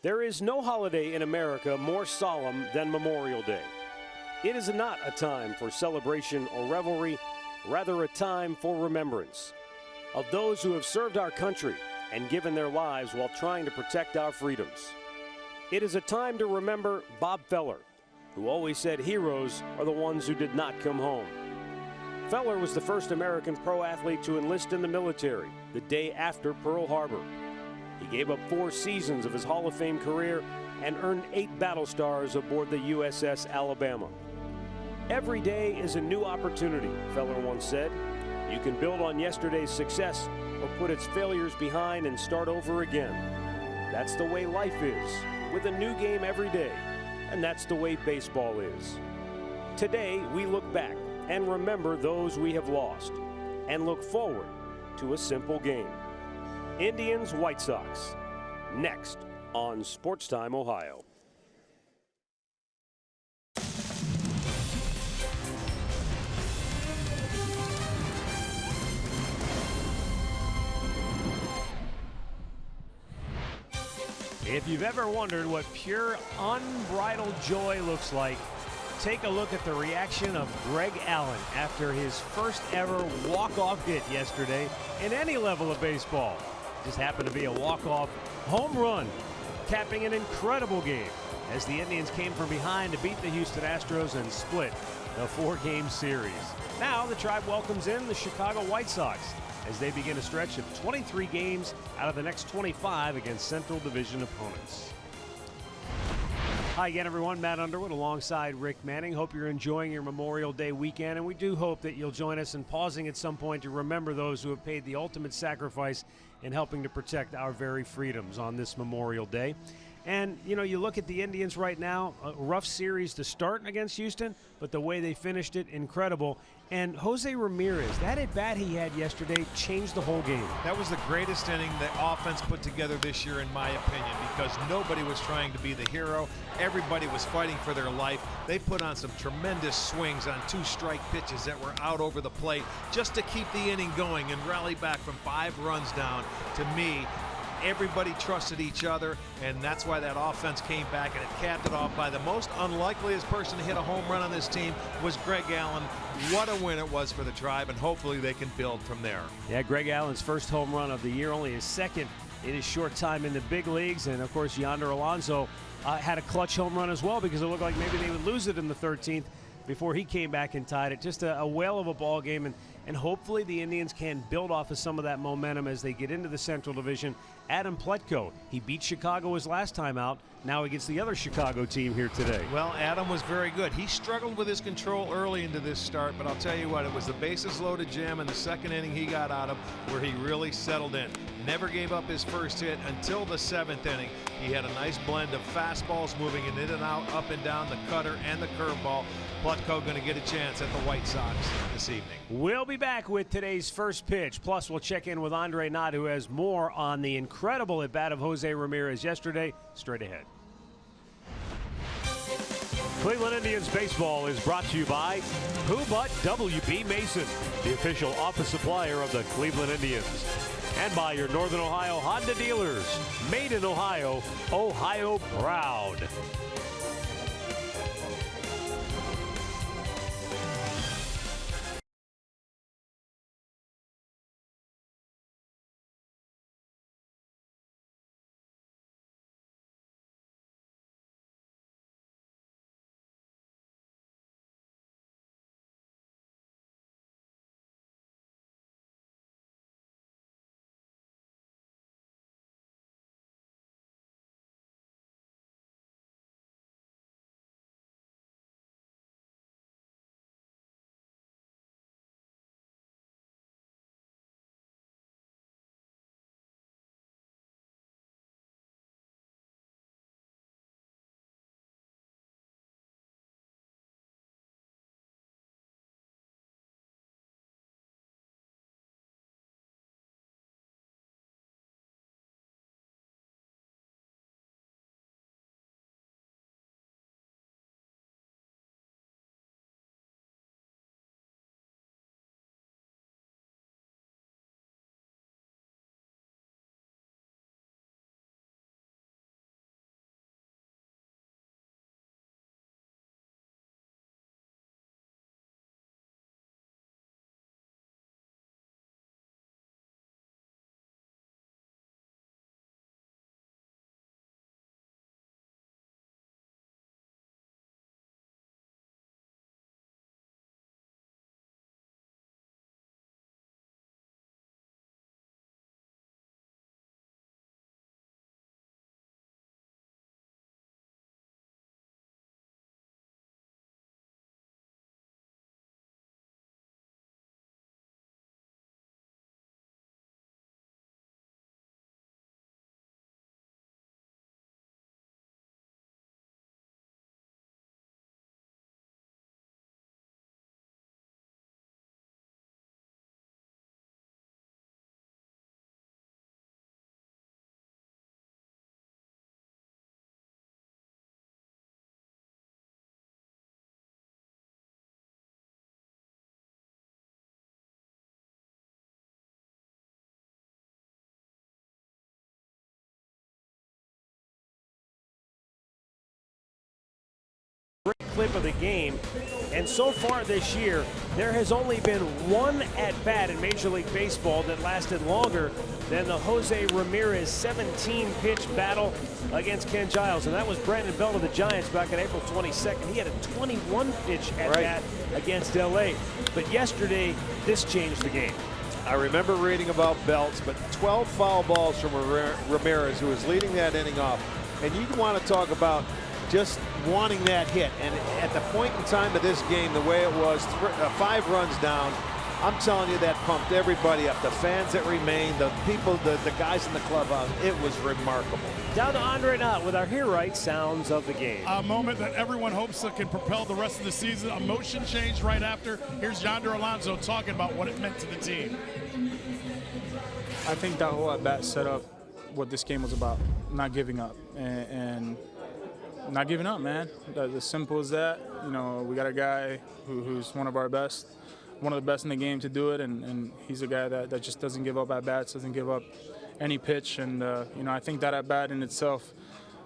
There is no holiday in America more solemn than Memorial Day. It is not a time for celebration or revelry, rather a time for remembrance of those who have served our country and given their lives while trying to protect our freedoms. It is a time to remember Bob Feller, who always said heroes are the ones who did not come home. Feller was the first American pro athlete to enlist in the military the day after Pearl Harbor. He gave up 4 seasons of his Hall of Fame career and earned 8 battle stars aboard the USS Alabama. Every day is a new opportunity, Feller once said. You can build on yesterday's success or put its failures behind and start over again. That's the way life is, with a new game every day, and that's the way baseball is. Today, we look back and remember those we have lost and look forward to a simple game. Indians, White Sox, next on Sports Time Ohio. If you've ever wondered what pure, unbridled joy looks like, take a look at the reaction of Greg Allen after his first ever walk-off hit yesterday in any level of baseball. Just happened to be a walk-off home run, capping an incredible game as the Indians came from behind to beat the Houston Astros and split the 4-game series. Now the Tribe welcomes in the Chicago White Sox as they begin a stretch of 23 games out of the next 25 against Central Division opponents. Hi again, everyone. Matt Underwood alongside Rick Manning. Hope you're enjoying your Memorial Day weekend, and we do hope that you'll join us in pausing at some point to remember those who have paid the ultimate sacrifice in helping to protect our very freedoms on this Memorial Day. And, you know, you look at the Indians right now, a rough series to start against Houston, but the way they finished it, incredible. And Jose Ramirez, that at-bat he had yesterday changed the whole game. That was the greatest inning the offense put together this year, in my opinion, because nobody was trying to be the hero. Everybody was fighting for their life. They put on some tremendous swings on 2-strike pitches that were out over the plate just to keep the inning going and rally back from 5 runs down. To me, everybody trusted each other, and that's why that offense came back, and it capped it off by the most unlikeliest person to hit a home run on this team was Greg Allen. What a win it was for the Tribe, and hopefully they can build from there. Yeah, Greg Allen's first home run of the year, only his second in his short time in the big leagues, and of course Yonder Alonso had a clutch home run as well because it looked like maybe they would lose it in the 13th before he came back and tied it. Just a whale of a ball game, and hopefully the Indians can build off of some of that momentum as they get into the Central Division. Adam Plutko, he beat Chicago his last time out. Now he gets the other Chicago team here today. Well, Adam was very good. He struggled with his control early into this start, but I'll tell you what, it was the bases loaded jam in the second inning he got out of where he really settled in. Never gave up his first hit until the 7th inning. He had a nice blend of fastballs moving in and out, up and down, the cutter and the curveball. Plutko going to get a chance at the White Sox this evening. We'll be back with today's first pitch. Plus, we'll check in with Andre Knott, who has more on the incredible at-bat of Jose Ramirez yesterday. Straight ahead. Cleveland Indians baseball is brought to you by Who But W.B. Mason, the official office supplier of the Cleveland Indians. And by your Northern Ohio Honda dealers. Made in Ohio, Ohio proud. clip of the game. And so far this year, there has only been one at-bat in Major League Baseball that lasted longer than the Jose Ramirez 17-pitch battle against Ken Giles. And that was Brandon Belt of the Giants back on April 22nd. He had a 21-pitch at-bat against LA. But yesterday, this changed the game. I remember reading about Belts, but 12 foul balls from Ramirez, who was leading that inning off. And you'd want to talk about just wanting that hit. And at the point in time of this game, the way it was, 5 runs down, I'm telling you, that pumped everybody up. The fans that remained, the people, the guys in the clubhouse, it was remarkable. Down to Andre Knott with our Hear Right sounds of the game. A moment that everyone hopes that can propel the rest of the season. A motion change right after. Here's Yonder Alonso talking about what it meant to the team. I think that whole at-bat set up what this game was about, not giving up. And not giving up, man. As simple as that. You know, we got a guy who's one of our best, one of the best in the game to do it, and he's a guy that just doesn't give up at-bats, doesn't give up any pitch. And, you know, I think that at-bat in itself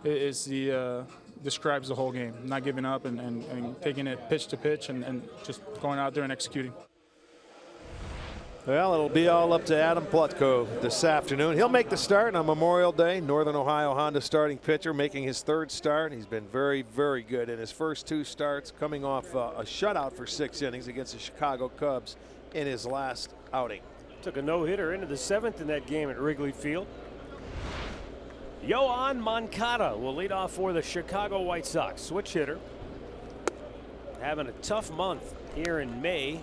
is describes the whole game, not giving up and taking it pitch to pitch and just going out there and executing. Well, it'll be all up to Adam Plutko this afternoon. He'll make the start on Memorial Day. Northern Ohio Honda starting pitcher, making his 3rd start. He's been very, very good in his first 2 starts, coming off a shutout for 6 innings against the Chicago Cubs in his last outing. Took a no-hitter into the 7th in that game at Wrigley Field. Yoan Moncada will lead off for the Chicago White Sox. Switch hitter. Having a tough month here in May.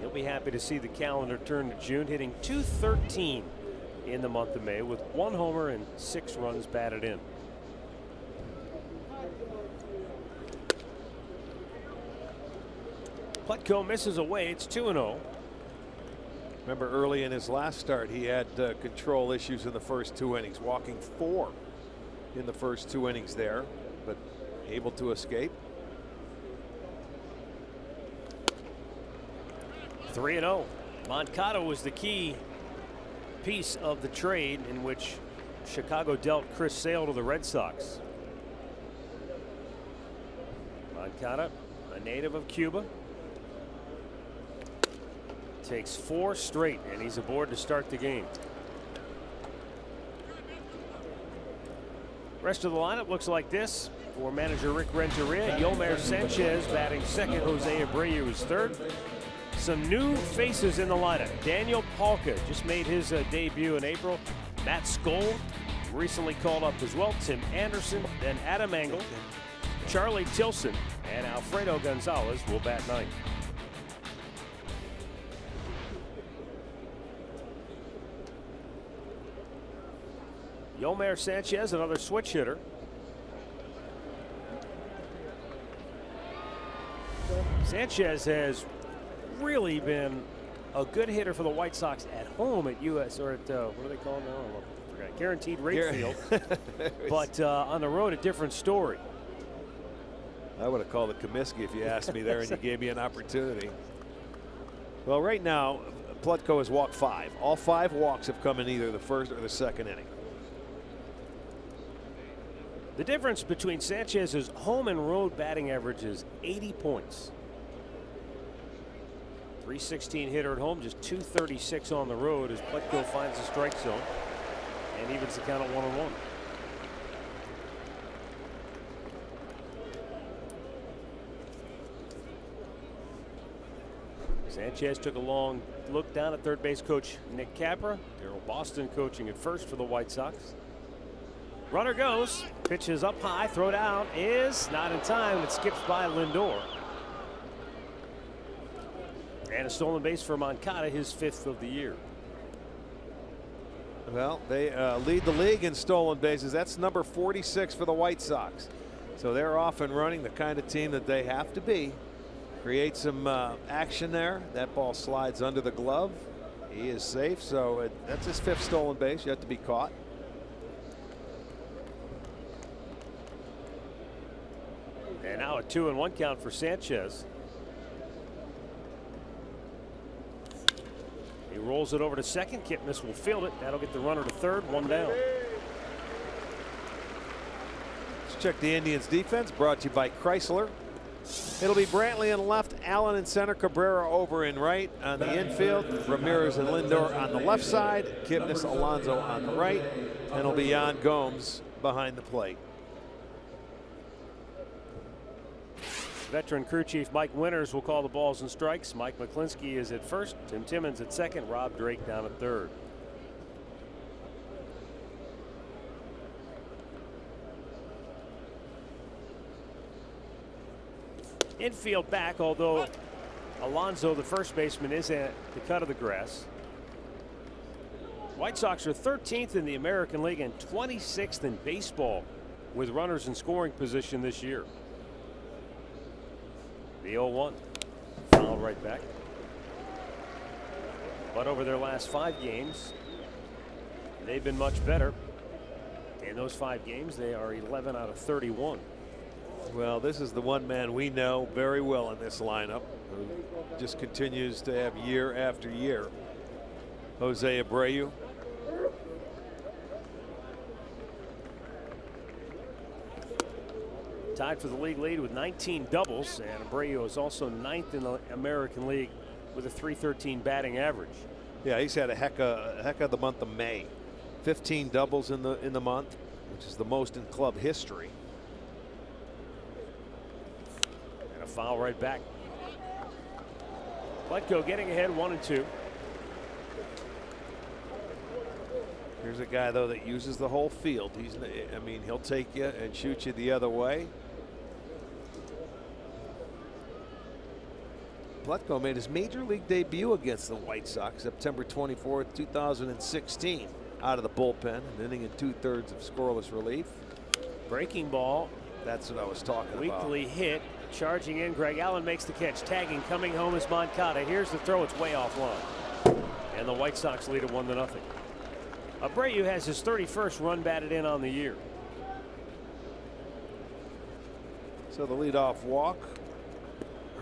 He'll be happy to see the calendar turn to June, hitting .213 in the month of May with 1 homer and 6 runs batted in. Plutko misses away. It's 2-0. Remember early in his last start, he had control issues in the first 2 innings, walking 4 in the first 2 innings there, but able to escape. 3-0. Moncada was the key piece of the trade in which Chicago dealt Chris Sale to the Red Sox. Moncada, a native of Cuba, takes 4 straight, and he's aboard to start the game. Rest of the lineup looks like this for manager Rick Renteria. Yolmer Sanchez batting 2nd. Jose Abreu is 3rd. Some new faces in the lineup. Daniel Palka just made his debut in April. Matt Skoll recently called up as well. Tim Anderson, then Adam Engel, Charlie Tilson, and Alfredo Gonzalez will bat 9th. Yolmer Sanchez, another switch hitter. Sanchez has really been a good hitter for the White Sox at home at US, or at what do they call it now? I forgot. Guaranteed Rate Field. But on the road, a different story. I would have called it Comiskey if you asked me there and you gave me an opportunity. Well, right now, Plutko has walked 5. All 5 walks have come in either the 1st or the 2nd inning. The difference between Sanchez's home and road batting average is 80 points. .316 hitter at home, just .236 on the road as Plutko finds the strike zone and evens the count at 1-1. Sanchez took a long look down at third base coach Nick Capra. Darryl Boston coaching at first for the White Sox. Runner goes, pitches up high, throw down is not in time. It skips by Lindor. And a stolen base for Moncada, his 5th of the year. Well, they lead the league in stolen bases. That's number 46 for the White Sox. So they're off and running, the kind of team that they have to be. Create some action there. That ball slides under the glove. He is safe, so that's his 5th stolen base. You have to be caught. And now a 2-1 count for Sanchez. He rolls it over to second. Kipnis will field it. That'll get the runner to third. 1 down. Let's check the Indians defense, brought to you by Chrysler. It'll be Brantley in left, Allen in center, Cabrera over in right. On the infield, Ramirez and Lindor on the left side, Kipnis, Alonso on the right, and it'll be Yan Gomes behind the plate. Veteran crew chief Mike Winters will call the balls and strikes. Mike McClinsky is at first, Tim Timmons at second, Rob Drake down at third. Infield back, although Alonso, the first baseman, is at the cut of the grass. White Sox are 13th in the American League and 26th in baseball with runners in scoring position this year. The 0-1 fouled right back. But over their last 5 games, they've been much better. In those 5 games, they are 11 out of 31. Well, this is the one man we know very well in this lineup, who just continues to have year after year. Jose Abreu. Tied for the league lead with 19 doubles, and Abreu is also 9th in the American League with a .313 batting average. Yeah, he's had a heck of the month of May. 15 doubles in the month, which is the most in club history. And a foul right back. Letco getting ahead 1-2. Here's a guy though that uses the whole field. I mean, he'll take you and shoot you the other way. Pletko made his major league debut against the White Sox September 24th, 2016, out of the bullpen, an inning and 2/3 of scoreless relief. Breaking ball. That's what I was talking about. Weakly hit. Charging in. Greg Allen makes the catch. Tagging. Coming home is Moncada. Here's the throw. It's way offline. And the White Sox lead it 1-0. Abreu has his 31st run batted in on the year. So the leadoff walk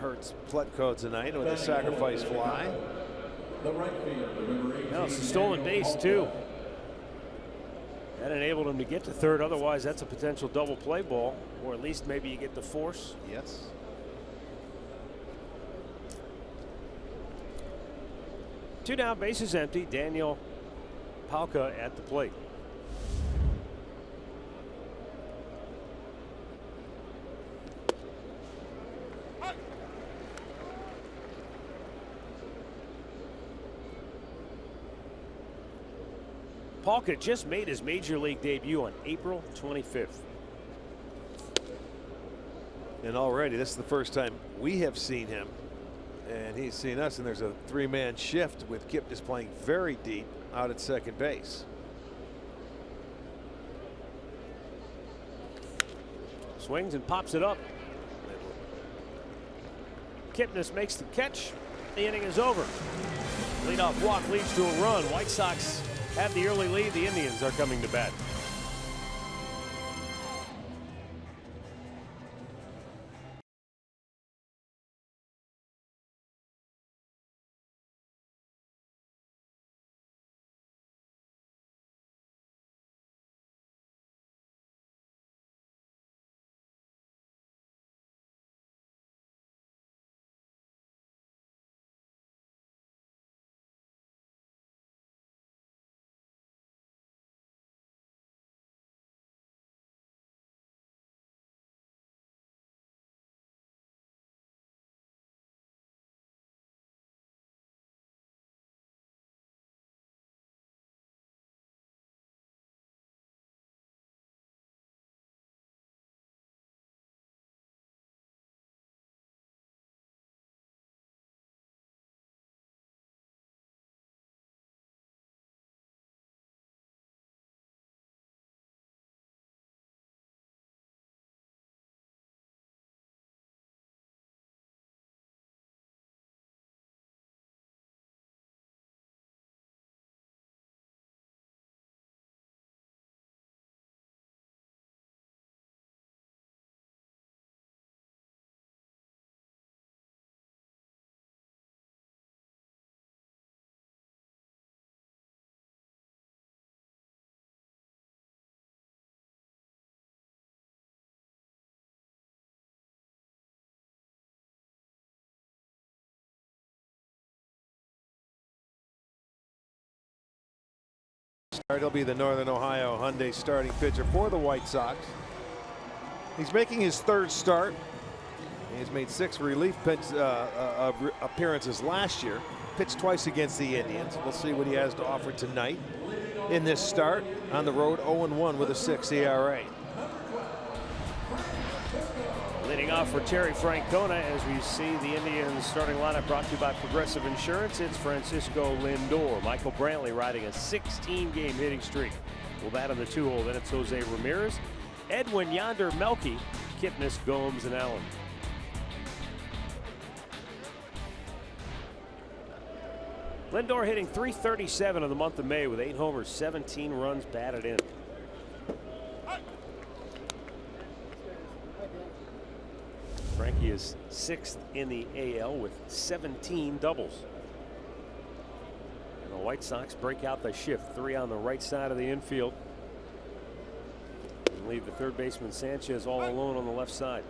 hurts Pletko tonight with a sacrifice fly. Now it's a stolen base too. That enabled him to get to third. Otherwise, that's a potential double play ball, or at least maybe you get the force. Yes. Two down, bases empty. Daniel Palka at the plate. Palka just made his major league debut on April 25th. And already this is the first time we have seen him, and he's seen us, and there's a 3-man shift with Kip just playing very deep out at second base. Swings and pops it up. Kipnis makes the catch. The inning is over. Leadoff walk leads to a run. White Sox have the early lead. The Indians are coming to bat. He'll be the Northern Ohio Hyundai starting pitcher for the White Sox. He's making his third start. He's made 6 relief appearances last year. Pitched twice against the Indians. We'll see what he has to offer tonight in this start. On the road, 0-1 with a 6 ERA. Leading off for Terry Francona as we see the Indians starting lineup brought to you by Progressive Insurance. It's Francisco Lindor. Michael Brantley riding a 16-game hitting streak. Will bat in the 2-hole. Then it's Jose Ramirez, Edwin Yonder Melky, Kipnis, Gomes, and Allen. Lindor hitting .337 in the month of May with 8 homers, 17 runs batted in. Frankie is 6th in the AL with 17 doubles. And the White Sox break out the shift. 3 on the right side of the infield. And leave the third baseman Sanchez all alone on the left side.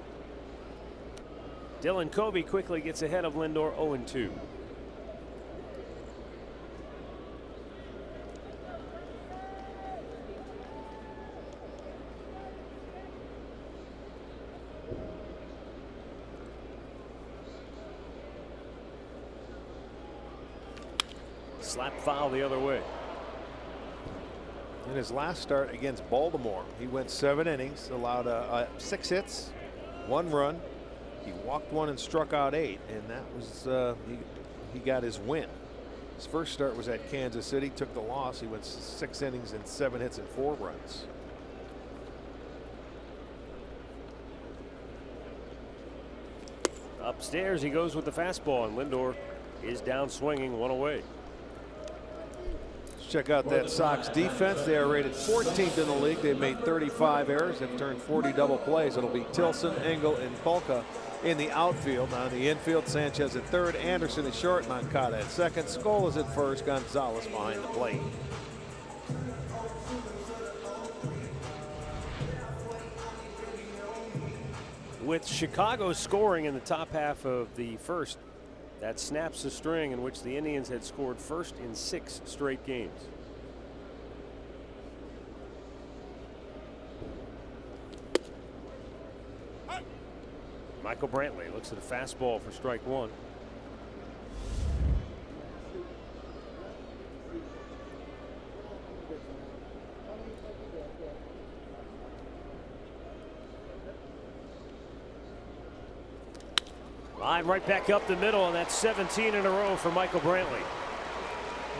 Dylan Covey quickly gets ahead of Lindor, 0-2. Slap foul the other way. In his last start against Baltimore, he went 7 innings, allowed 6 hits, 1 run. He walked 1 and struck out 8, and that was he got his win. His first start was at Kansas City, took the loss. He went 6 innings and 7 hits and 4 runs. Upstairs he goes with the fastball, and Lindor is down swinging, 1 away. Check out that Sox defense. They are rated 14th in the league. They've made 35 errors. They've turned 40 double plays. It'll be Tilson, Engel, and Polka in the outfield. Now in the infield, Sanchez at third, Anderson at short, Moncada at second, Skoll is at first, Gonzalez behind the plate. With Chicago scoring in the top half of the first, that snaps the string in which the Indians had scored first in 6 straight games. Michael Brantley looks at a fastball for strike 1. Line right back up the middle, and that's 17 in a row for Michael Brantley.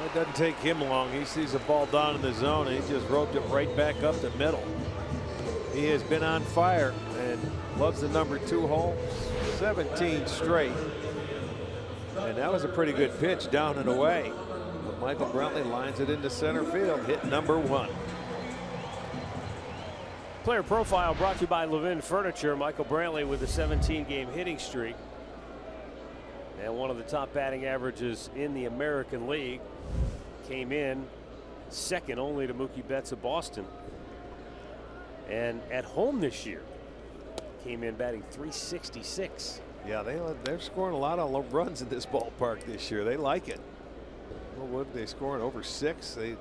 It doesn't take him long. He sees a ball down in the zone, and he just roped it right back up the middle. He has been on fire and loves the number 2 hole. 17 straight. And that was a pretty good pitch down and away. But Michael Brantley lines it into center field, hit number 1. Player profile brought to you by Levin Furniture. Michael Brantley with a 17-game hitting streak. And one of the top batting averages in the American League. Came in second only to Mookie Betts of Boston. And at home this year, came in batting .366. Yeah, they're scoring a lot of runs in this ballpark this year. They like it. Well, what they scoring over 6? They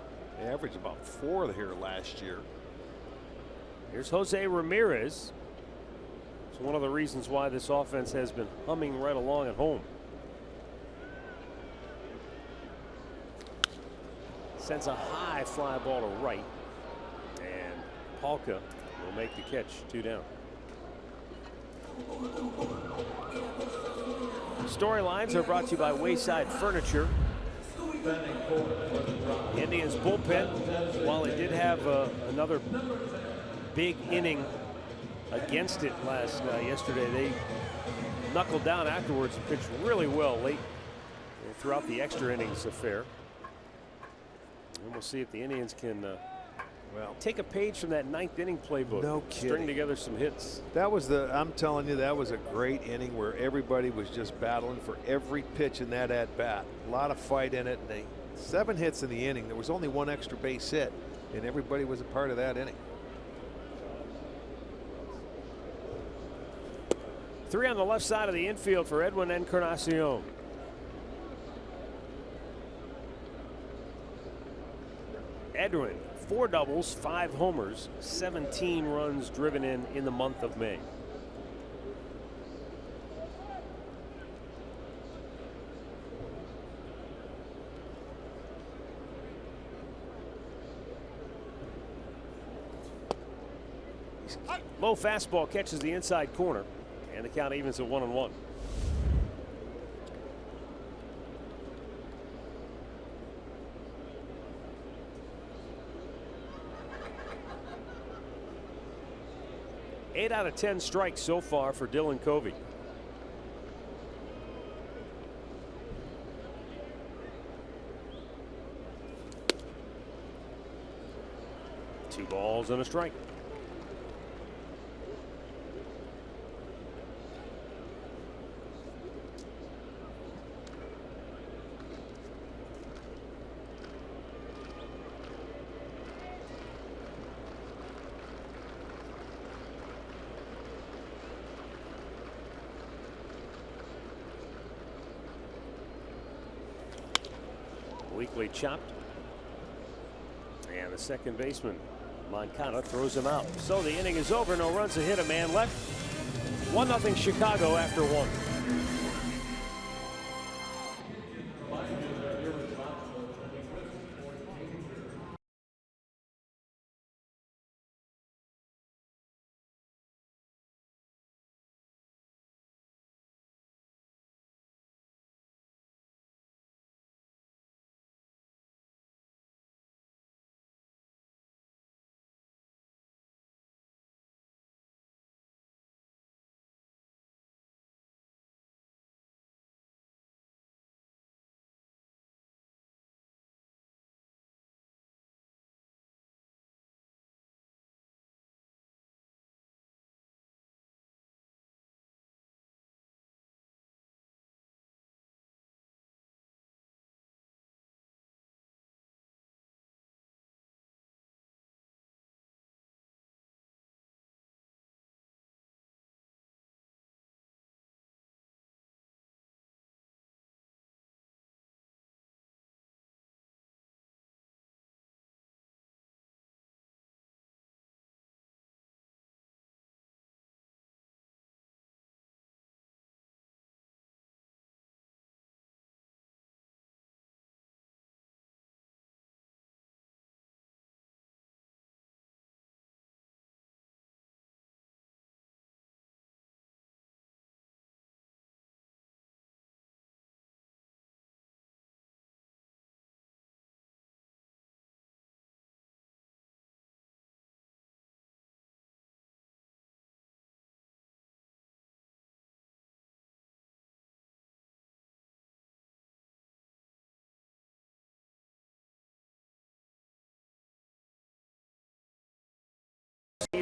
averaged about 4 here last year. Here's Jose Ramirez. It's one of the reasons why this offense has been humming right along at home. Sends a high fly ball to right, and Polka will make the catch. 2 down. Storylines are brought to you by Wayside Furniture. The Indians bullpen, while it did have another big inning against it yesterday, they knuckled down afterwards and pitched really well late throughout the extra innings affair. And we'll see if the Indians can take a page from that 9th inning playbook. No kidding. String together some hits. That was I'm telling you, that was a great inning where everybody was just battling for every pitch in that at bat. A lot of fight in it, and 7 hits in the inning. There was only 1 extra base hit, and everybody was a part of that inning. 3 on the left side of the infield for Edwin Encarnacion. Edwin, 4 doubles, 5 homers, 17 runs driven in the month of May. Low fastball catches the inside corner, and the count evens at 1-1. Eight out of 10 strikes so far for Dylan Covey. Two balls and a strike. Weekly chopped, and the second baseman Moncada throws him out. So the inning is over. No runs, a hit, a man left. 1-0 Chicago after 1.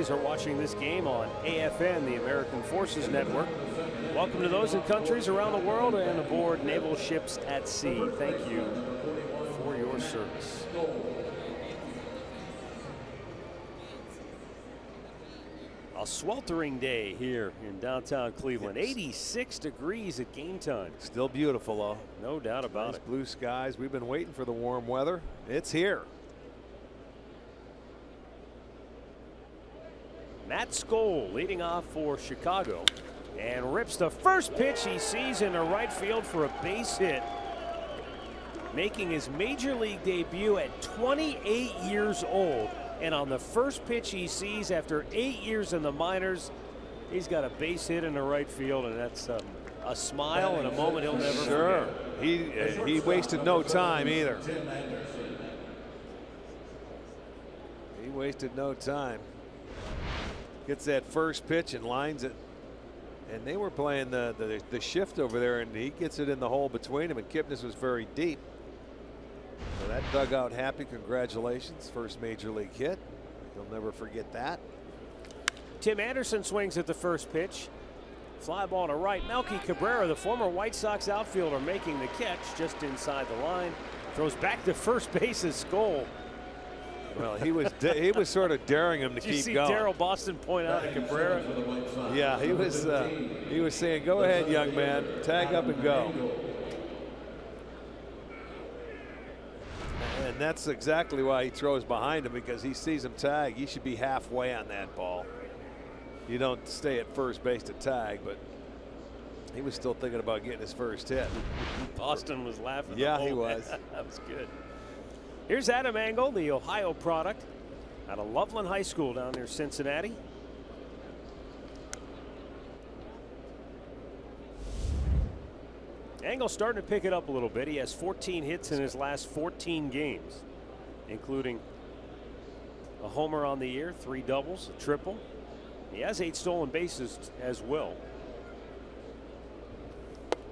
Are watching this game on AFN, the American Forces Network. Welcome to those in countries around the world and aboard naval ships at sea. Thank you for your service. A sweltering day here in downtown Cleveland. 86 degrees at game time. Still beautiful, though. No doubt about nice it. Blue skies. We've been waiting for the warm weather. It's here. Matt Skoll leading off for Chicago and rips the first pitch he sees into right field for a base hit. Making his major league debut at 28 years old, and on the first pitch he sees after 8 years in the minors, he's got a base hit in the right field, and that's a smile and a moment he'll never forget. He wasted no time either. He wasted no time. Gets that first pitch and lines it, and they were playing the shift over there, and he gets it in the hole between him, and Kipnis was very deep. So that dugout happy. Congratulations, first major league hit. They'll never forget that. Tim Anderson swings at the first pitch. Fly ball to right. Melky Cabrera, the former White Sox outfielder, making the catch just inside the line. Throws back to first base as Skoll. Well, he was sort of daring him to keep going. Did you see Daryl Boston point out to Cabrera? Yeah, he was saying, "Go ahead, young man, tag up and go." And And that's exactly why he throws behind him, because he sees him tag. He should be halfway on that ball. You don't stay at first base to tag, but he was still thinking about getting his first hit. Boston was laughing. Yeah, he was. That was good. Here's Adam Engel, the Ohio product out of Loveland High School down near Cincinnati. Engel's starting to pick it up a little bit. He has 14 hits in his last 14 games, including a homer on the year, 3 doubles, a triple. He has 8 stolen bases as well.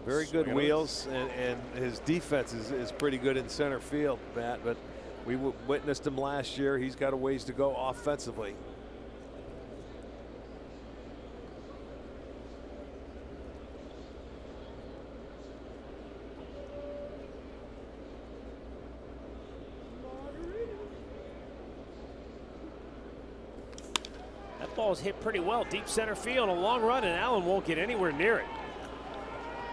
Very good wheels, and his defense is pretty good in center field, Matt, but we witnessed him last year. He's got a ways to go offensively. That ball's hit pretty well, deep center field, a long run, and Allen won't get anywhere near it.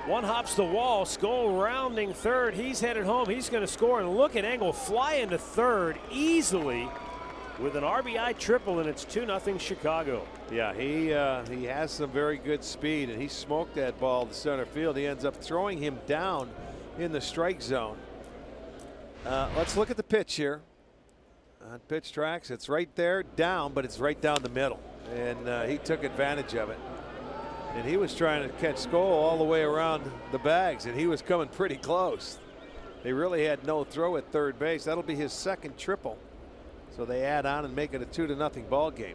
One hops the wall, Skoll rounding third. He's headed home. He's going to score, and look at Engel fly into third easily with an RBI triple, and it's 2-0 Chicago. Yeah, he has some very good speed, and he smoked that ball to center field. He ends up throwing him down in the strike zone. Let's look at the pitch here. On pitch tracks, it's right there down, but it's right down the middle, and he took advantage of it. And he was trying to catch Skoll all the way around the bags, and he was coming pretty close. They really had no throw at third base. That'll be his second triple. So they add on and make it a 2-0 ball game.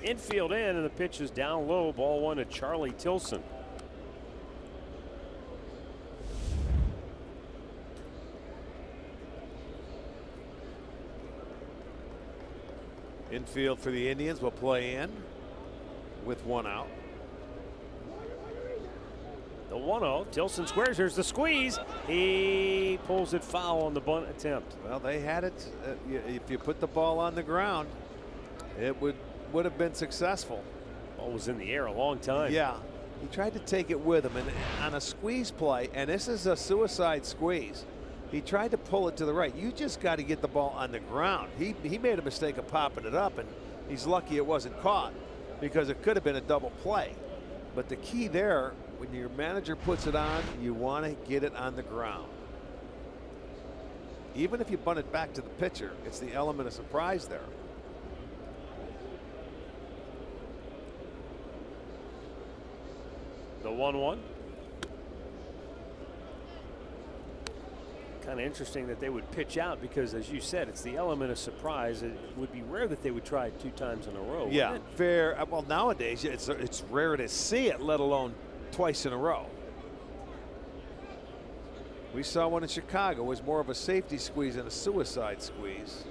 Infield in, and the pitch is down low. Ball 1 to Charlie Tilson. Infield for the Indians will play in with 1 out. The 1-0. Tilson squares. Here's the squeeze. He pulls it foul on the bunt attempt. Well, they had it. If you put the ball on the ground, it would have been successful. Ball was in the air a long time. Yeah. He tried to take it with him, and on a squeeze play, and this is a suicide squeeze. He tried to pull it to the right. You just got to get the ball on the ground. He made a mistake of popping it up, and he's lucky it wasn't caught, because it could have been a double play. But the key there, when your manager puts it on, you want to get it on the ground. Even if you bunt it back to the pitcher, it's the element of surprise there. The 1-1. Kind of interesting that they would pitch out, because, as you said, it's the element of surprise. It would be rare that they would try it 2 times in a row. Yeah, fair. Well, nowadays it's rare to see it, let alone twice in a row. We saw one in Chicago. It was more of a safety squeeze and a suicide squeeze.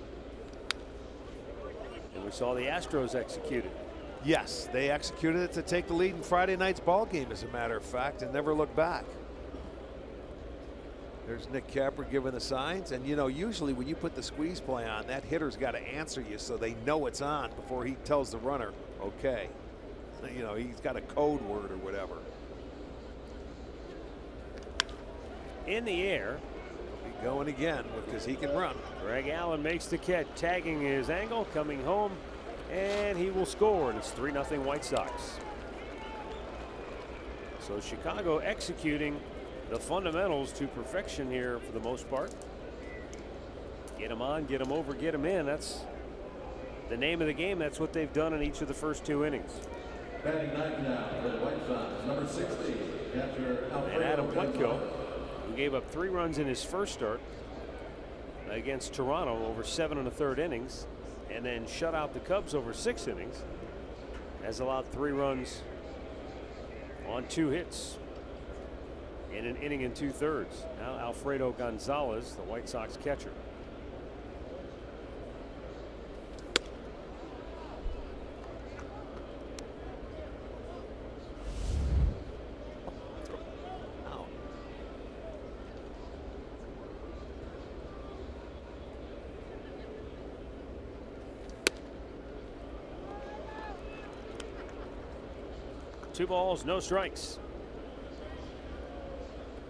And we saw the Astros execute it. Yes, they executed it to take the lead in Friday night's ball game, as a matter of fact, and never look back. There's Nick Capper giving the signs, and you know, usually when you put the squeeze play on, that hitter's got to answer you so they know it's on before he tells the runner, okay. You know, he's got a code word or whatever. In the air. He'll be going again because he can run. Greg Allen makes the catch, tagging his angle, coming home, and he will score, and it's 3-0 White Sox. So Chicago executing the fundamentals to perfection here for the most part. Get him on, get him over, get him in. That's the name of the game. That's what they've done in each of the first 2 innings. Batting 9th now for the White Sox, number 60, catcher And Adam Plutko, who gave up 3 runs in his first start against Toronto over 7 1/3 innings, and then shut out the Cubs over 6 innings, has allowed 3 runs on 2 hits in an inning and 2/3. Now Alfredo Gonzalez, the White Sox catcher. 2 balls, no strikes.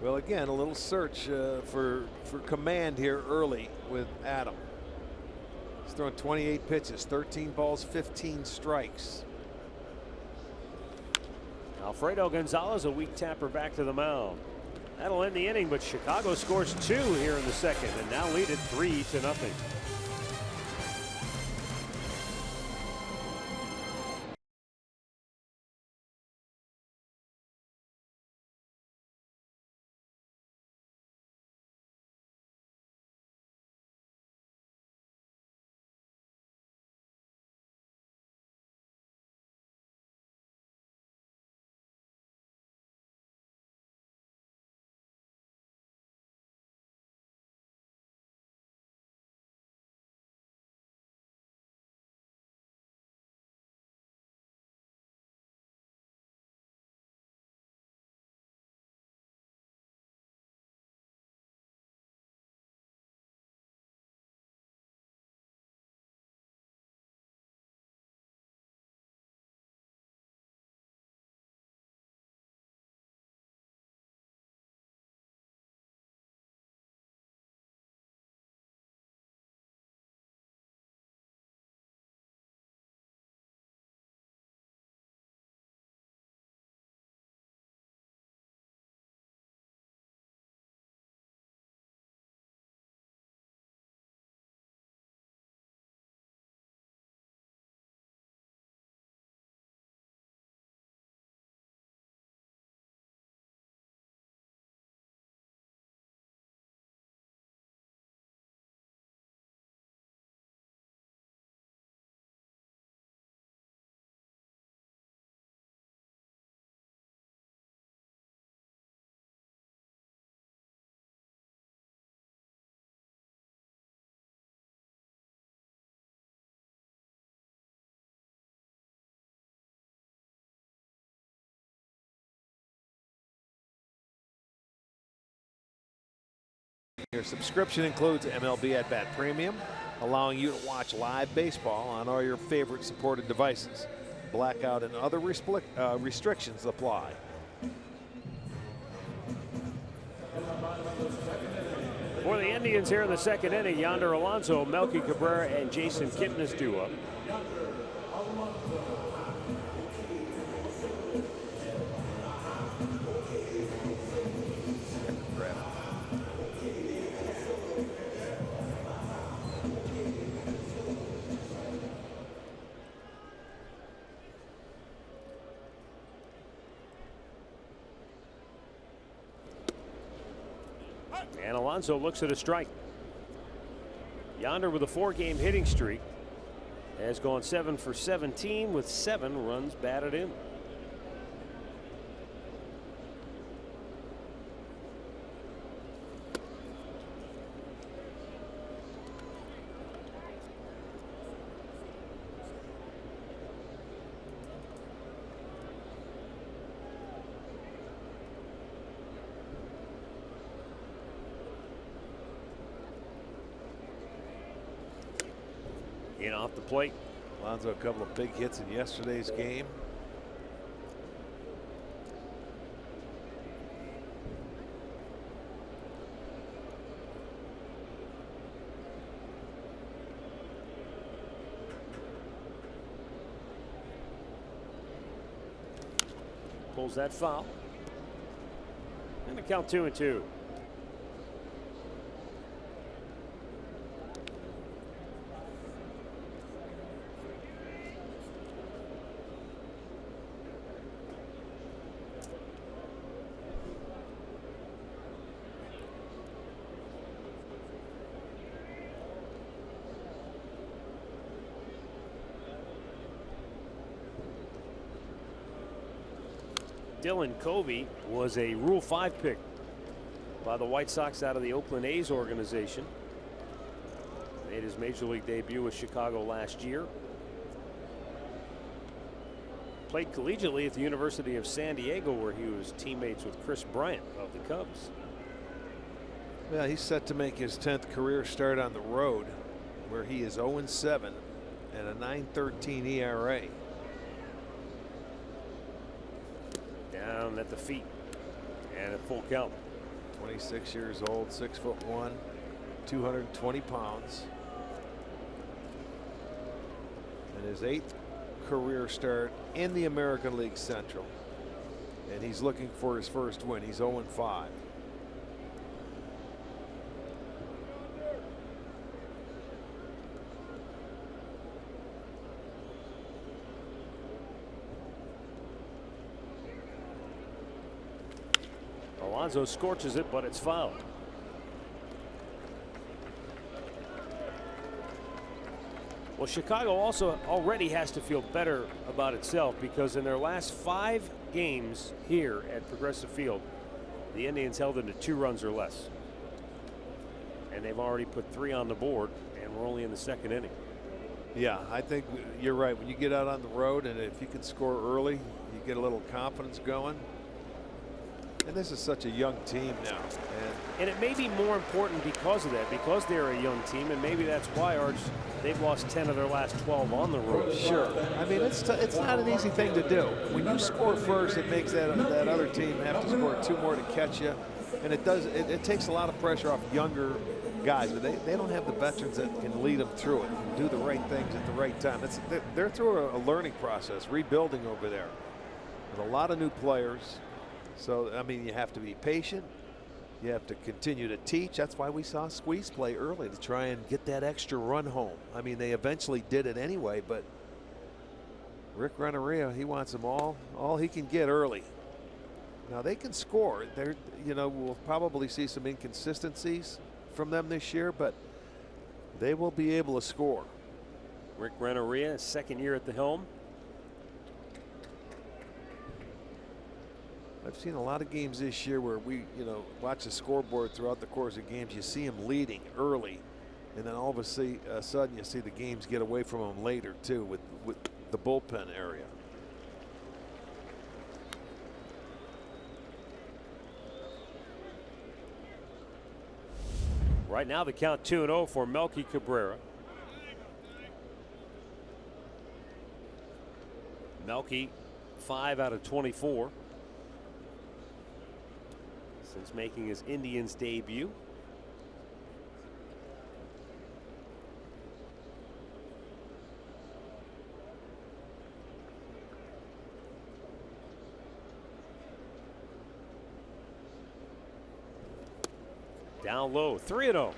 Well, again, a little search for command here early with Adam. He's throwing 28 pitches, 13 balls, 15 strikes. Alfredo Gonzalez, a weak tapper, back to the mound. That'll end the inning, but Chicago scores 2 here in the second and now lead it 3-0. Your subscription includes MLB At Bat Premium, allowing you to watch live baseball on all your favorite supported devices. Blackout and other restrictions apply. For the Indians here in the second inning, Yonder Alonso, Melky Cabrera, and Jason Kipnis due up. And Alonso looks at a strike. Yonder with a 4-game hitting streak has gone 7 for 17 with 7 runs batted in. In off the plate. Alonso a couple of big hits in yesterday's game. Pulls that foul. And the count 2-2. Dylan Covey was a Rule 5 pick by the White Sox out of the Oakland A's organization. Made his major league debut with Chicago last year. Played collegiately at the University of San Diego, where he was teammates with Chris Bryant of the Cubs. Well, he's set to make his 10th career start on the road, where he is 0-7 and a 9.13 ERA. Down at the feet. And a full count. 26 years old, 6'1", 220 pounds. And his 8th career start in the American League Central. And he's looking for his first win. He's 0-5. Alonso scorches it, but it's fouled. Well, Chicago also already has to feel better about itself, because in their last 5 games here at Progressive Field, the Indians held them to 2 runs or less. And they've already put 3 on the board, and we're only in the 2nd inning. Yeah, I think you're right. When you get out on the road, and if you can score early, you get a little confidence going. And this is such a young team now. And it may be more important because of that, because they're a young team, and maybe that's why, Arch, they've lost 10 of their last 12 on the road. Sure. I mean, it's not an easy thing to do. When you score first, it makes that other team have to score 2 more to catch you. And it takes a lot of pressure off younger guys. But they don't have the veterans that can lead them through it and do the right things at the right time. They're through a learning process, rebuilding over there. With a lot of new players. So, I mean, you have to be patient. You have to continue to teach. That's why we saw Squeeze play early, to try and get that extra run home. I mean, they eventually did it anyway, but Rick Renneria, he wants them all he can get early. Now, they can score. We'll probably see some inconsistencies from them this year, but they will be able to score. Rick Renneria, 2nd year at the helm. I've seen a lot of games this year where we, watch the scoreboard throughout the course of games. You see them leading early, and then all of a sudden you see the games get away from them later too, with the bullpen area. Right now the count 2-0 for Melky Cabrera. Melky 5 out of 24. Since making his Indians debut. Down low, 3-0.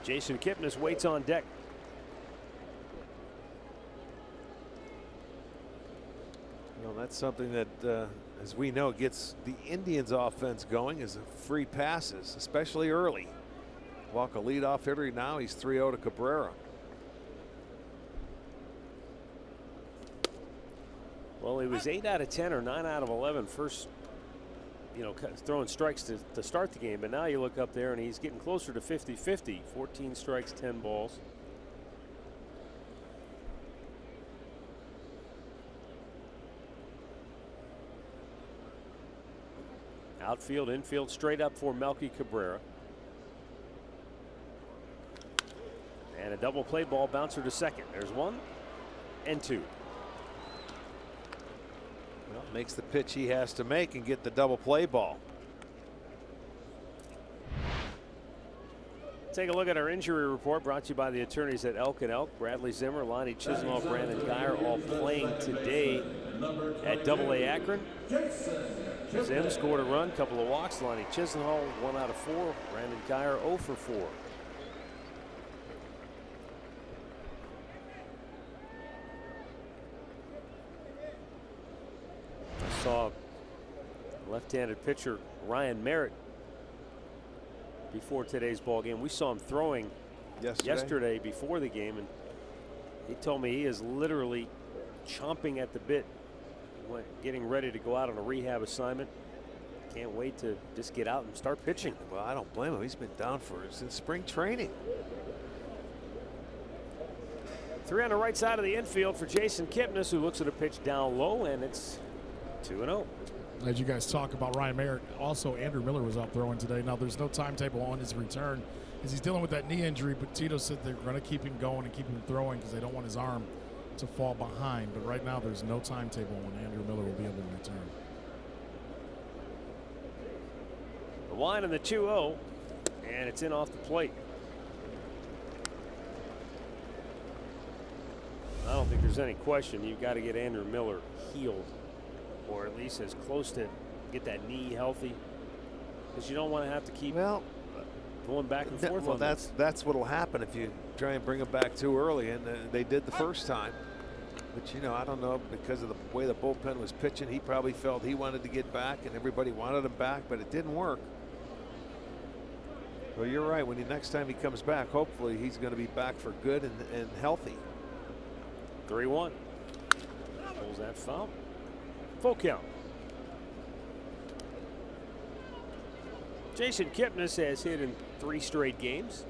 Jason Kipnis waits on deck. That's something that, as we know, gets the Indians offense going, is free passes, especially early. Walk a leadoff hitter. Now he's 3-0 to Cabrera. Well, he was 8 out of 10 or 9 out of 11 first, throwing strikes to start the game. But now you look up there and he's getting closer to 50-50. 14 strikes, 10 balls. Outfield, infield, straight up for Melky Cabrera. And a double play ball, bouncer to second. There's 1 and 2. Well, makes the pitch he has to make and get the double play ball. Take a look at our injury report, brought to you by the attorneys at Elk & Elk. Bradley Zimmer, Lonnie Chisenhall, Brandon Geyer all playing today at AA Akron. Zim scored a run, couple of walks. Lonnie Chisenhall 1 out of 4. Brandon Geyer 0 for 4. I saw left-handed pitcher Ryan Merritt before today's ball game. We saw him throwing yesterday before the game, and he told me he is literally chomping at the bit, getting ready to go out on a rehab assignment. Can't wait to just get out and start pitching. Well, I don't blame him. He's been down since spring training. 3 on the right side of the infield for Jason Kipnis, who looks at a pitch down low, and it's 2-0. As you guys talk about Ryan Merritt, also Andrew Miller was out throwing today. Now there's no timetable on his return as he's dealing with that knee injury, but Tito said they're going to keep him going and keep him throwing because they don't want his arm to fall behind, but right now there's no timetable when Andrew Miller will be able to return. The line in the 2-0, and it's in off the plate. I don't think there's any question you've got to get Andrew Miller healed, or at least as close to get that knee healthy, because you don't want to have to keep going back and forth. Well, that's what'll happen if you try and bring him back too early, and they did the first time. But you know, I don't know, because of the way the bullpen was pitching, he probably felt he wanted to get back, and everybody wanted him back, but it didn't work. Well, you're right. When next time he comes back, hopefully he's going to be back for good and healthy. 3-1. Pulls that foul. Full count. Jason Kipnis has hit in 3 straight games,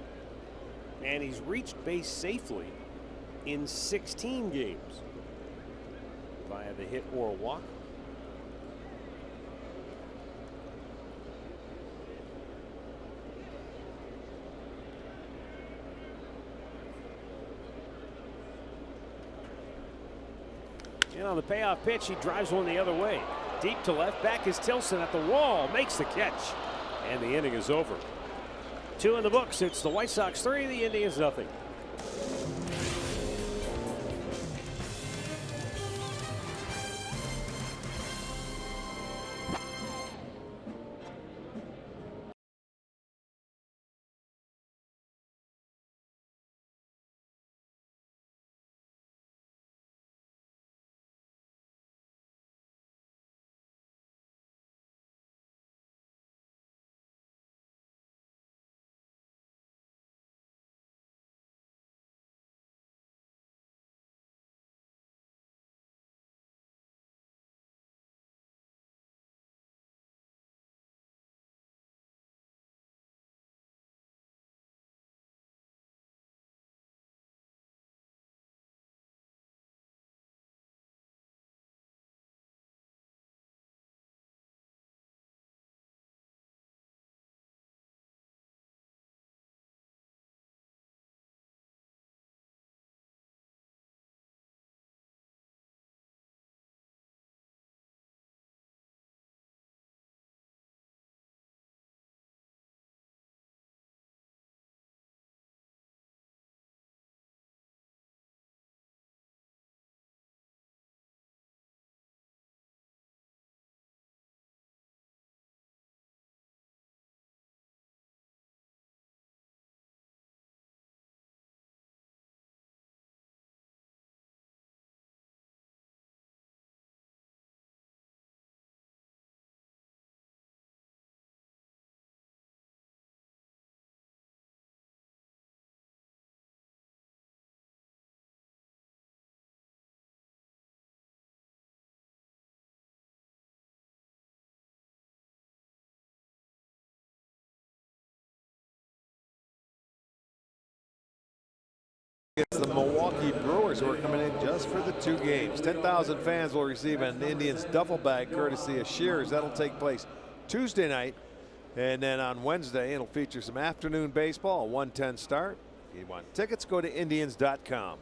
and he's reached base safely in 16 games via the hit or a walk. And on the payoff pitch, he drives one the other way. Deep to left, back is Tilson at the wall, makes the catch, and the inning is over. 2 in the books. It's the White Sox 3, the Indians nothing. It's the Milwaukee Brewers who are coming in just for the 2 games. 10,000 fans will receive an Indians duffel bag courtesy of Shears. That'll take place Tuesday night. And then on Wednesday, it'll feature some afternoon baseball, a 1:10 start. If you want tickets, go to Indians.com.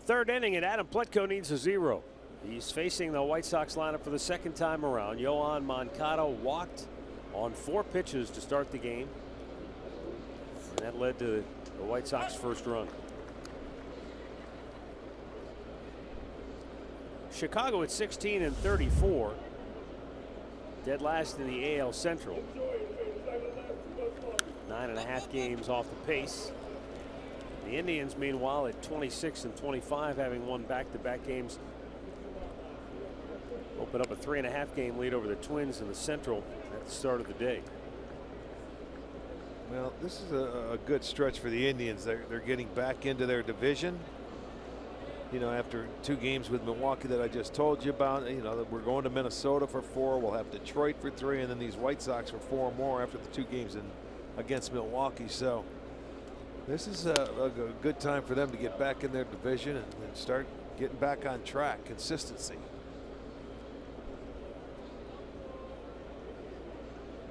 3rd inning, and Adam Plutko needs a 0. He's facing the White Sox lineup for the 2nd time around. Yohan Moncada walked on 4 pitches to start the game, and that led to the White Sox first run. Chicago at 16-34, dead last in the AL Central. 9.5 games off the pace. The Indians, meanwhile, at 26-25, having won back-to-back games, open up a 3.5 game lead over the Twins in the Central at the start of the day. Well, this is a good stretch for the Indians. They're getting back into their division. You know, after 2 games with Milwaukee that I just told you about, you know, we're going to Minnesota for 4. We'll have Detroit for 3, and then these White Sox for 4 more after the 2 games against Milwaukee. So this is a good time for them to get back in their division and start getting back on track. Consistency.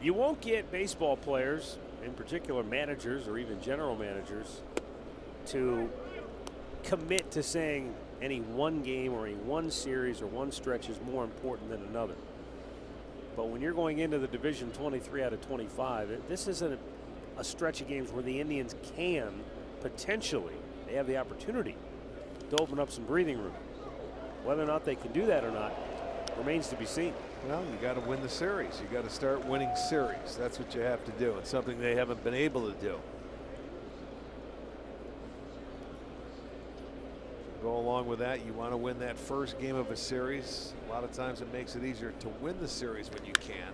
You won't get baseball players, in particular managers or even general managers, to commit to saying any one game or any one series or one stretch is more important than another. But when you're going into the division 23 out of 25, this isn't a stretch of games where the Indians can potentially, they have the opportunity to open up some breathing room. Whether or not they can do that or not remains to be seen. Well, you got to win the series. You got to start winning series. That's what you have to do. It's something they haven't been able to do. Go along with that, you want to win that first game of a series. A lot of times it makes it easier to win the series when you can.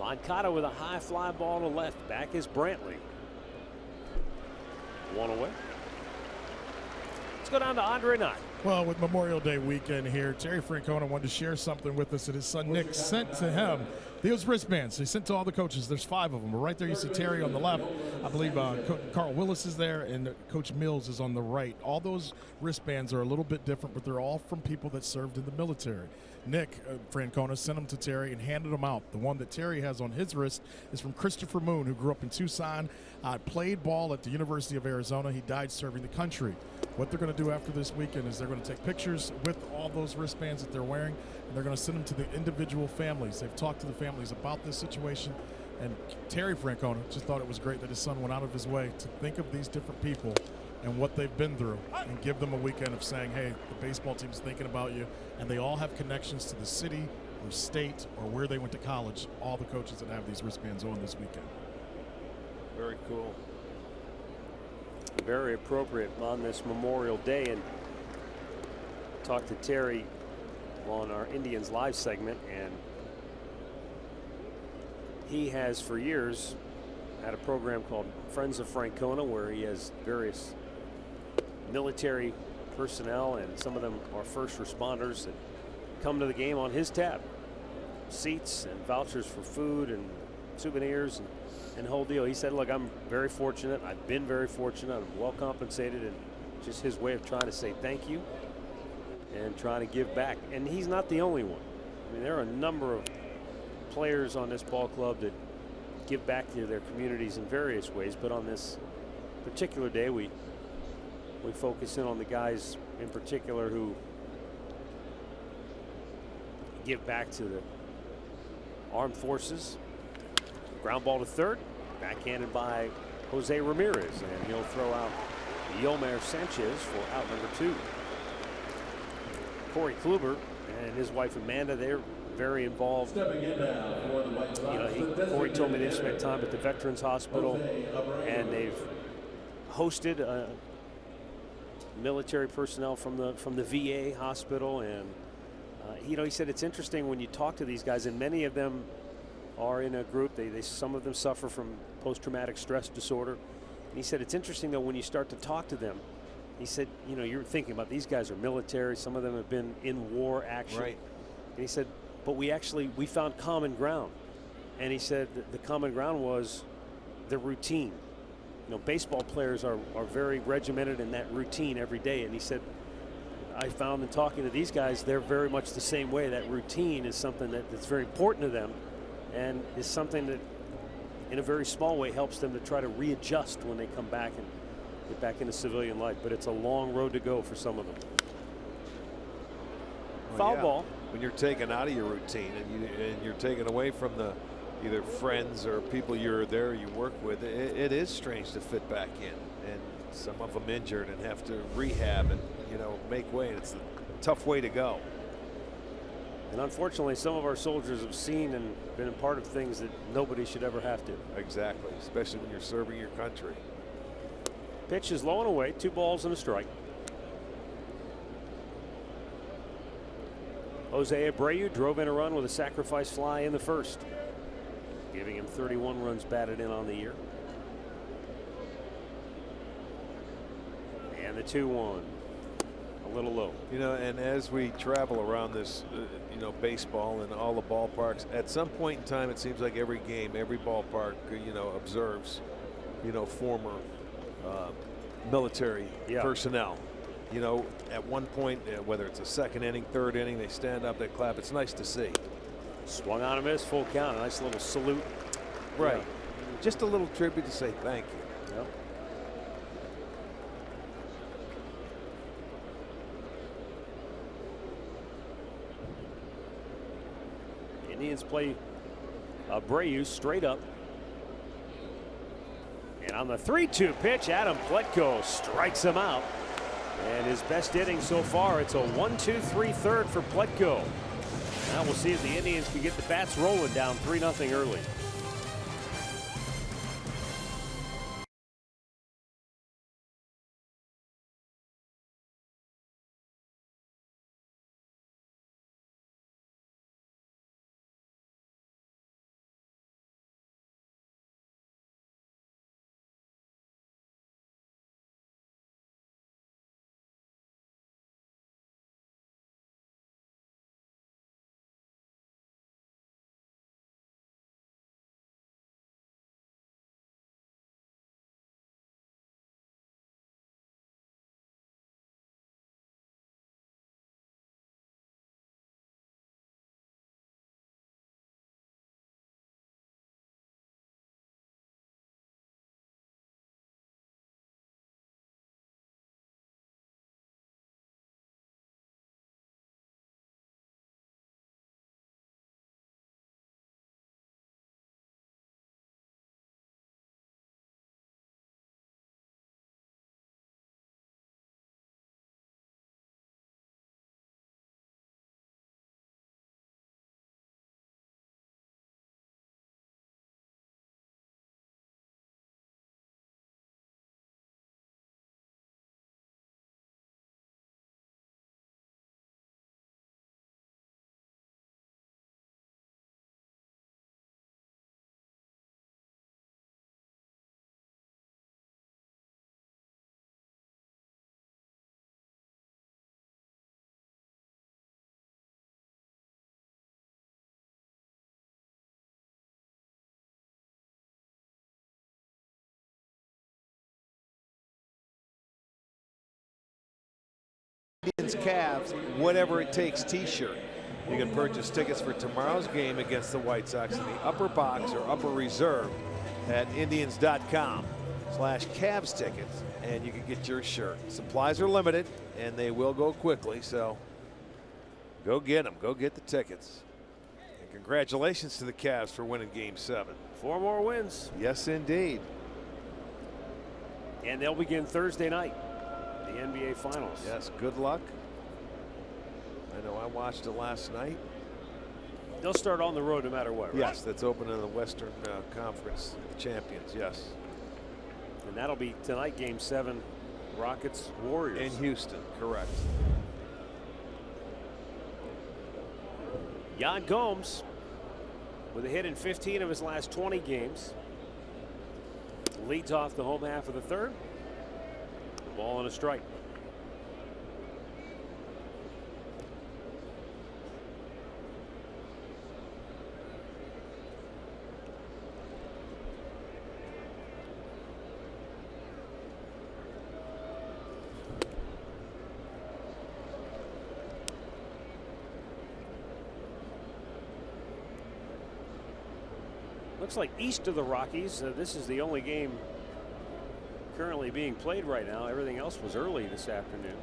Moncada with a high fly ball to left. Back is Brantley. One away. Let's go down to Andre Knott. Well, with Memorial Day weekend here, Terry Francona wanted to share something with us that his son Nick sent to him. Those wristbands he sent to all the coaches. There's 5 of them. Right there you see Terry on the left. I believe Carl Willis is there and Coach Mills is on the right. All those wristbands are a little bit different, but they're all from people that served in the military. Nick Francona sent them to Terry and handed them out. The one that Terry has on his wrist is from Christopher Moon, who grew up in Tucson, played ball at the University of Arizona. He died serving the country. What they're going to do after this weekend is they're going to take pictures with all those wristbands that they're wearing, and they're going to send them to the individual families. They've talked to the families about this situation, and Terry Francona just thought it was great that his son went out of his way to think of these different people and what they've been through and give them a weekend of saying, hey, the baseball team's thinking about you, and they all have connections to the city or state or where they went to college, all the coaches that have these wristbands on this weekend. Very cool. Very appropriate on this Memorial Day. And talked to Terry on our Indians Live segment, and he has for years had a program called Friends of Francona where he has various military personnel, and some of them are first responders that come to the game on his tab. Seats and vouchers for food and souvenirs and whole deal. He said, look, I'm very fortunate. I've been very fortunate. I'm well compensated, and just his way of trying to say thank you and trying to give back. And he's not the only one. I mean, there are a number of players on this ball club that give back to their communities in various ways, but on this particular day we focus in on the guys in particular who give back to the armed forces. Ground ball to third, backhanded by Jose Ramirez, and he'll throw out Yomar Sanchez for out number 2. Corey Kluber and his wife Amanda, they're very involved. Corey told me they've spent time at the Veterans Hospital, and they've hosted military personnel from the VA hospital. And he said it's interesting when you talk to these guys, and many of them are in a group. Some of them suffer from post-traumatic stress disorder. And he said it's interesting though when you start to talk to them. He said, you're thinking about these guys are military. Some of them have been in war action. Right. And he said, but we found common ground. And he said that the common ground was the routine. Baseball players are very regimented in that routine every day. And he said, I found in talking to these guys, they're very much the same way. That routine is something that's very important to them, and is something that in a very small way helps them to try to readjust when they come back and get back into civilian life. But it's a long road to go for some of them. Foul ball. When you're taken out of your routine and you're taken away from the either friends or people you work with, it is strange to fit back in, and some of them injured and have to rehab and make way. And it's a tough way to go. And unfortunately, some of our soldiers have seen and been a part of things that nobody should ever have to. Exactly, especially when you're serving your country. Pitch is low and away, 2 balls and a strike. Jose Abreu drove in a run with a sacrifice fly in the first, giving him 31 runs batted in on the year. And the 2-1. A little low. And as we travel around this, baseball and all the ballparks, at some point in time, it seems like every game, every ballpark, observes, former military personnel. At one point, whether it's a second inning, third inning, they stand up, they clap. It's nice to see. Swung on a miss, full count. A nice little salute. Right. Yeah. Just a little tribute to say thank you. Yep. Indians play Abreu straight up. And on the 3-2 pitch, Adam Pletko strikes him out. And his best inning so far, it's a 1-2-3 third for Pletko. Now we'll see if the Indians can get the bats rolling down 3-0 early. Indians Cavs, whatever it takes t-shirt. You can purchase tickets for tomorrow's game against the White Sox in the upper box or upper reserve at Indians.com/Cavs tickets, and you can get your shirt. Supplies are limited and they will go quickly, so go get them. Go get the tickets. And congratulations to the Cavs for winning Game 7. 4 more wins. Yes, indeed. And they'll begin Thursday night, the NBA Finals. Yes, good luck. I know I watched it last night. They'll start on the road no matter what, right? Yes, that's open in the Western Conference, the champions, yes. And that'll be tonight, Game 7, Rockets Warriors. In Houston, correct. Jan Gomes with a hit in 15 of his last 20 games. Leads off the home half of the third. Ball and a strike. Looks like east of the Rockies, this is the only game currently being played right now. Everything else was early this afternoon.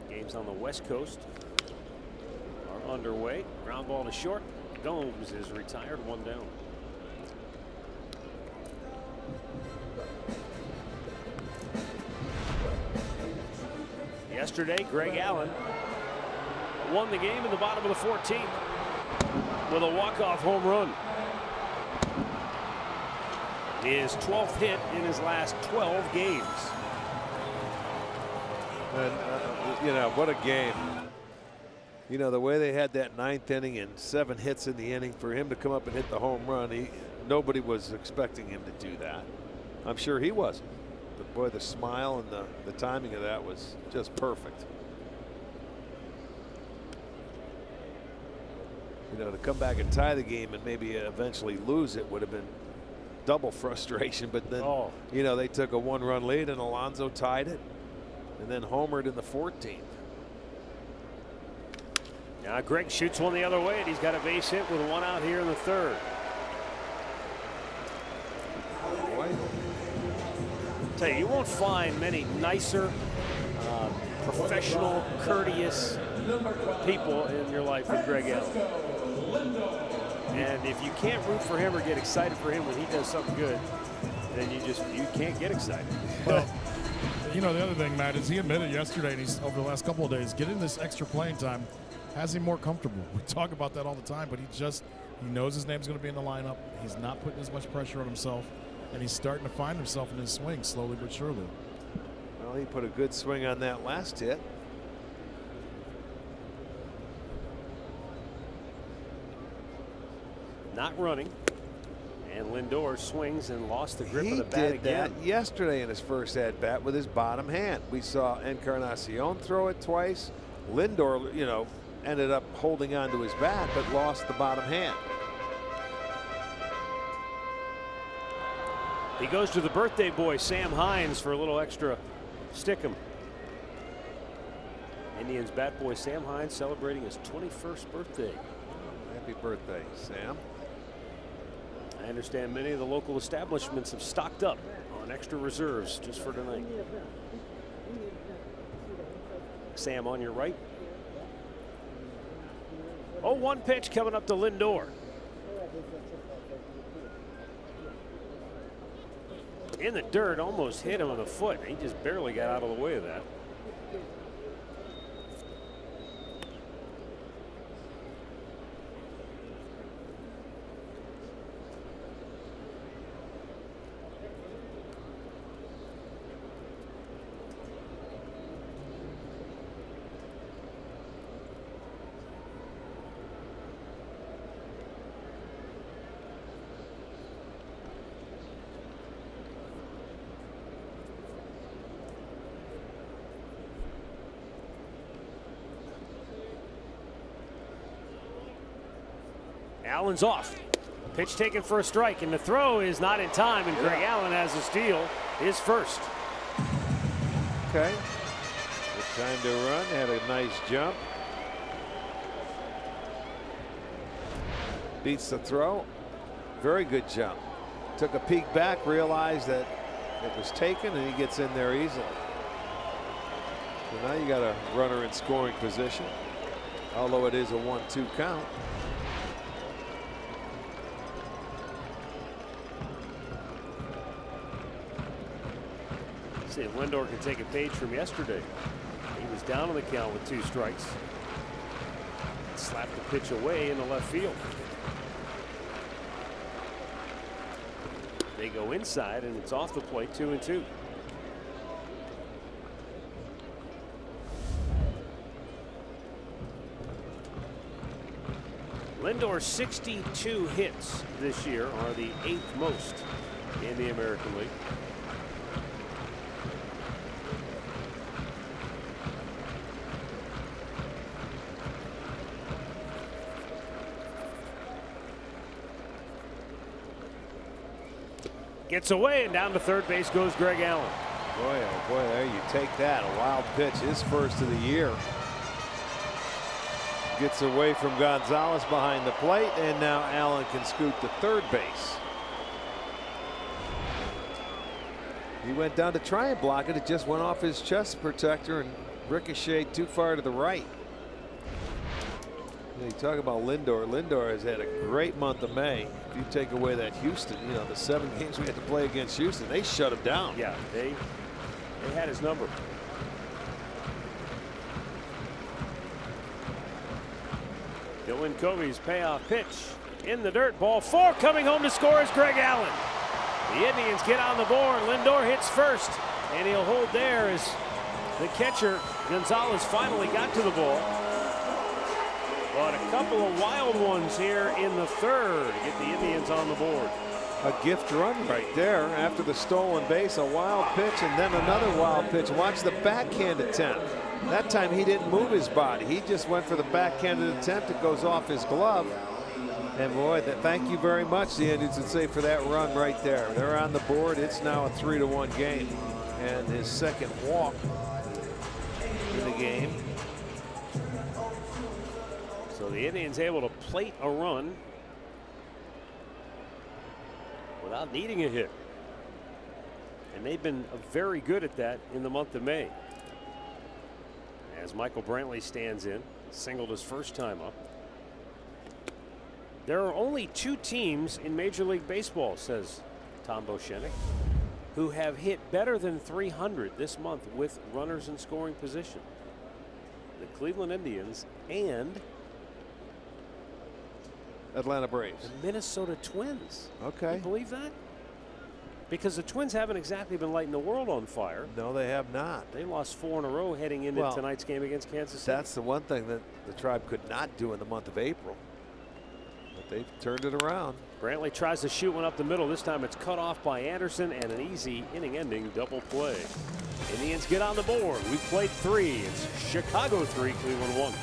Games on the West Coast are underway. Ground ball to short. Gomes is retired, 1 down. Yesterday, Greg Allen won the game in the bottom of the 14th with a walk-off home run. His 12th hit in his last 12 games. And, you know, what a game. You know, the way they had that 9th inning and 7 hits in the inning, for him to come up and hit the home run, nobody was expecting him to do that. I'm sure he wasn't. But boy, the smile and the timing of that was just perfect. You know, to come back and tie the game and maybe eventually lose it would have been double frustration. But then, you know, they took a 1-run lead and Alonso tied it and then homered in the 14th. Now Greg shoots one the other way, and he's got a base hit with 1 out here in the 3rd. Boy. Tell you, you won't find many nicer, professional, courteous, people in your life than Greg Allen. And if you can't root for him or get excited for him when he does something good, then you can't get excited. Well, you know, the other thing, Matt, is he admitted yesterday, and he's over the last couple of days, getting this extra playing time has him more comfortable. We talk about that all the time, but he knows his name's going to be in the lineup. He's not putting as much pressure on himself, and he's starting to find himself in his swing slowly but surely. Well, he put a good swing on that last hit. Not running. And Lindor swings and lost the grip He of the bat did again. that yesterday in his first at bat with his bottom hand. We saw Encarnacion throw it twice. Lindor, you know, ended up holding on to his bat but lost the bottom hand. He goes to the birthday boy, Sam Hines, for a little extra stickum. Indians bat boy Sam Hines celebrating his 21st birthday. Happy birthday, Sam. I understand many of the local establishments have stocked up on extra reserves just for tonight. Sam on your right. 0-1 pitch coming up to Lindor. In the dirt, almost hit him on the foot. He just barely got out of the way of that. Allen's off. Pitch taken for a strike, and the throw is not in time, and Greg Allen has a steal, his first. Okay. Good time to run. Had a nice jump. Beats the throw. Very good jump. Took a peek back, realized that it was taken, and he gets in there easily. So now you got a runner in scoring position, although it is a 1-2 count. See if Lindor can take a page from yesterday. He was down on the count with 2 strikes. Slapped the pitch away in the left field. They go inside, and it's off the plate, 2-2. Lindor's 62 hits this year are the 8th most in the American League. Gets away, and down to third base goes Greg Allen. Boy, oh boy, there you take that. A wild pitch, his first of the year. Gets away from Gonzalez behind the plate, and now Allen can scoot to third base. He went down to try and block it. It just went off his chest protector and ricocheted too far to the right. You talk about Lindor. Lindor has had a great month of May. If you take away that Houston, you know, the 7 games we had to play against Houston, they shut him down. Yeah, they had his number. Dylan Covey's payoff pitch in the dirt. Ball 4, coming home to score is Greg Allen. The Indians get on the board. Lindor hits first, and he'll hold there as the catcher Gonzalez finally got to the ball. But a couple of wild ones here in the third to get the Indians on the board. A gift run right there after the stolen base. A wild pitch and then another wild pitch. Watch the backhand attempt. That time he didn't move his body. He just went for the backhanded attempt. It goes off his glove. And boy, thank you very much, the Indians would say, for that run right there. They're on the board. It's now a 3-1 game. And his second walk in the game. So the Indians able to plate a run without needing a hit. And they've been very good at that in the month of May. as Michael Brantley stands in, singled his first time up. There are only 2 teams in Major League Baseball, says Tom Boschenik, who have hit better than 300 this month with runners in scoring position. The Cleveland Indians and Atlanta Braves. the Minnesota Twins. Okay. Can you believe that? Because the Twins haven't exactly been lighting the world on fire. No, they have not. They lost 4 in a row heading into tonight's game against Kansas City. That's the one thing that the Tribe could not do in the month of April. But they've turned it around. Brantley tries to shoot one up the middle. This time it's cut off by Anderson and an easy inning-ending double play. Indians get on the board. We've played 3. It's Chicago 3, Cleveland 1.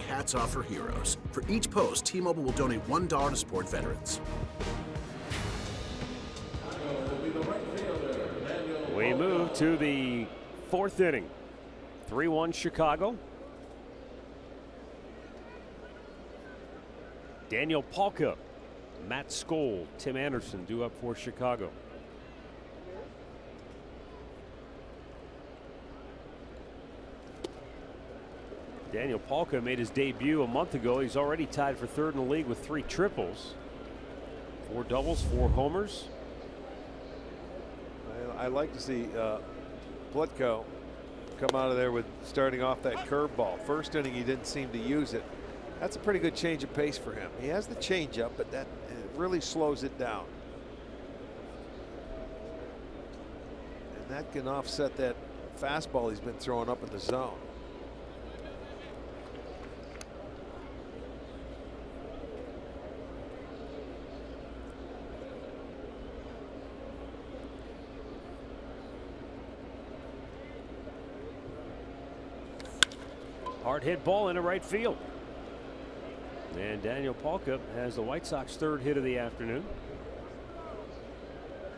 Hats off for heroes. For each post, T-Mobile will donate $1 to support veterans. We move to the 4th inning. 3-1 Chicago. Daniel Palka, Matt Skoll, Tim Anderson due up for Chicago. Daniel Palka made his debut a month ago. He's already tied for 3rd in the league with 3 triples, 4 doubles, 4 homers. I like to see Plutko come out of there with starting off that curveball. First inning, he didn't seem to use it. That's a pretty good change of pace for him. He has the changeup, but that really slows it down. And that can offset that fastball he's been throwing up in the zone. Hard hit ball into right field. And Daniel Palka has the White Sox 3rd hit of the afternoon.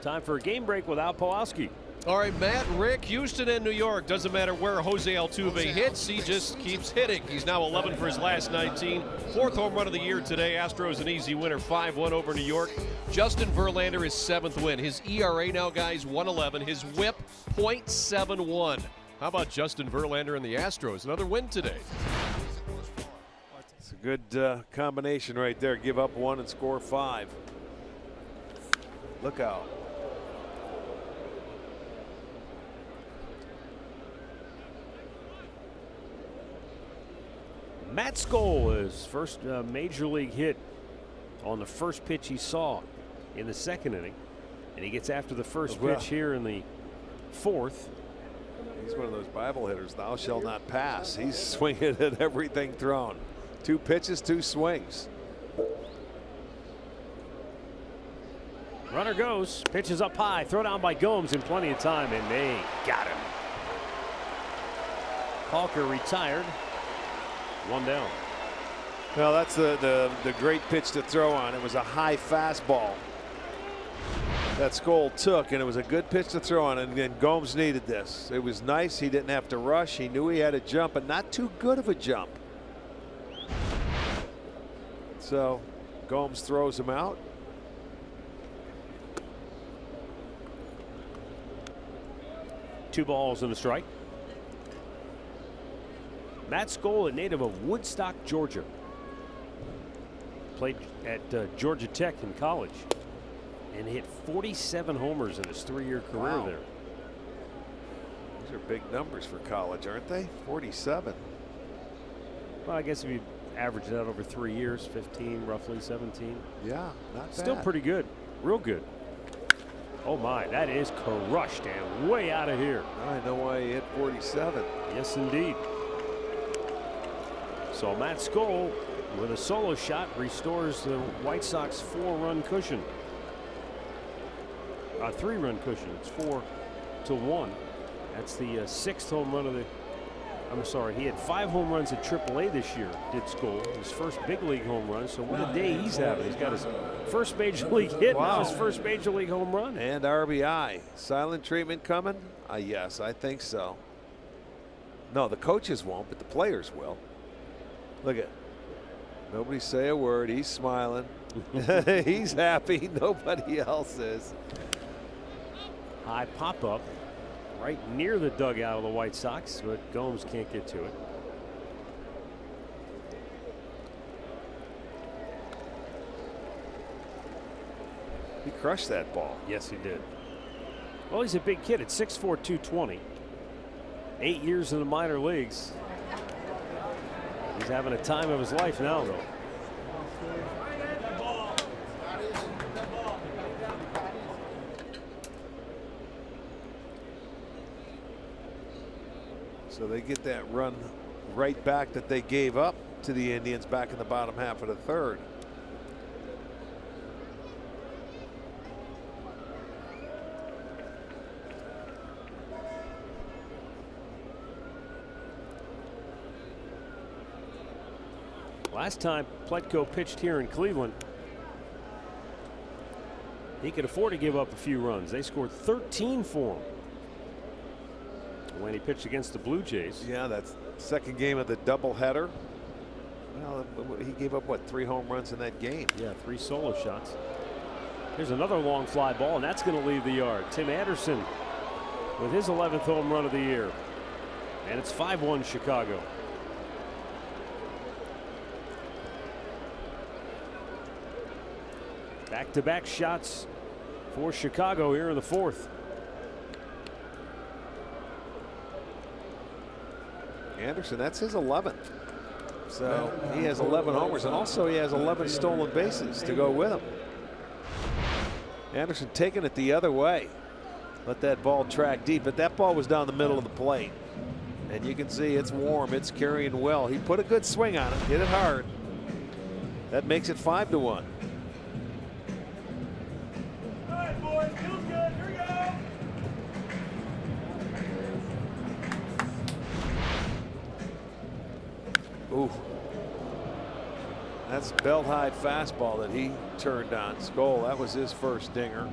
Time for a game break without Pawlowski. All right, Matt, Rick, Houston and New York. Doesn't matter where Jose Altuve hits, he just keeps hitting. He's now 11 for his last 19. 4th home run of the year today. Astros an easy winner, 5-1 over New York. Justin Verlander, his 7th win. His ERA now, guys, 1.11. His WHIP, .71. How about Justin Verlander and the Astros? Another win today. It's a good combination right there. Give up 1 and score 5. Look out. Matt Skoll, his first major league hit on the first pitch he saw in the 2nd inning. And he gets after the first pitch here in the 4th. He's one of those Bible hitters. Thou shalt not pass. He's swinging at everything thrown. 2 pitches, 2 swings. Runner goes, pitches up high, throw down by Gomes in plenty of time, and they got him. Hawker retired. 1 down. Well, that's the great pitch to throw on. It was a high fastball that Skoll took, and it was a good pitch to throw on, and then Gomes needed this. It was nice. He didn't have to rush. He knew he had a jump, but not too good of a jump. So Gomes throws him out. Two balls and a strike. Matt Skoll, a native of Woodstock, Georgia. Played at Georgia Tech in college and hit 47 homers in his 3-year career there. These are big numbers for college, aren't they? 47. Well, I guess if you average it out over 3 years, 15, roughly 17. Yeah, not bad. Still pretty good. Real good. Oh my, that is crushed and way out of here. I know why he hit 47. Yes, indeed. So Matt Skoll with a solo shot restores the White Sox 4-run cushion. A 3-run cushion. It's 4-1. That's the 6th home run of the. I'm sorry, he had 5 home runs at AAA this year, did Skoll. His first big league home run. So what a day he's having. He's got his first major league hit, now his first major league home run. And RBI. Silent treatment coming? Yes, I think so. No, the coaches won't, but the players will. Look at. Nobody say a word. He's smiling. He's happy. Nobody else is. High pop up right near the dugout of the White Sox, but Gomes can't get to it. He crushed that ball. Yes, he did. Well, he's a big kid at 6'4", 220. 8 years in the minor leagues. He's having a time of his life now, though. So they get that run right back that they gave up to the Indians back in the bottom half of the 3rd. Last time Pletko pitched here in Cleveland, he could afford to give up a few runs. They scored 13 for him when he pitched against the Blue Jays. Yeah, that's second game of the doubleheader. Well, he gave up, what, 3 home runs in that game? Yeah, 3 solo shots. Here's another long fly ball, and that's going to leave the yard. Tim Anderson with his 11th home run of the year. And it's 5-1 Chicago. Back-to-back shots for Chicago here in the 4th. Anderson, that's his 11th. So he has 11 homers, and also he has 11 stolen bases to go with him. Anderson taking it the other way. Let that ball track deep, but that ball was down the middle of the plate. And you can see it's warm, it's carrying well. He put a good swing on it, hit it hard. That makes it 5-1. Ooh. That's belt high fastball that he turned on Skoll. That was his first dinger.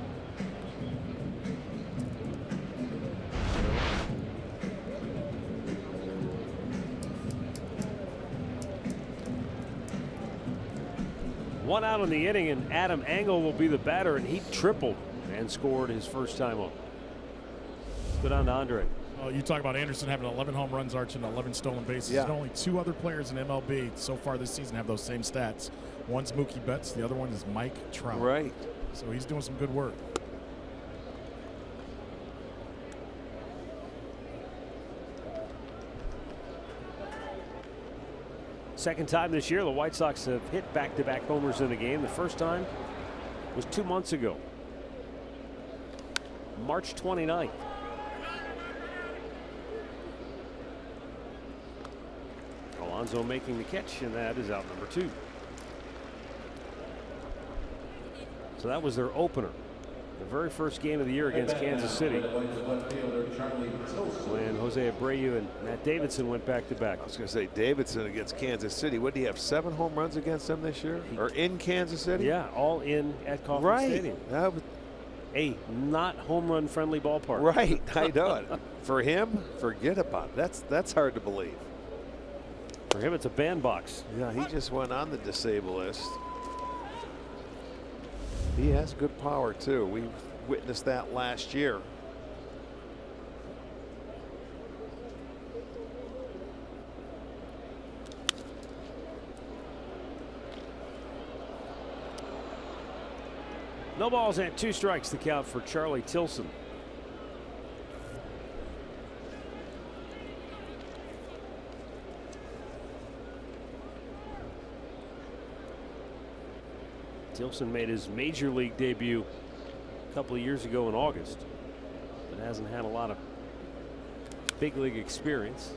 One out in the inning, and Adam Engel will be the batter, and he tripled and scored his first time up. Good on to Andre. Well, you talk about Anderson having 11 home runs, Arch, and 11 stolen bases. Yeah. And only 2 other players in MLB so far this season have those same stats. One's Mookie Betts, the other one is Mike Trout. Right. So he's doing some good work. Second time this year, the White Sox have hit back-to-back homers in a game. The first time was 2 months ago, March 29th. Alonso making the catch, and that is out number 2. So that was their opener. The very first game of the year against Kansas City, when Jose Abreu and Matt Davidson went back-to-back. I was going to say Davidson against Kansas City. What, did he have 7 home runs against them this year? Or in Kansas City? Yeah, all in at Kauffman Stadium. That was, a not home run friendly ballpark. right, I know it. For him, forget about it. That's hard to believe. For him, it's a bandbox. Yeah, he just went on the disabled list. He has good power too. We witnessed that last year. No balls and 2 strikes to count for Charlie Tilson. Tilson made his major league debut a couple of years ago in August, but hasn't had a lot of big league experience.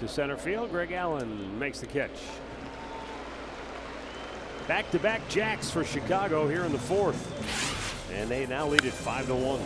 To center field, Greg Allen makes the catch. Back-to-back jacks for Chicago here in the 4th, and they now lead it 5-1.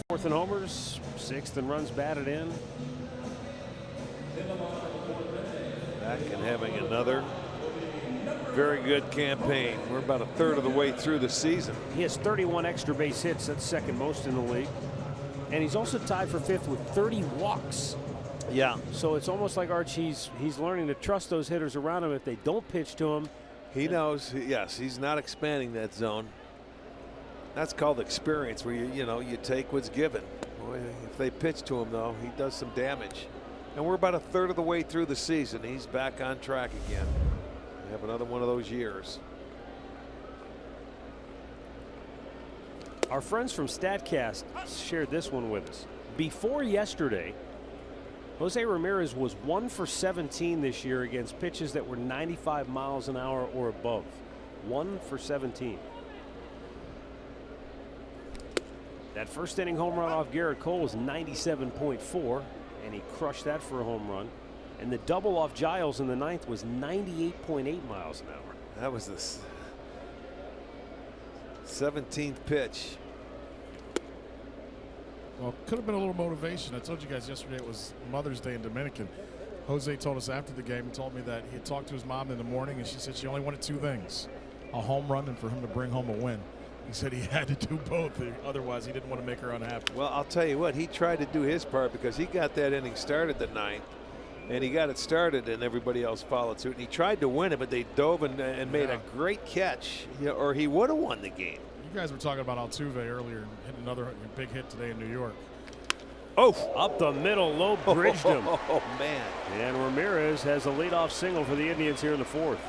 Fourth in homers, 6th in runs batted in. Back and having another very good campaign. We're about a third of the way through the season. He has 31 extra base hits. That's 2nd most in the league. And he's also tied for 5th with 30 walks. Yeah. So it's almost like he's learning to trust those hitters around him. If they don't pitch to him, he knows. Yes, he's not expanding that zone. That's called experience, where you take what's given. Boy, if they pitch to him, though, he does some damage. And we're about a third of the way through the season. He's back on track again. We have another one of those years. Our friends from StatCast shared this one with us. Before yesterday, Jose Ramirez was 1 for 17 this year against pitches that were 95 miles an hour or above. 1 for 17. That first inning home run off Garrett Cole was 97.4, and he crushed that for a home run. And the double off Giles in the 9th was 98.8 miles an hour. That was the 17th pitch. Well, could have been a little motivation. I told you guys yesterday it was Mother's Day in Dominican. Jose told us after the game, told me that he had talked to his mom in the morning, and she said she only wanted 2 things. a home run and for him to bring home a win. He said he had to do both, otherwise he didn't want to make her unhappy. Well, I'll tell you what, he tried to do his part because he got that inning started the ninth, and he got it started, and everybody else followed suit. And he tried to win it, but they dove and made a great catch, or he would have won the game. You guys were talking about Altuve earlier, and hit another big hit today in New York. Oh, up the middle, low bridged him. Oh, man. And Ramirez has a leadoff single for the Indians here in the fourth.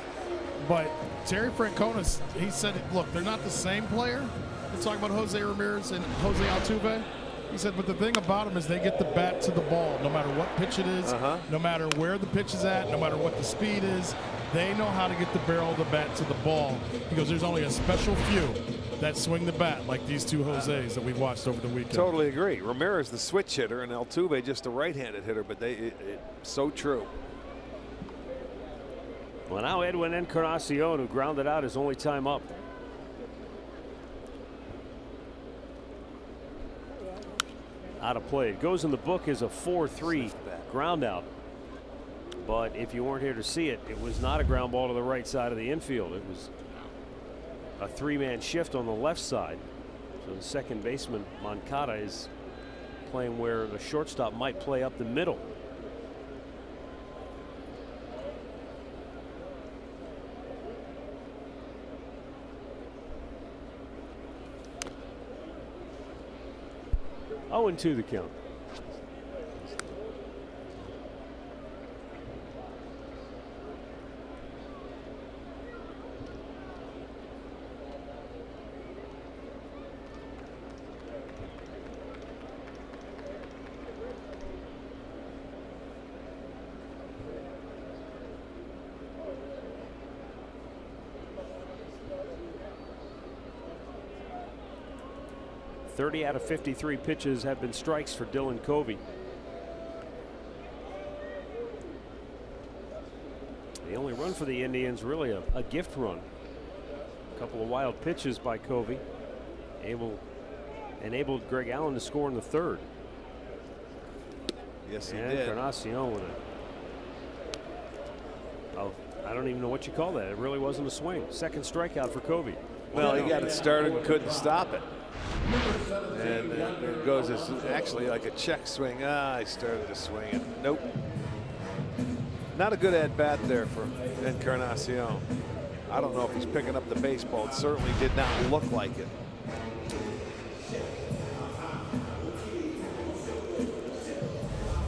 But Terry Francona, he said, look, they're not the same player. We're talking about Jose Ramirez and Jose Altuve. He said, but the thing about them is they get the bat to the ball, no matter what pitch it is, no matter where the pitch is at, no matter what the speed is. They know how to get the barrel of the bat to the ball. He goes, there's only a special few that swing the bat like these two Jose's that we've watched over the weekend. Totally agree. Ramirez the switch hitter and Altuve just a right-handed hitter, but it's so true. Well, now Edwin Encarnacion, who grounded out his only time up. Out of play. It goes in the book as a 4-3 ground out. But if you weren't here to see it, it was not a ground ball to the right side of the infield. It was a three-man shift on the left side. So the second baseman, Moncada, is playing where the shortstop might play up the middle. Oh, and 2 the count. Out of 53 pitches have been strikes for Dylan Covey. The only run for the Indians, really a gift run. A couple of wild pitches by Covey. Enabled Greg Allen to score in the third. Yes, he and did. Encarnacion with I don't even know what you call that. It really wasn't a swing. Second strikeout for Covey. Well, he got it started and couldn't stop it. And it goes as actually like a check swing. I started to swing it. Nope. Not a good at bat there for Encarnacion. I don't know if he's picking up the baseball. It certainly did not look like it.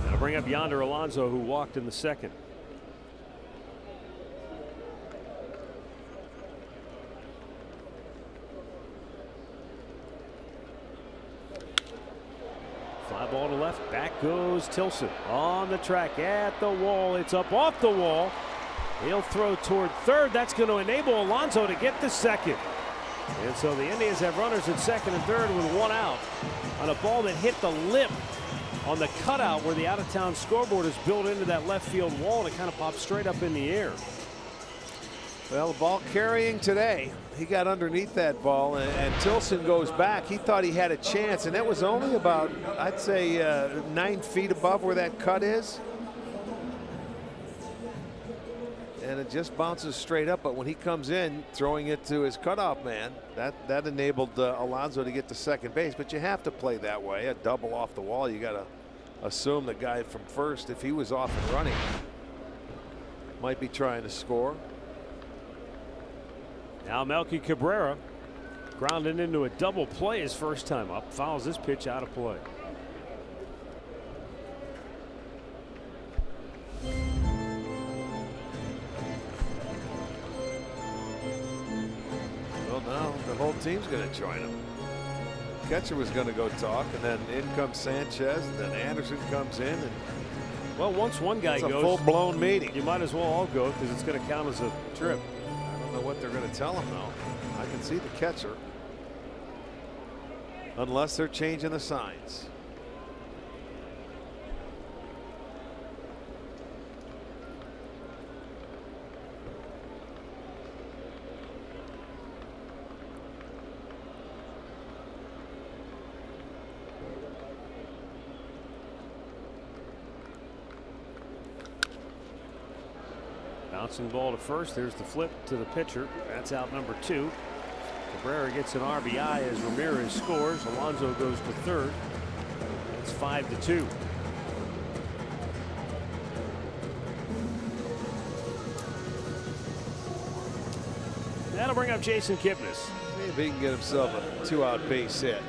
That'll bring up Yonder Alonso, who walked in the second. Ball to left, back goes Tilson on the track at the wall. It's up off the wall. He'll throw toward third. That's going to enable Alonso to get the second. And so the Indians have runners at second and third with one out on a ball that hit the lip on the cutout where the out-of-town scoreboard is built into that left field wall, and it kind of popped straight up in the air. Well, the ball carrying today. He got underneath that ball, and Tilson goes back. He thought he had a chance, and that was only about, I'd say, 9 feet above where that cut is. And it just bounces straight up, but when he comes in, throwing it to his cutoff man, that enabled Alonso to get to second base. But you have to play that way. A double off the wall, you got to assume the guy from first, if he was off and running, might be trying to score. Now Melky Cabrera grounded into a double play his first time up. Fouls this pitch out of play. Well, now the whole team's going to join him. Catcher was going to go talk, and then in comes Sanchez, and then Anderson comes in, and well, once one guy goes, it's a full-blown meeting. You might as well all go because it's going to count as a trip. I don't know what they're going to tell him, though. I can see the catcher, unless they're changing the signs. Bouncing ball to first. There's the flip to the pitcher. That's out number 2. Cabrera gets an RBI as Ramirez scores. Alonso goes to third. It's 5-2. That'll bring up Jason Kipnis. See if he can get himself a 2-out base hit.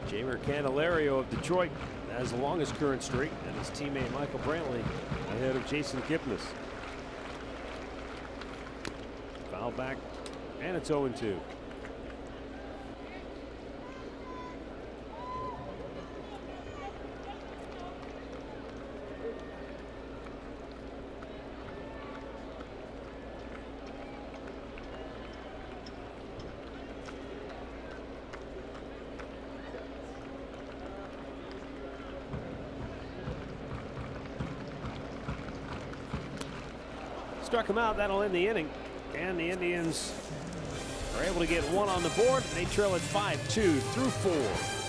Jamer Candelario of Detroit has the longest current streak, and his teammate Michael Brantley ahead of Jason Kipnis. Foul back, and it's 0-2. Struck him out. That'll end the inning. And the Indians are able to get one on the board. They trail at 5-2 through 4.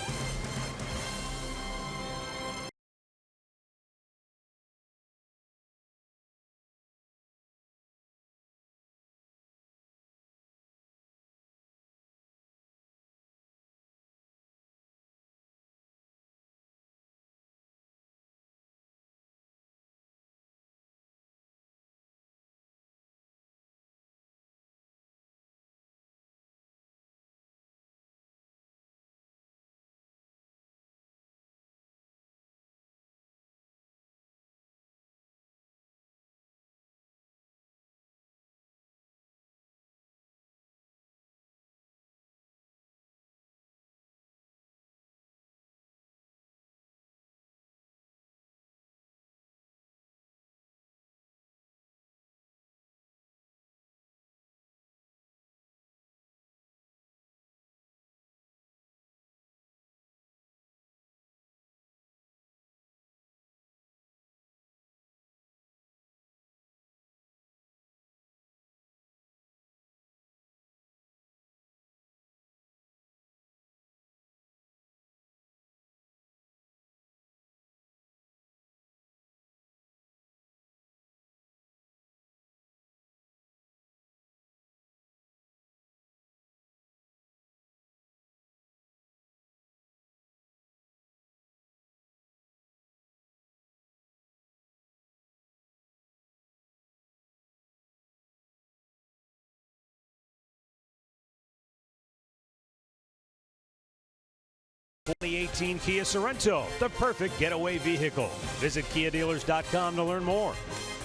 ...2018 Kia Sorento, the perfect getaway vehicle. Visit KiaDealers.com to learn more.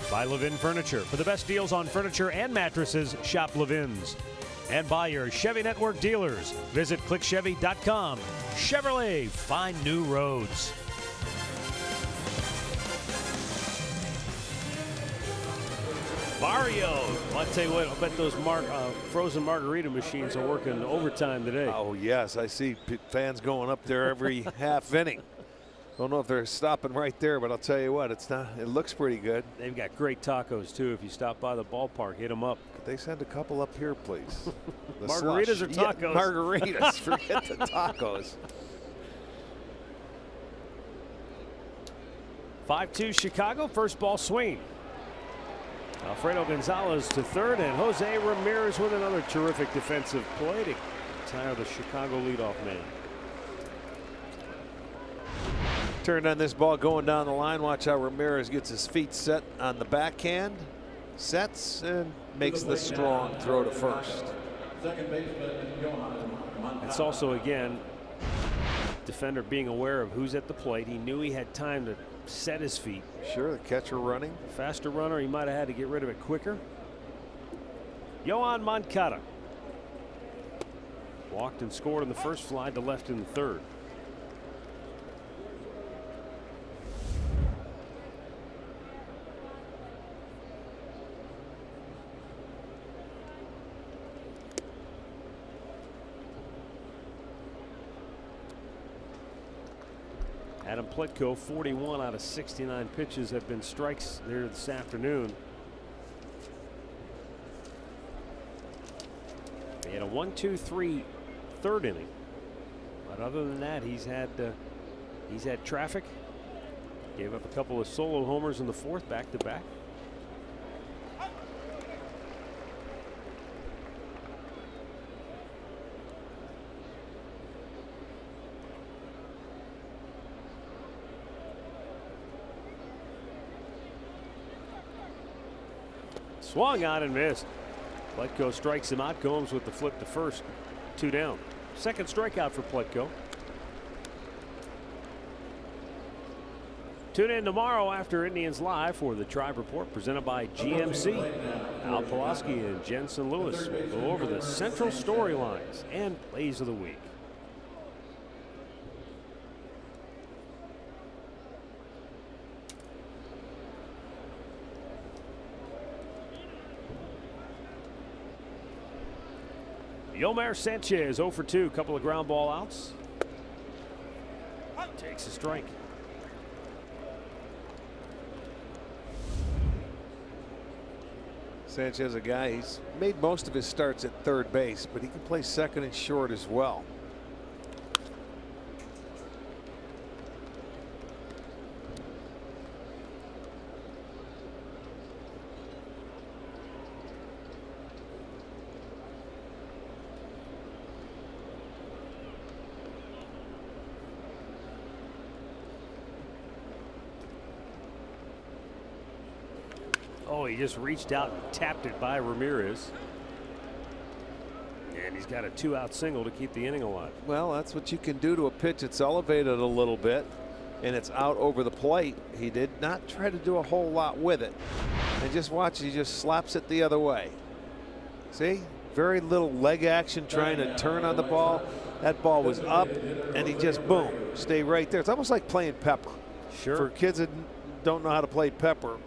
Buy Levin Furniture. For the best deals on furniture and mattresses, shop Levin's. And buy your Chevy Network dealers. Visit ClickChevy.com. Chevrolet, find new roads. Barrio. I'll tell you what, I bet those frozen margarita machines are working overtime today. Oh, yes. I see fans going up there every half inning. Don't know if they're stopping right there, but I'll tell you what, it's not. It looks pretty good. They've got great tacos, too. If you stop by the ballpark, hit them up. Could they send a couple up here, please? Margaritas slush. or tacos? Yeah, margaritas. Forget the tacos. 5-2 Chicago. First ball swing. Alfredo Gonzalez to third, and Jose Ramirez with another terrific defensive play to tire the Chicago leadoff man. Turned on this ball going down the line. Watch how Ramirez gets his feet set on the backhand, sets, and makes the strong throw to first. It's also, again, defender being aware of who's at the plate. He knew he had time to set his feet. Sure, the catcher running. Faster runner, he might have had to get rid of it quicker. Yohan Moncada walked and scored in the first, fly to left in the third. Adam Plitko, 41 out of 69 pitches have been strikes there this afternoon. He had a 1-2-3 third inning, but other than that, he's had traffic. Gave up a couple of solo homers in the fourth, back-to-back. Swung on and missed. Plitko strikes him out. Gomes with the flip to first. 2 down. Second strikeout for Plitko. Tune in tomorrow after Indians Live for the Tribe Report presented by GMC. Al Pulaski and Jensen Lewis will go over the central storylines and plays of the week. Yomar Sanchez 0 for 2, couple of ground ball outs. Takes a strike. Sanchez, a guy, he's made most of his starts at third base, but he can play second and short as well. Oh, he just reached out and tapped it by Ramirez. And he's got a 2-out single to keep the inning alive. Well, that's what you can do to a pitch. It's elevated a little bit and it's out over the plate. He did not try to do a whole lot with it. And just watch, he just slaps it the other way. See, very little leg action trying to turn on the ball. That ball was up and he just, boom, stay right there. It's almost like playing pepper. Sure. For kids that don't know how to play pepper,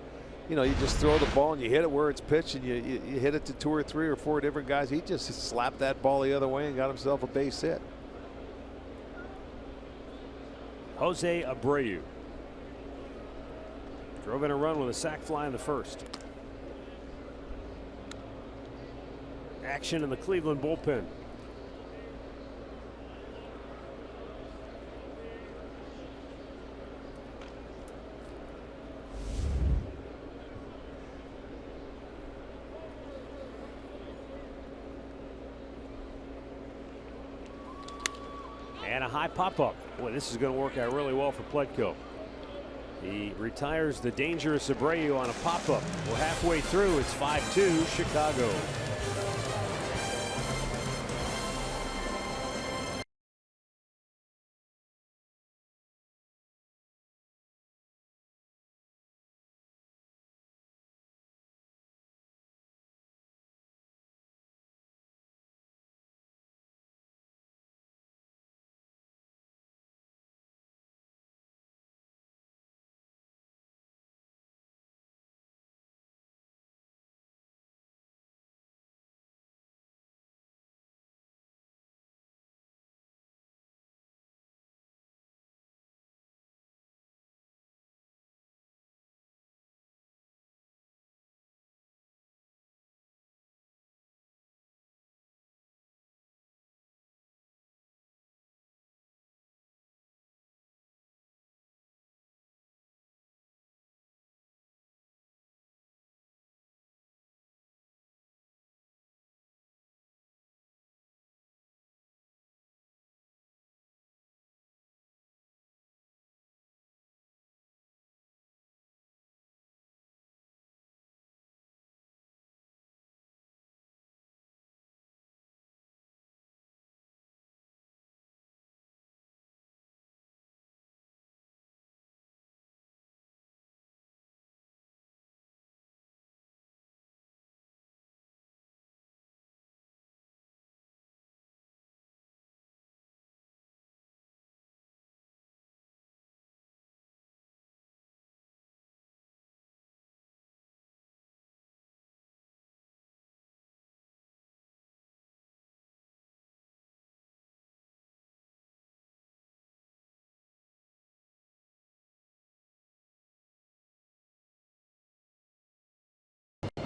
you know, you just throw the ball and you hit it where it's pitched and you hit it to 2 or 3 or 4 different guys. He just slapped that ball the other way and got himself a base hit. Jose Abreu drove in a run with a sac fly in the first. Action in the Cleveland bullpen. And a high pop-up. Boy, this is going to work out really well for Plitko. He retires the dangerous Abreu on a pop-up. We're halfway through. It's 5-2 Chicago.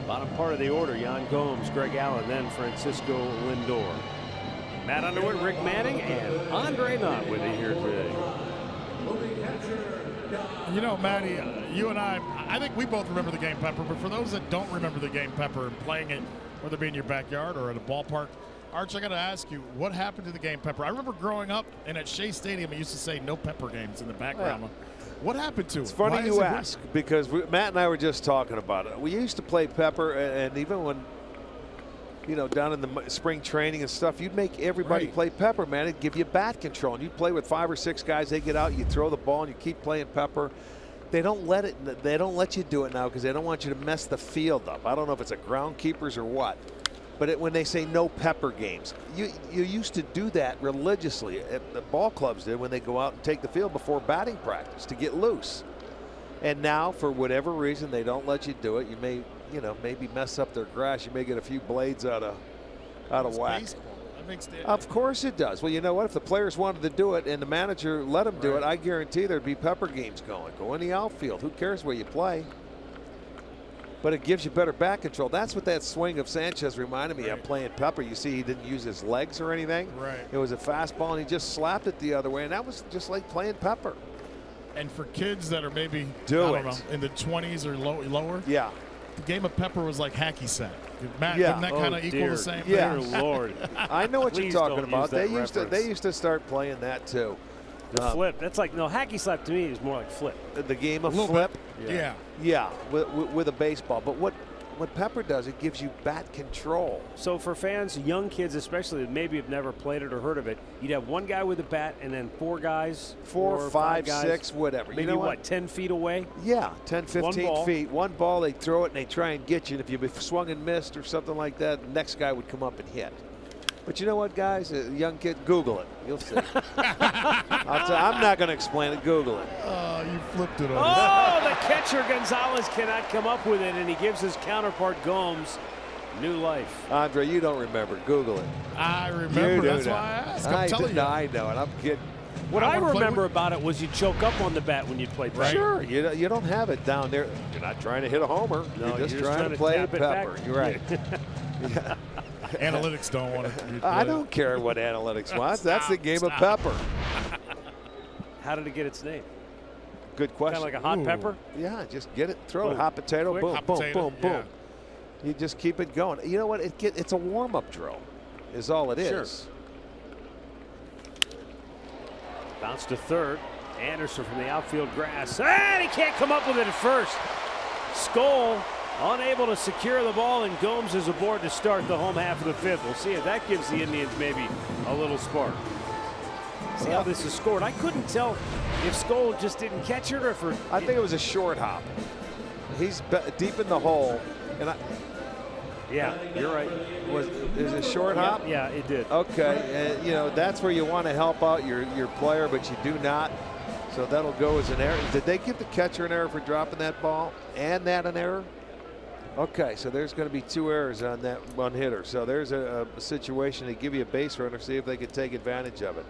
Bottom part of the order, Jan Gomes, Greg Allen, then Francisco Lindor. Matt Underwood, Rick Manning, and Andre Knott with you here today. You know, Matty, you and I think we both remember the game Pepper, but for those that don't remember the game Pepper and playing it, whether it be in your backyard or at a ballpark, Arch, I got to ask you, what happened to the game Pepper? I remember growing up, and at Shea Stadium, it used to say no Pepper games in the background. Yeah. What happened to it? It's funny you ask, because Matt and I were just talking about it. We used to play Pepper, and even when, you know, down in the spring training and stuff, you'd make everybody play Pepper, man. It'd give you bat control, and you'd play with 5 or 6 guys. They get out, you throw the ball, and you keep playing Pepper. They don't let you do it now because they don't want you to mess the field up. I don't know if it's a groundkeepers or what. But when they say no Pepper games, you used to do that religiously. The ball clubs did when they go out and take the field before batting practice to get loose. And now, for whatever reason, they don't let you do it. You may, you know, maybe mess up their grass. You may get a few blades out of whack. Of course it does. Well, you know what? If the players wanted to do it and the manager let them do it, I guarantee there'd be Pepper games going. Go in the outfield. Who cares where you play? But it gives you better back control. That's what that swing of Sanchez reminded me of, playing Pepper. You see, he didn't use his legs or anything. Right. It was a fastball, and he just slapped it the other way, and that was just like playing Pepper. And for kids that are maybe, I don't know, in the 20s or lower, yeah, the game of Pepper was like hacky sack. Matt, wouldn't that kind of equal the same thing? Dear Lord. I know what you're talking about. They used to start playing that too. The flip. That's like, no, hacky slap to me is more like flip. The game of flip. Yeah. Yeah, with a baseball. But what Pepper does, it gives you bat control. So for fans, young kids especially, that maybe have never played it or heard of it, you'd have one guy with a bat and then 4 guys. 4, 5, 6, whatever. Maybe, you know what, 10 feet away? Yeah, 10, 15 feet. One ball, they throw it and they try and get you. And if you swung and missed or something like that, the next guy would come up and hit. But you know what, guys? A young kid, Google it. You'll see. I'm not going to explain it. Google it. Oh, you flipped it on. Oh, the catcher Gonzalez cannot come up with it, and he gives his counterpart Gomes new life. Andre, you don't remember. Google it. I remember. That's why I asked. I'm telling you. I know it. I'm kidding. What I remember about it was you choke up on the bat when you play Pepper. Sure, you don't have it down there. You're not trying to hit a homer. No, you're just trying to play Pepper. You're right. Yeah. Analytics don't want it. I don't care what analytics wants. That's the game of Pepper. How did it get its name? Good question. Kind of like a hot pepper? Yeah, just get it, throw it, hot potato, quick. boom, Hot boom, potato, boom, boom. You just keep it going. You know what? It's a warm-up drill is all it is. Bounce to third. Anderson from the outfield grass. And he can't come up with it at first. Skoll unable to secure the ball, and Gomes is aboard to start the home half of the 5th. We'll see if that gives the Indians maybe a little spark. See how this is scored. I couldn't tell if Skoll just didn't catch it or if I think it was a short hop. He's deep in the hole, and yeah, you're right. Is it a short hop? Yeah, it did. Okay, you know, that's where you want to help out your player, but you do not. So that'll go as an error. Did they give the catcher an error for dropping that ball and that an error? Okay, so there's going to be 2 errors on that one hitter. So there's a situation to give you a base runner, see if they can take advantage of it.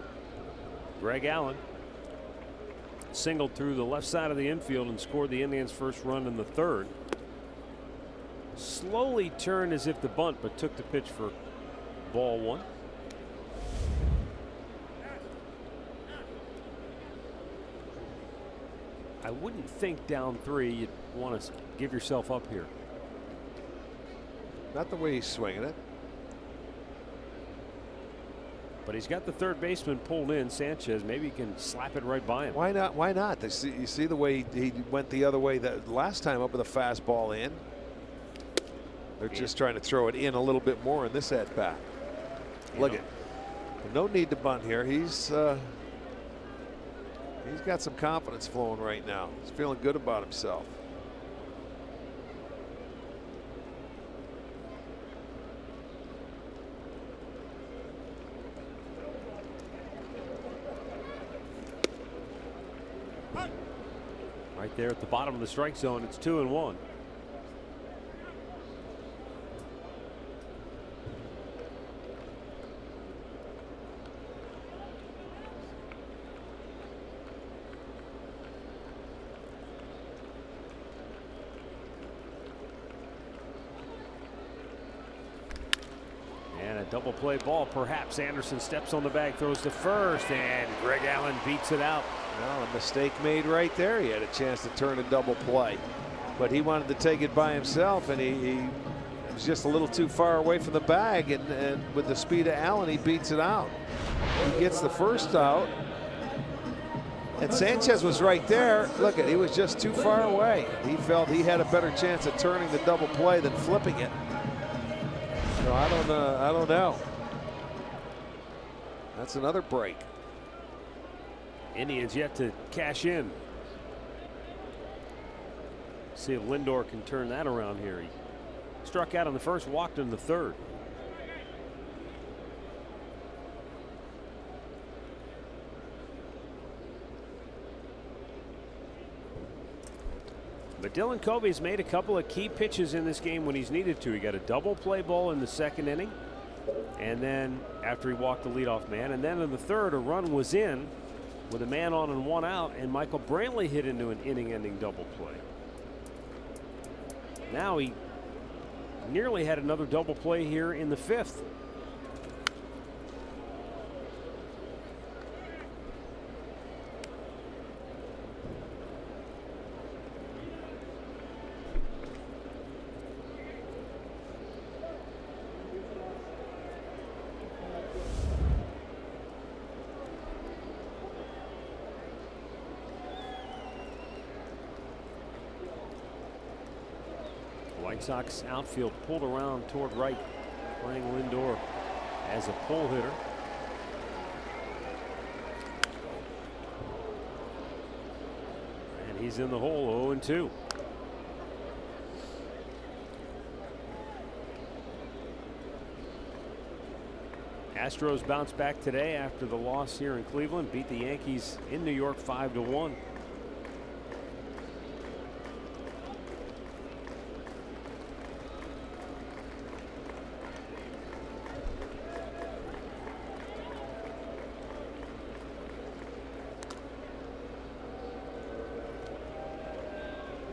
Greg Allen singled through the left side of the infield and scored the Indians' first run in the 3rd. Slowly turned as if to bunt, but took the pitch for ball 1. I wouldn't think down 3 you'd want to give yourself up here. Not the way he's swinging it. But he's got the third baseman pulled in, Sanchez. Maybe he can slap it right by him. Why not? Why not? You see the way he went the other way that last time up with a fastball in. They're just trying to throw it in a little bit more in this at bat. Look at, no need to bunt here. He's got some confidence flowing right now. He's feeling good about himself. Right there at the bottom of the strike zone, it's 2-1. double play ball, perhaps. Anderson steps on the bag, throws to first, and Greg Allen beats it out. Well, a mistake made right there. He had a chance to turn a double play, but he wanted to take it by himself, and he was just a little too far away from the bag, and with the speed of Allen, he beats it out. He gets the first out, and Sanchez was right there. Look at, he was just too far away. He felt he had a better chance of turning the double play than flipping it. So I don't know. That's another break. Indians yet to cash in. See if Lindor can turn that around here. He struck out in the first, walked in the third. But Dylan Covey's made a couple of key pitches in this game when he's needed to. He got a double play ball in the second inning, and then after he walked the leadoff man, and then in the third, a run was in with a man on and one out, and Michael Brantley hit into an inning-ending double play. Now he nearly had another double play here in the fifth. White Sox outfield pulled around toward right, playing Lindor as a pull hitter. And he's in the hole, 0-2. Astros bounce back today after the loss here in Cleveland, beat the Yankees in New York 5-1.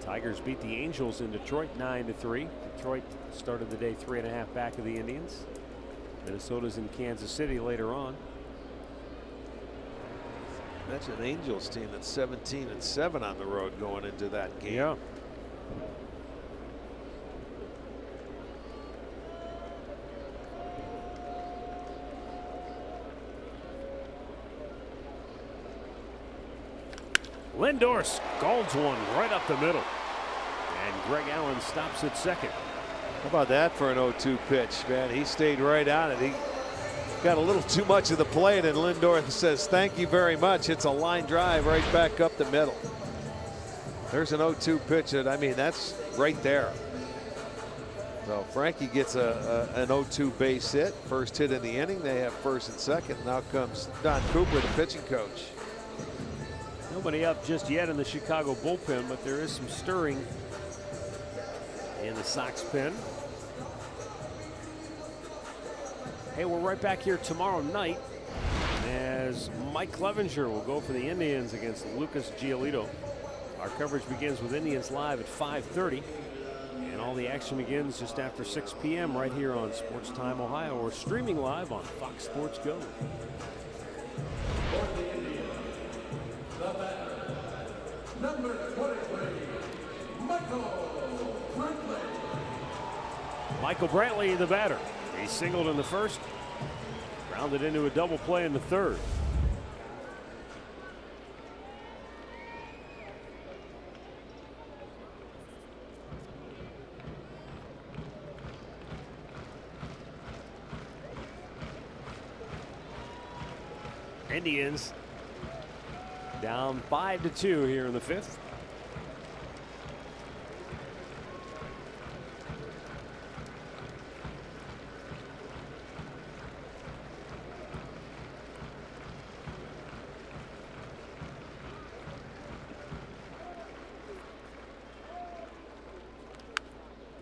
Tigers beat the Angels in Detroit 9-3. Detroit started the day 3.5 back of the Indians. Minnesota's in Kansas City later on. That's an Angels team that's 17-7 on the road going into that game. Yeah. Lindor scalds one right up the middle, and Greg Allen stops at second. How about that for an 0-2 pitch, man? He stayed right on it. He got a little too much of the plate, and Lindor says thank you very much. It's a line drive right back up the middle. There's an 0-2 pitch that, I mean, that's right there. So Frankie gets an 0-2 base hit. First hit in the inning. They have first and second. Now comes Don Cooper, the pitching coach. Nobody up just yet in the Chicago bullpen, but there is some stirring in the Sox pen. Hey, we're right back here tomorrow night as Mike Clevenger will go for the Indians against Lucas Giolito. Our coverage begins with Indians Live at 5:30, and all the action begins just after 6 p.m. right here on Sports Time Ohio, or streaming live on Fox Sports Go. Number 23, Michael Brantley, the batter. He singled in the first, rounded into a double play in the third. Indians down 5-2 here in the fifth.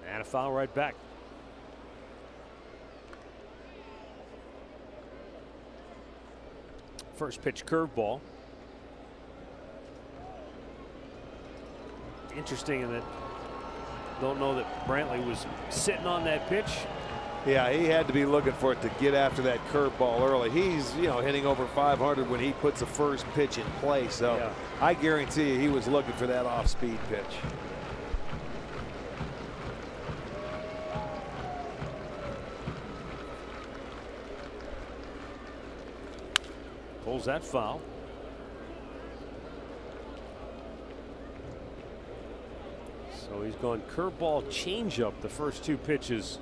And a foul right back. First pitch curveball. Interesting in that, don't know that Brantley was sitting on that pitch. Yeah, he had to be looking for it to get after that curveball early. He's, you know, hitting over 500 when he puts the first pitch in play. So yeah. I guarantee you he was looking for that off-speed pitch. Pulls that foul. So he's gone curveball, changeup the first 2 pitches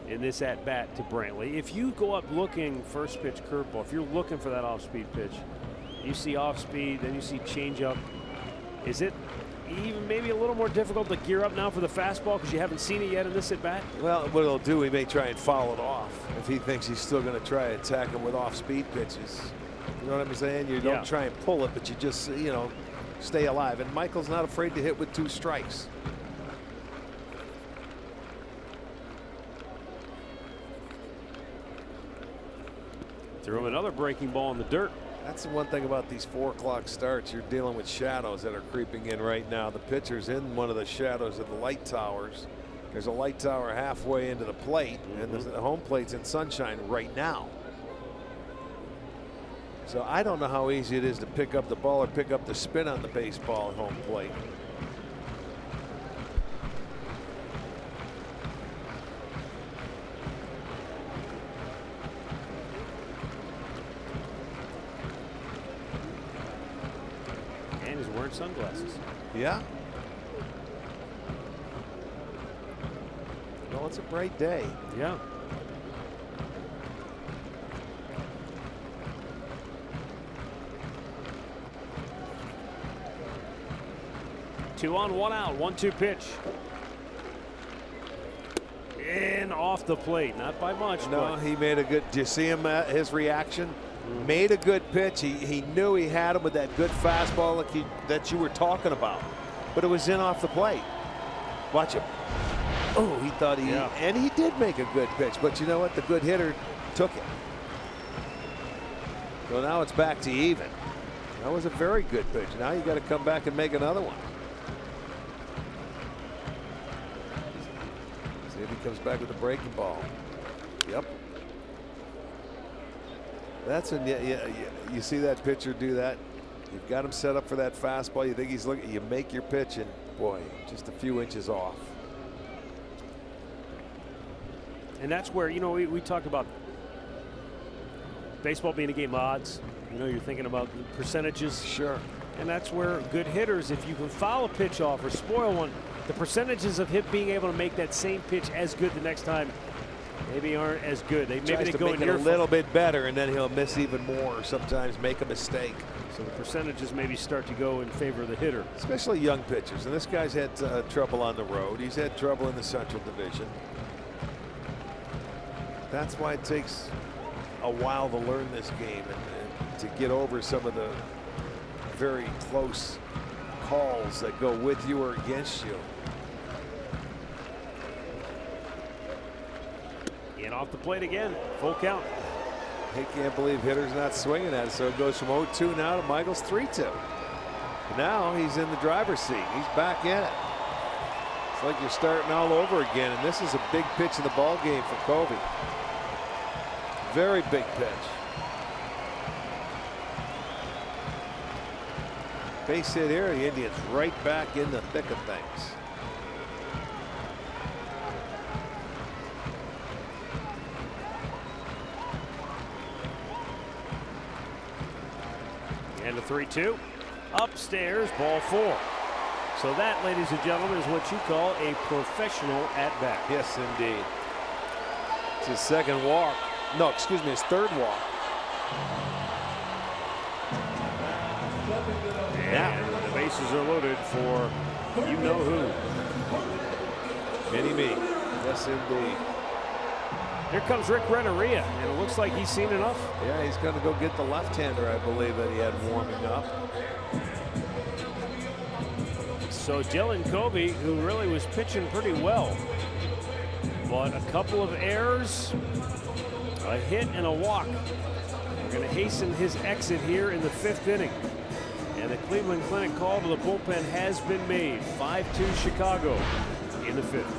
in this at bat to Brantley. If you go up looking first pitch curveball, if you're looking for that off-speed pitch, you see off-speed, then you see changeup. Is it even maybe a little more difficult to gear up now for the fastball because you haven't seen it yet in this at bat? Well, what he'll do, he may try and foul it off if he thinks he's still going to try to attack him with off-speed pitches. You know what I'm saying? You don't try and pull it, but you just, you know, stay alive. And Michael's not afraid to hit with 2 strikes. Threw him another breaking ball in the dirt. That's the one thing about these 4 o'clock starts. You're dealing with shadows that are creeping in right now. The pitcher's in one of the shadows of the light towers. There's a light tower halfway into the plate, and the home plate's in sunshine right now. So I don't know how easy it is to pick up the ball or pick up the spin on the baseball at home plate. And he's wearing sunglasses. Yeah. Well, it's a bright day. Yeah. Two on, 1 out, 1-2 pitch. And off the plate, not by much. No, he made a good. Do you see him? His reaction. Made a good pitch. He knew he had him with that good fastball like that you were talking about, but it was in off the plate. Watch him. Oh, he thought he and he did make a good pitch, but you know what? The good hitter took it. So now it's back to even. That was a very good pitch. Now you got to come back and make another one. See if he comes back with a breaking ball. Yep. That's you see that pitcher do that. You've got him set up for that fastball. You think he's looking. You make your pitch, and boy, just a few inches off. And that's where, you know, we talk about baseball being a game of odds. You know, you're thinking about percentages. Sure. And that's where good hitters, if you can foul a pitch off or spoil one, the percentages of him being able to make that same pitch as good the next time maybe aren't as good. Maybe they go make it a little bit better, and then he'll miss even more, or sometimes make a mistake. So the percentages maybe start to go in favor of the hitter. Especially young pitchers. And this guy's had trouble on the road. He's had trouble in the Central Division. That's why it takes a while to learn this game and to get over some of the very close calls that go with you or against you. And off the plate again, full count. He can't believe hitter's not swinging at it, so it goes from 0-2 now to Michael's 3-2. Now he's in the driver's seat. He's back in it. It's like you're starting all over again, and this is a big pitch in the ball game for Covey. Very big pitch. Base hit here, the Indians right back in the thick of things. And a 3-2. Upstairs, ball 4. So that, ladies and gentlemen, is what you call a professional at-bat. Yes, indeed. It's his second walk. No, excuse me, his third walk. And the bases are loaded for you know who. Mini-me. Yes, indeed. Here comes Rick Renneria, and it looks like he's seen enough. Yeah, he's going to go get the left-hander, I believe, that he had warming up. So Dylan Covey, who really was pitching pretty well, but a couple of errors, a hit and a walk. We're going to hasten his exit here in the 5th inning. And the Cleveland Clinic call to the bullpen has been made. 5-2 Chicago in the 5th.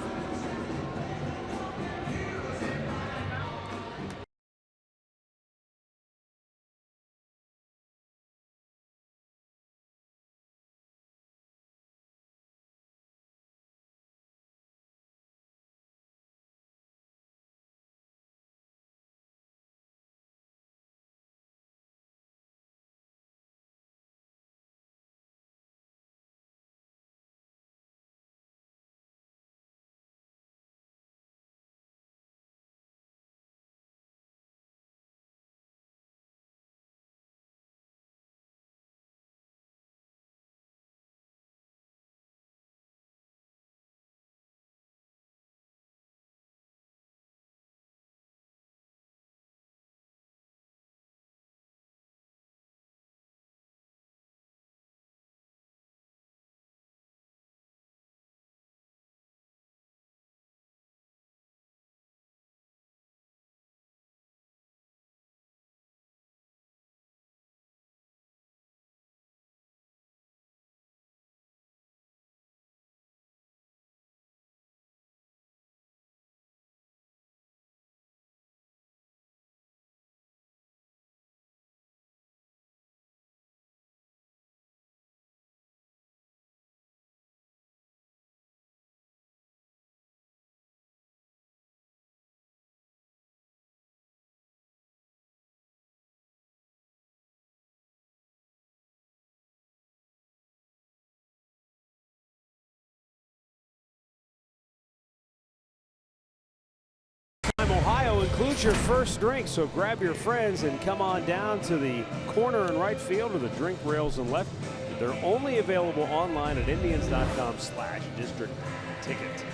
includes your first drink, so grab your friends and come on down to the corner in right field or the drink rails and left. They're only available online at Indians.com/district ticket.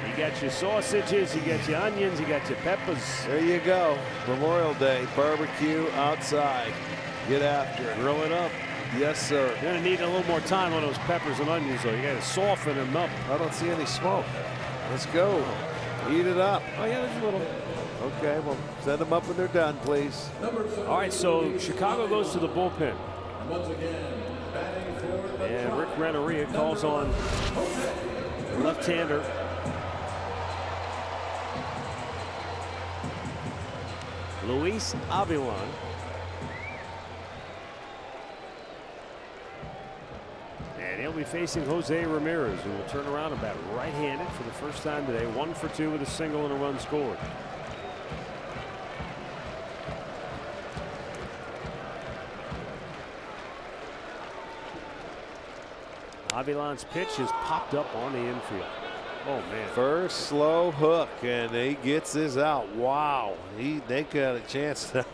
You got your sausages, you got your onions, you got your peppers. There you go. Memorial Day barbecue outside. Get after it. Grill it up. Yes, sir. You're going to need a little more time on those peppers and onions, though. You got to soften them up. I don't see any smoke. Let's go. Heat it up. Oh, yeah, there's a little. Okay, well, send them up when they're done, please. All right, so Chicago goes to the bullpen. And Rick Renneria calls on left-hander Luis Avilan. And he'll be facing Jose Ramirez, who will turn around and bat right-handed for the first time today. 1 for 2 with a single and a run scored. Avilan's pitch has popped up on the infield. Oh, man. First slow hook, and he gets his out. Wow. They got a chance to.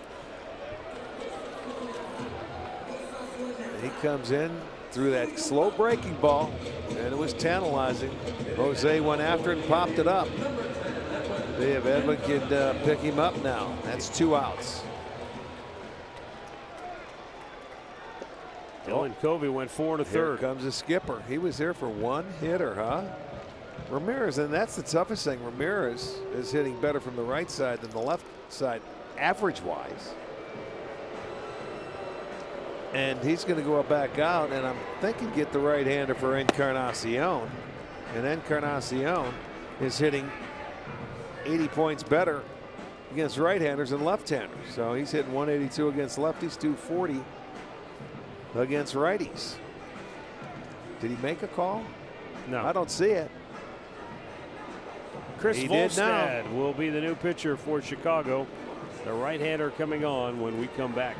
He comes in through that slow breaking ball, and it was tantalizing. Jose went after it and popped it up. See if Edwin can pick him up now. That's 2 outs. Dylan Covey went 4 1/3. Here comes the skipper. He was here for 1 hitter, huh? Ramirez, and that's the toughest thing. Ramirez is hitting better from the right side than the left side, average-wise. And he's going to go back out, and I'm thinking get the right-hander for Encarnacion. And Encarnacion is hitting 80 points better against right-handers than left-handers. So he's hitting 182 against lefties, 240 against righties. Did he make a call? No. I don't see it. Chris He did now. Volstad will be the new pitcher for Chicago. The right-hander coming on when we come back.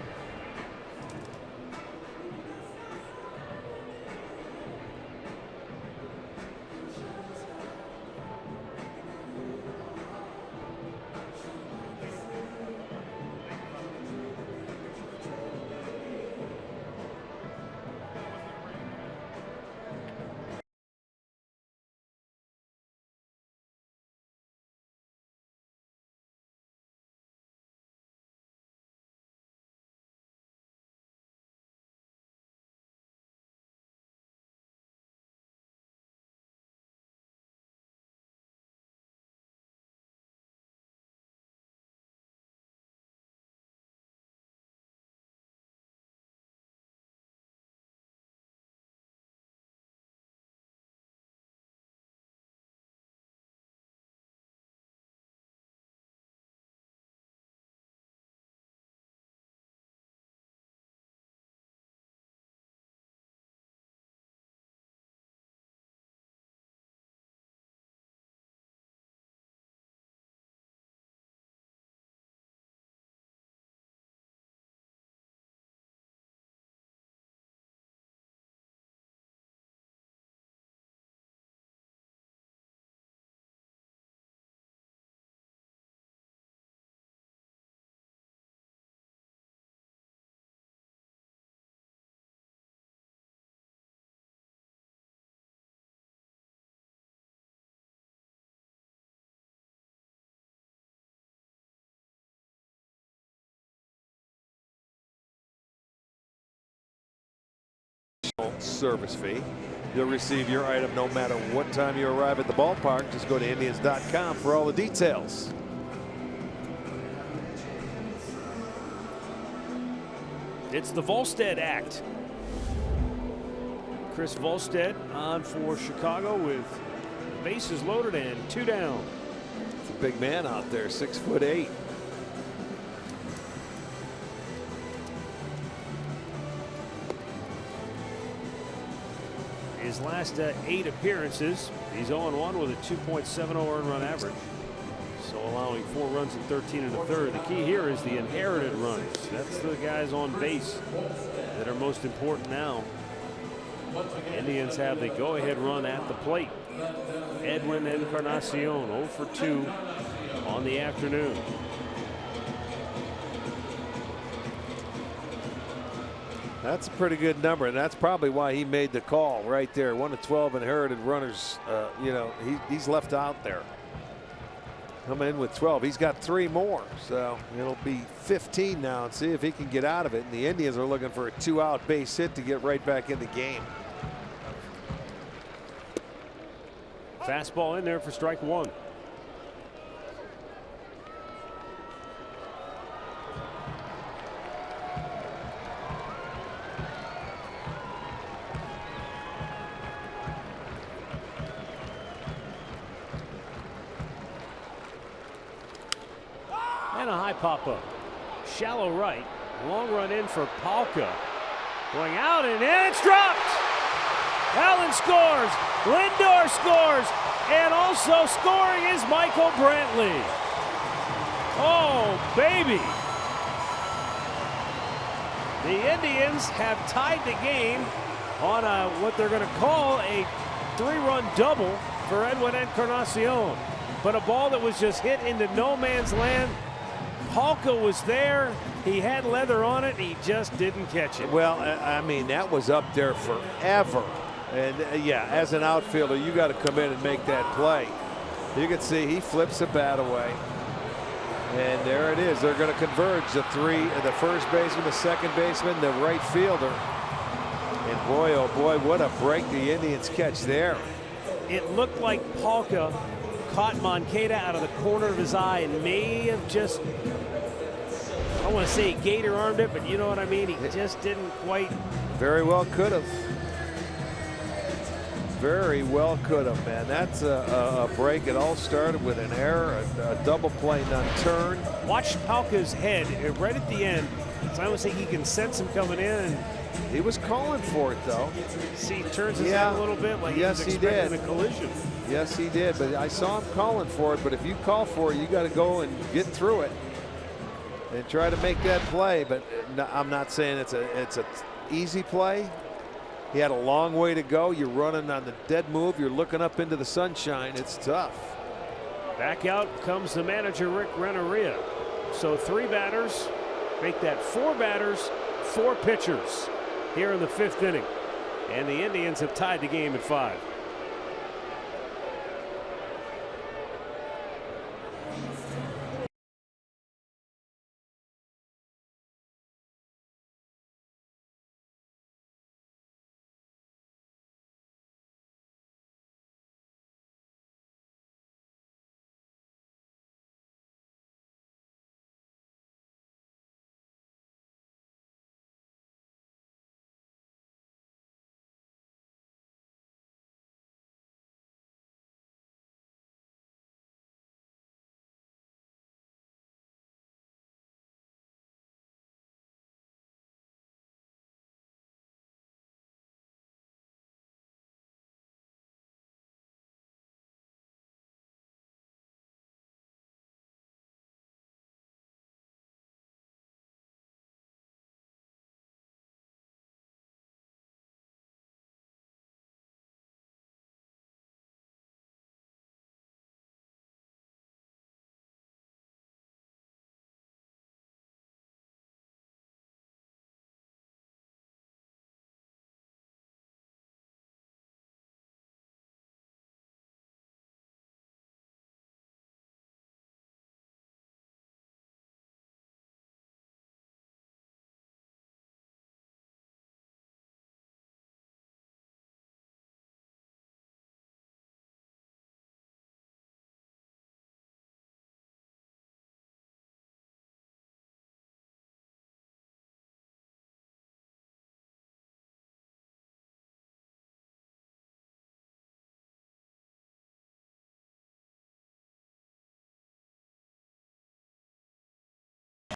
Service fee. You'll receive your item no matter what time you arrive at the ballpark. Just go to Indians.com for all the details. It's the Volstad Act. Chris Volstad on for Chicago with bases loaded and 2 down. It's a big man out there, 6'8". His last 8 appearances, he's 0-1 with a 2.70 earned run average. So allowing 4 runs in 13 1/3. The key here is the inherited runs. That's the guys on base that are most important now. Indians have the go-ahead run at the plate. Edwin Encarnacion 0 for 2 on the afternoon. That's a pretty good number, and that's probably why he made the call right there. 1 of 12 inherited runners. You know, he's left out there. Coming in with 12. He's got 3 more, so it'll be 15 now, and see if he can get out of it. And the Indians are looking for a 2-out base hit to get right back in the game. Fastball in there for strike 1. And a high pop-up. Shallow right. Long run in for Palka. Going out and in. It's dropped. Allen scores. Lindor scores. And also scoring is Michael Brantley. Oh, baby. The Indians have tied the game on what they're going to call a 3-run double for Edwin Encarnacion. But a ball that was just hit into no man's land. Palka was there. He had leather on it. He just didn't catch it. Well, I mean, that was up there forever. And yeah, as an outfielder, you got to come in and make that play. You can see he flips the bat away. And there it is. They're going to converge the first baseman, the second baseman, the right fielder. And boy, oh boy, what a break the Indians catch there. It looked like Palka caught Moncada out of the corner of his eye and may have just, I don't want to say gator armed it, but you know what I mean. He just didn't quite. Very well could have. Very well could have, man. That's a break. It all started with an error, a double play unturned. Watch Palka's head right at the end. So I almost think he can sense him coming in. And he was calling for it, though. See, he turns his head a little bit like yes, he was expecting a collision. Yes, he did. But I saw him calling for it. But if you call for it, you got to go and get through it and try to make that play. But I'm not saying it's a easy play. He had a long way to go. You're running on the dead move. You're looking up into the sunshine. It's tough. Back out comes the manager, Rick Renneria. So 3 batters, make that 4 batters, 4 pitchers here in the 5th inning. And the Indians have tied the game at 5.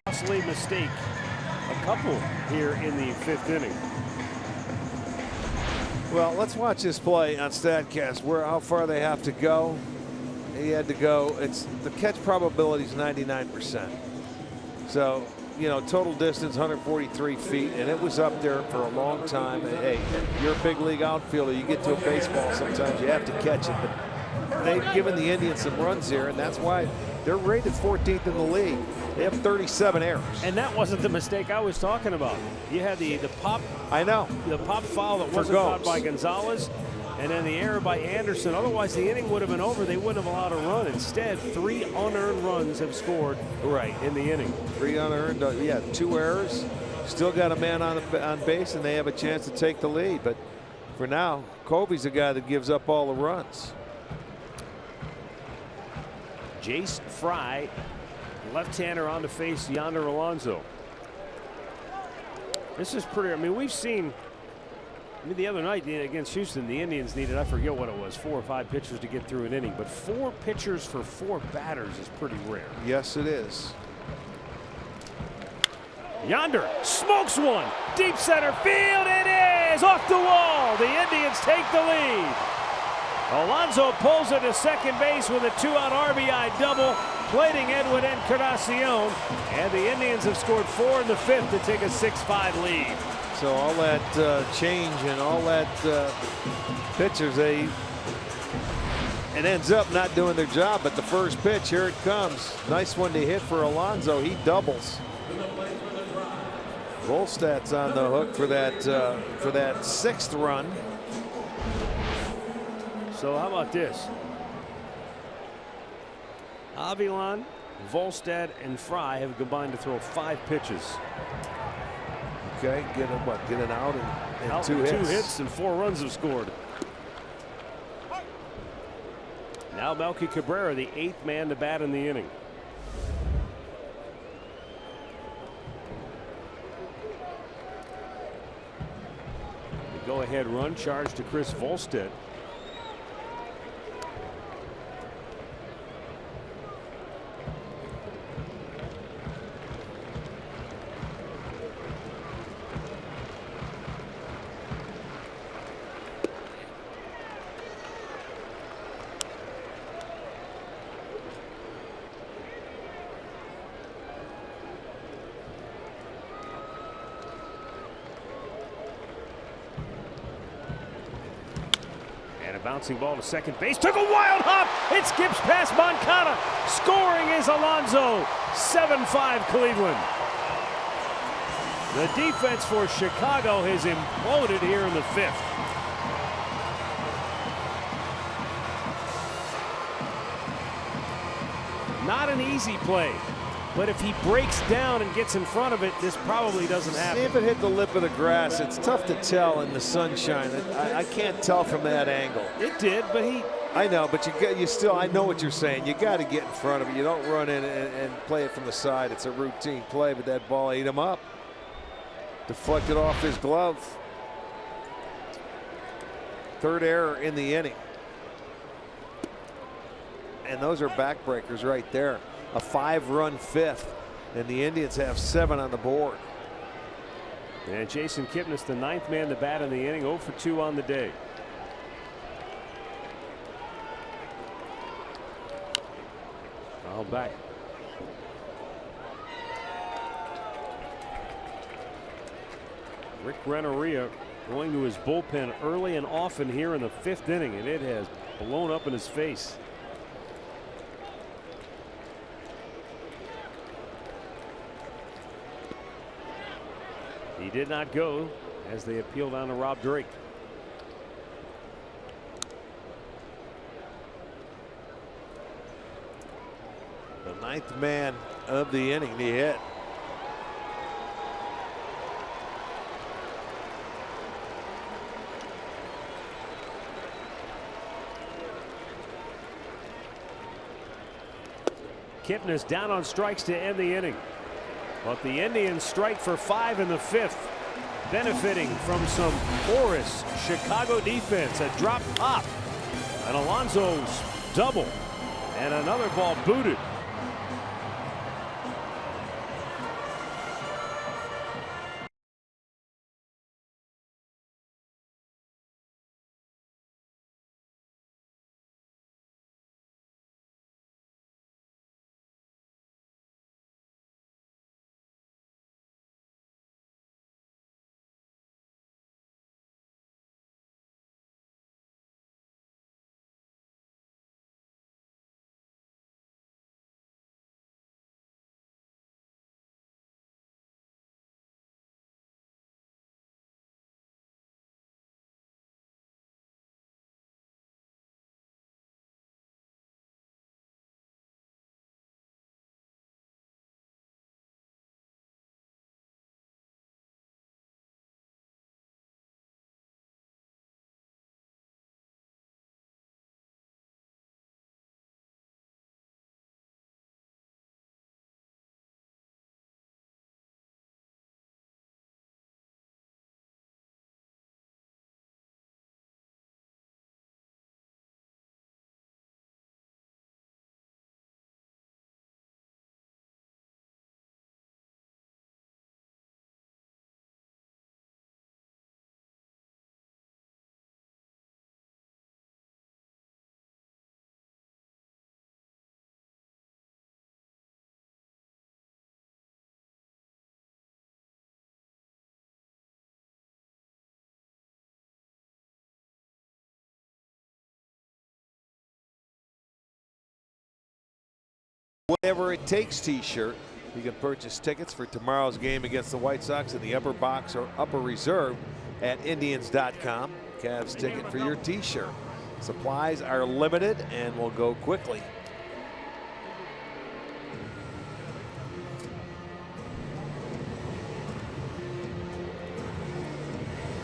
Costly mistake, a couple here in the 5th inning. Well, let's watch this play on StatCast. How far they have to go. He had to go. The catch probability is 99%. So you know, total distance 143 feet, and it was up there for a long time. And, hey, you're a big league outfielder. You get to a baseball, sometimes you have to catch it. But they've given the Indians some runs here, and that's why they're rated 14th in the league. They have 37 errors. And that wasn't the mistake I was talking about. You had the pop. I know. The pop foul that wasn't caught by Gonzalez, and then the error by Anderson. Otherwise, the inning would have been over. They wouldn't have allowed a run. Instead, 3 unearned runs have scored in the inning. 3 unearned. Yeah, 2 errors. Still got a man on base, and they have a chance to take the lead. But for now, Covey's the guy that gives up all the runs. Jace Fry, left-hander, on to face Yonder Alonso. This is pretty. I mean, we've seen. I mean, the other night against Houston, the Indians needed, I forget what it was, 4 or 5 pitchers to get through an inning. But 4 pitchers for 4 batters is pretty rare. Yes, it is. Yonder smokes one. Deep center field. It is off the wall. The Indians take the lead. Alonso pulls it to second base with a 2-out RBI double, plating Edwin Encarnacion. And the Indians have scored 4 in the 5th to take a 6-5 lead. So all that change and all that pitchers, it ends up not doing their job. But the first pitch, here it comes. Nice one to hit for Alonso. He doubles. Volstad's on the hook for that 6th run. So how about this? Avilan, Volstad, and Fry have combined to throw 5 pitches. Okay, get an out and 2 hits. 2 hits and 4 runs have scored. Now Melky Cabrera, the 8th man to bat in the inning. The go-ahead run charged to Chris Volstad. Bouncing ball to second base. Took a wild hop. It skips past Moncada. Scoring is Alonso. 7-5 Cleveland. The defense for Chicago has imploded here in the 5th. Not an easy play. But if he breaks down and gets in front of it, this probably doesn't happen. See if it hit the lip of the grass. It's tough to tell in the sunshine. I can't tell from that angle. It did, but he. I know, but you still. I know what you're saying. You got to get in front of it. You don't run in and play it from the side. It's a routine play, but that ball ate him up. Deflected off his glove. 3rd error in the inning. And those are backbreakers right there. A 5-run 5th, and the Indians have 7 on the board. And Jason Kipnis, the 9th man to bat in the inning, 0 for 2 on the day. Foul back. Rick Renneria going to his bullpen early and often here in the 5th inning, and it has blown up in his face. He did not go as they appealed on to Rob Drake. The 9th man of the inning, the hit. Kipnis down on strikes to end the inning. But the Indians strike for 5 in the 5th, benefiting from some porous Chicago defense. A drop pop, an Alonso's double, and another ball booted. Whatever It Takes t-shirt. You can purchase tickets for tomorrow's game against the White Sox in the upper box or upper reserve at Indians.com. Cavs ticket for your t-shirt. Supplies are limited and will go quickly.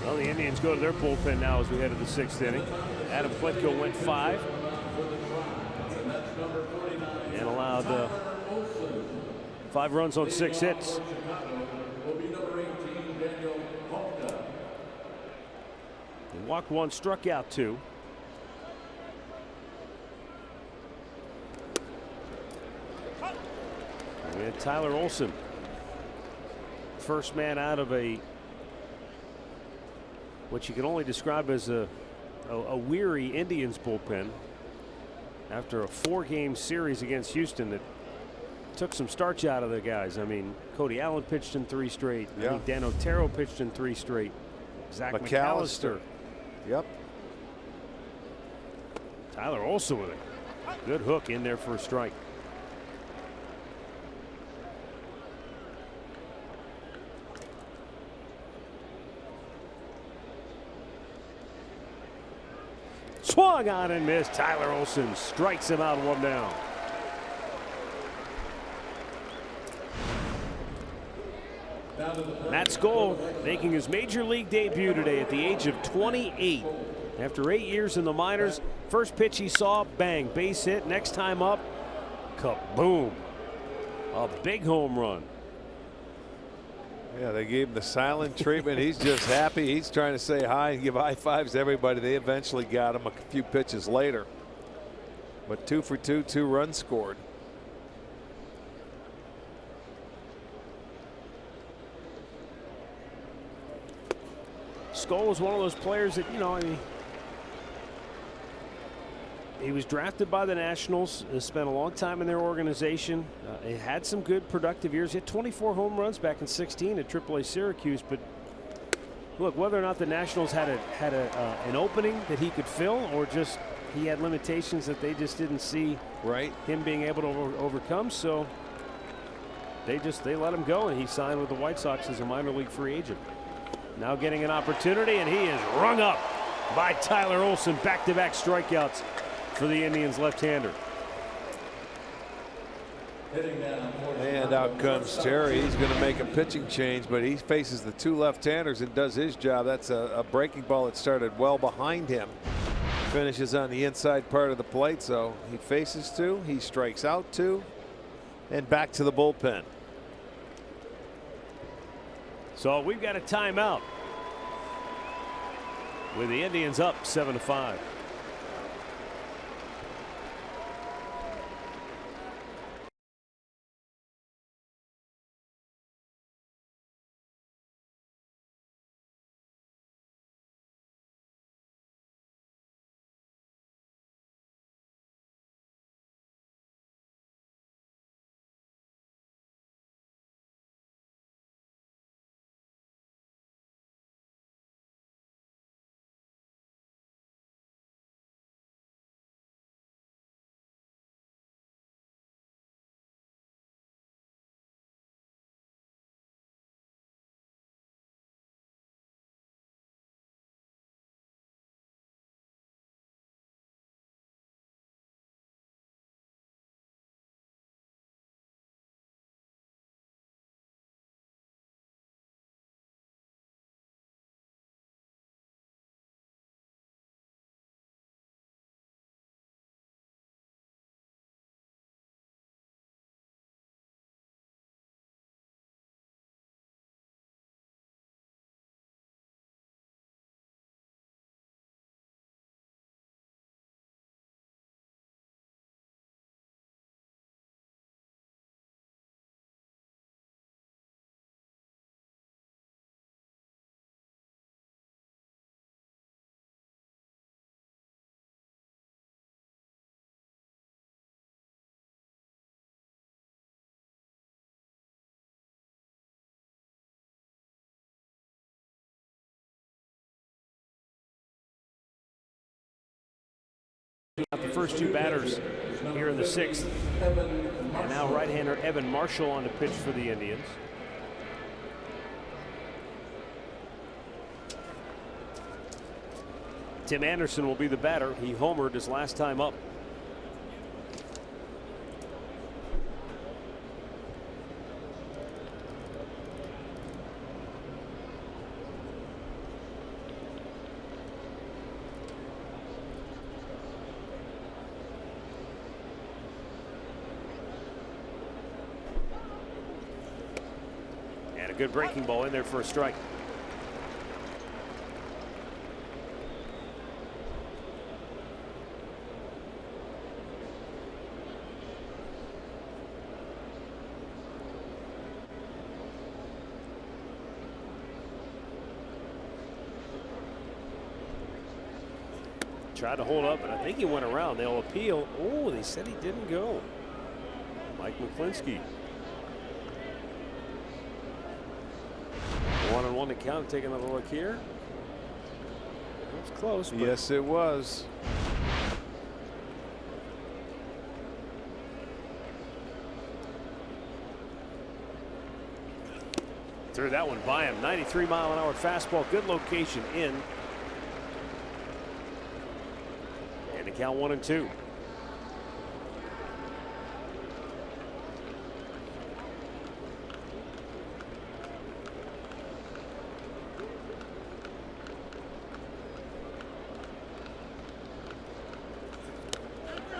Well, the Indians go to their bullpen now as we head to the 6th inning. Adam Plitko went 5 and allowed 5 runs on 6 hits. He walked 1, struck out 2. We had Tyler Olson, first man out of what you can only describe as a weary Indians bullpen after a 4-game series against Houston that took some starch out of the guys. I mean, Cody Allen pitched in 3 straight. Yeah. I think Dan Otero pitched in 3 straight. Zach McAllister. Yep. Tyler Olson with a good hook in there for a strike. Swung on and missed. Tyler Olson strikes him out, 1 down. Matt Skoll making his major league debut today at the age of 28. After 8 years in the minors, first pitch he saw, bang, base hit. Next time up, kaboom. A big home run. Yeah, they gave him the silent treatment. He's just happy. He's trying to say hi and give high fives to everybody. They eventually got him a few pitches later. But 2 for 2, 2 runs scored. Skoll is one of those players that, you know, he was drafted by the Nationals, spent a long time in their organization. He had some good productive years. He had 24 home runs back in 16 at AAA Syracuse. But look, whether or not the Nationals had an opening that he could fill, or just he had limitations that they just didn't see him being able to overcome, so they let him go, and he signed with the White Sox as a minor league free agent. Now getting an opportunity, and he is rung up by Tyler Olson. Back-to-back strikeouts for the Indians left-hander. And out comes Terry. He's going to make a pitching change, but he faces the 2 left-handers and does his job. That's a breaking ball that started well behind him. Finishes on the inside part of the plate, so he faces 2, he strikes out 2, and back to the bullpen. So we've got a timeout with the Indians up 7-5. The first 2 batters here in the 6th. And now right-hander Evan Marshall on the pitch for the Indians. Tim Anderson will be the batter. He homered his last time up. And a good breaking ball in there for a strike. Tried to hold up, but I think he went around. They'll appeal. Oh, they said he didn't go. Mike McClinsky. 1-1 to count. Take another look here. It was close. But yes, it was. Threw that one by him. 93-mile-an-hour fastball. Good location in. And the count 1-2.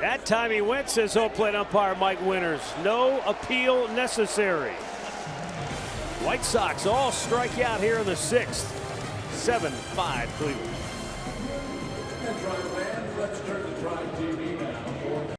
That time he went, says home plate umpire Mike Winters. No appeal necessary. White Sox all strike out here in the 6th. 7-5 Cleveland. Let's turn to Drive TV now.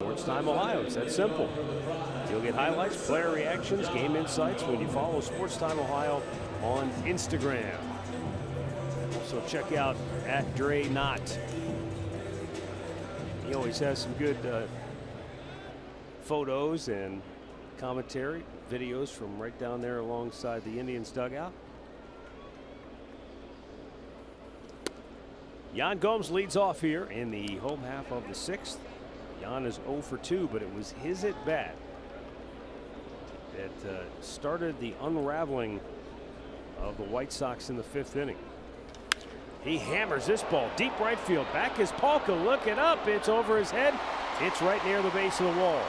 Sports Time Ohio. It's that simple. You'll get highlights, player reactions, game insights when you follow Sports Time Ohio on Instagram. Also check out @DreKnott. He always has some good photos and commentary, videos from right down there alongside the Indians dugout. Yan Gomes leads off here in the home half of the 6th. Yan is 0 for 2, but it was his at bat that started the unraveling of the White Sox in the 5th inning. He hammers this ball deep right field. Back is Polka looking up. It's over his head. It's right near the base of the wall.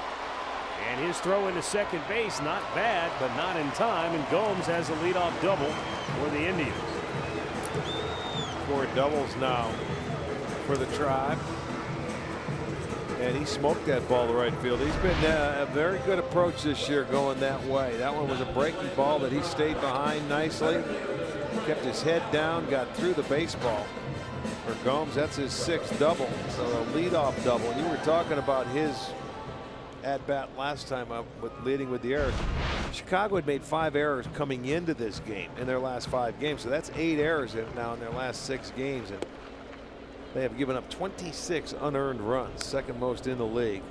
And his throw into second base, not bad, but not in time. And Gomes has a leadoff double for the Indians. 4 doubles now for the Tribe. And he smoked that ball to right field. He's been a very good approach this year going that way. That one was a breaking ball that he stayed behind nicely. Kept his head down, got through the baseball. for Gomes. That's his 6th double, so a leadoff double. You were talking about his at bat last time up with leading with the errors. Chicago had made 5 errors coming into this game in their last 5 games, so that's 8 errors now in their last 6 games, and they have given up 26 unearned runs, 2nd most in the league,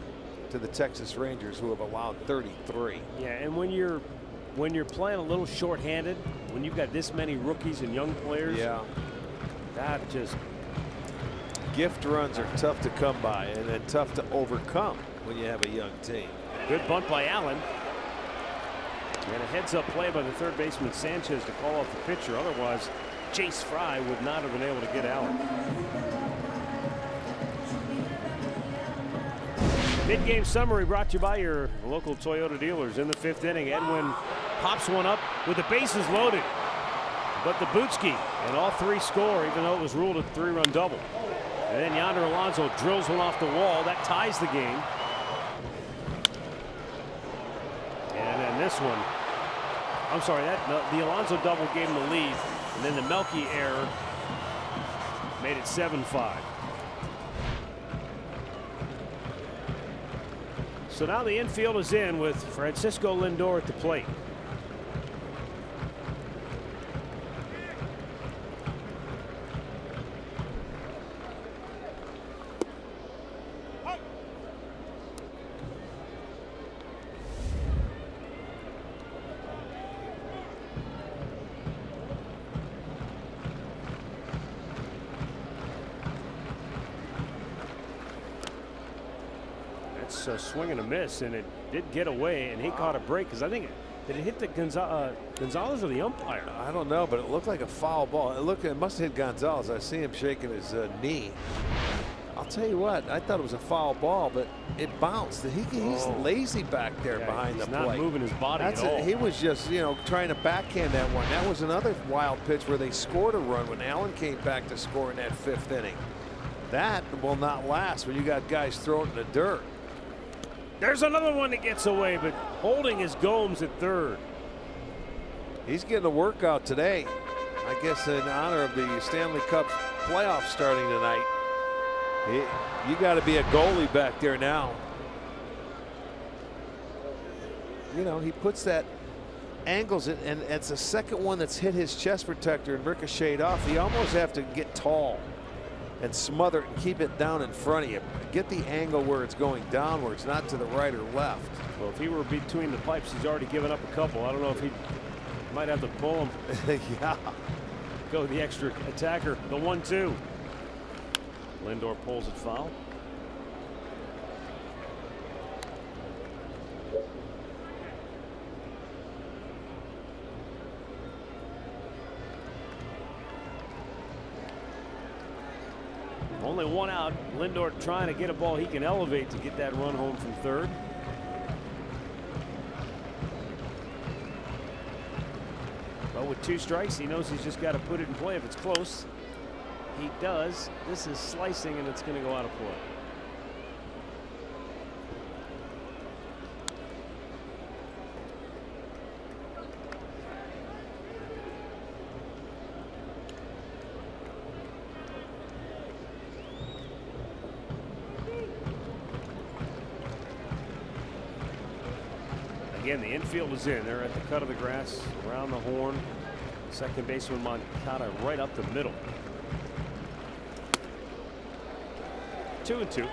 to the Texas Rangers, who have allowed 33. Yeah, and when you're playing a little short-handed, when you've got this many rookies and young players, yeah, that just gift runs are tough to come by and then tough to overcome when you have a young team. Good bunt by Allen. And a heads-up play by the third baseman Sanchez to call off the pitcher. Otherwise, Chase Fry would not have been able to get Allen. Mid-game summary brought to you by your local Toyota dealers. In the 5th inning, Edwin pops one up with the bases loaded. But the Bootski and all 3 score, even though it was ruled a 3-run double. And then Yonder Alonso drills one off the wall. That ties the game. And then this one, I'm sorry, the Alonso double gave him the lead. And then the Melky error made it 7-5. So now the infield is in with Francisco Lindor at the plate. A swing and a miss, and it did get away, and he caught a break because I think did it hit the Gonzalez or the umpire? I don't know, but it looked like a foul ball. It must have hit Gonzalez. I see him shaking his knee. I'll tell you what, I thought it was a foul ball, but it bounced. He's lazy back there behind the plate. He's not moving his body at all. He was just, trying to backhand that one. That was another wild pitch where they scored a run when Allen came back to score in that 5th inning. That will not last when you got guys throwing in the dirt. There's another one that gets away, but holding is Gomes at 3rd. He's getting a workout today, I guess in honor of the Stanley Cup playoffs starting tonight. You got to be a goalie back there now. He puts that, angles it, and it's the 2nd one that's hit his chest protector and ricocheted off. You almost have to get tall and smother it and keep it down in front of you. Get the angle where it's going downwards, not to the right or left. Well, if he were between the pipes, he's already given up a couple. I don't know if he might have to pull him. Yeah. Go the extra attacker. The 1-2. Lindor pulls it foul. Only 1 out. Lindor trying to get a ball he can elevate to get that run home from 3rd. But with 2 strikes, he knows he's just got to put it in play if it's close. He does. This is slicing, and it's going to go out of play. Again, the infield is in. They're at the cut of the grass, around the horn. Second baseman Moncada right up the middle. 2-2.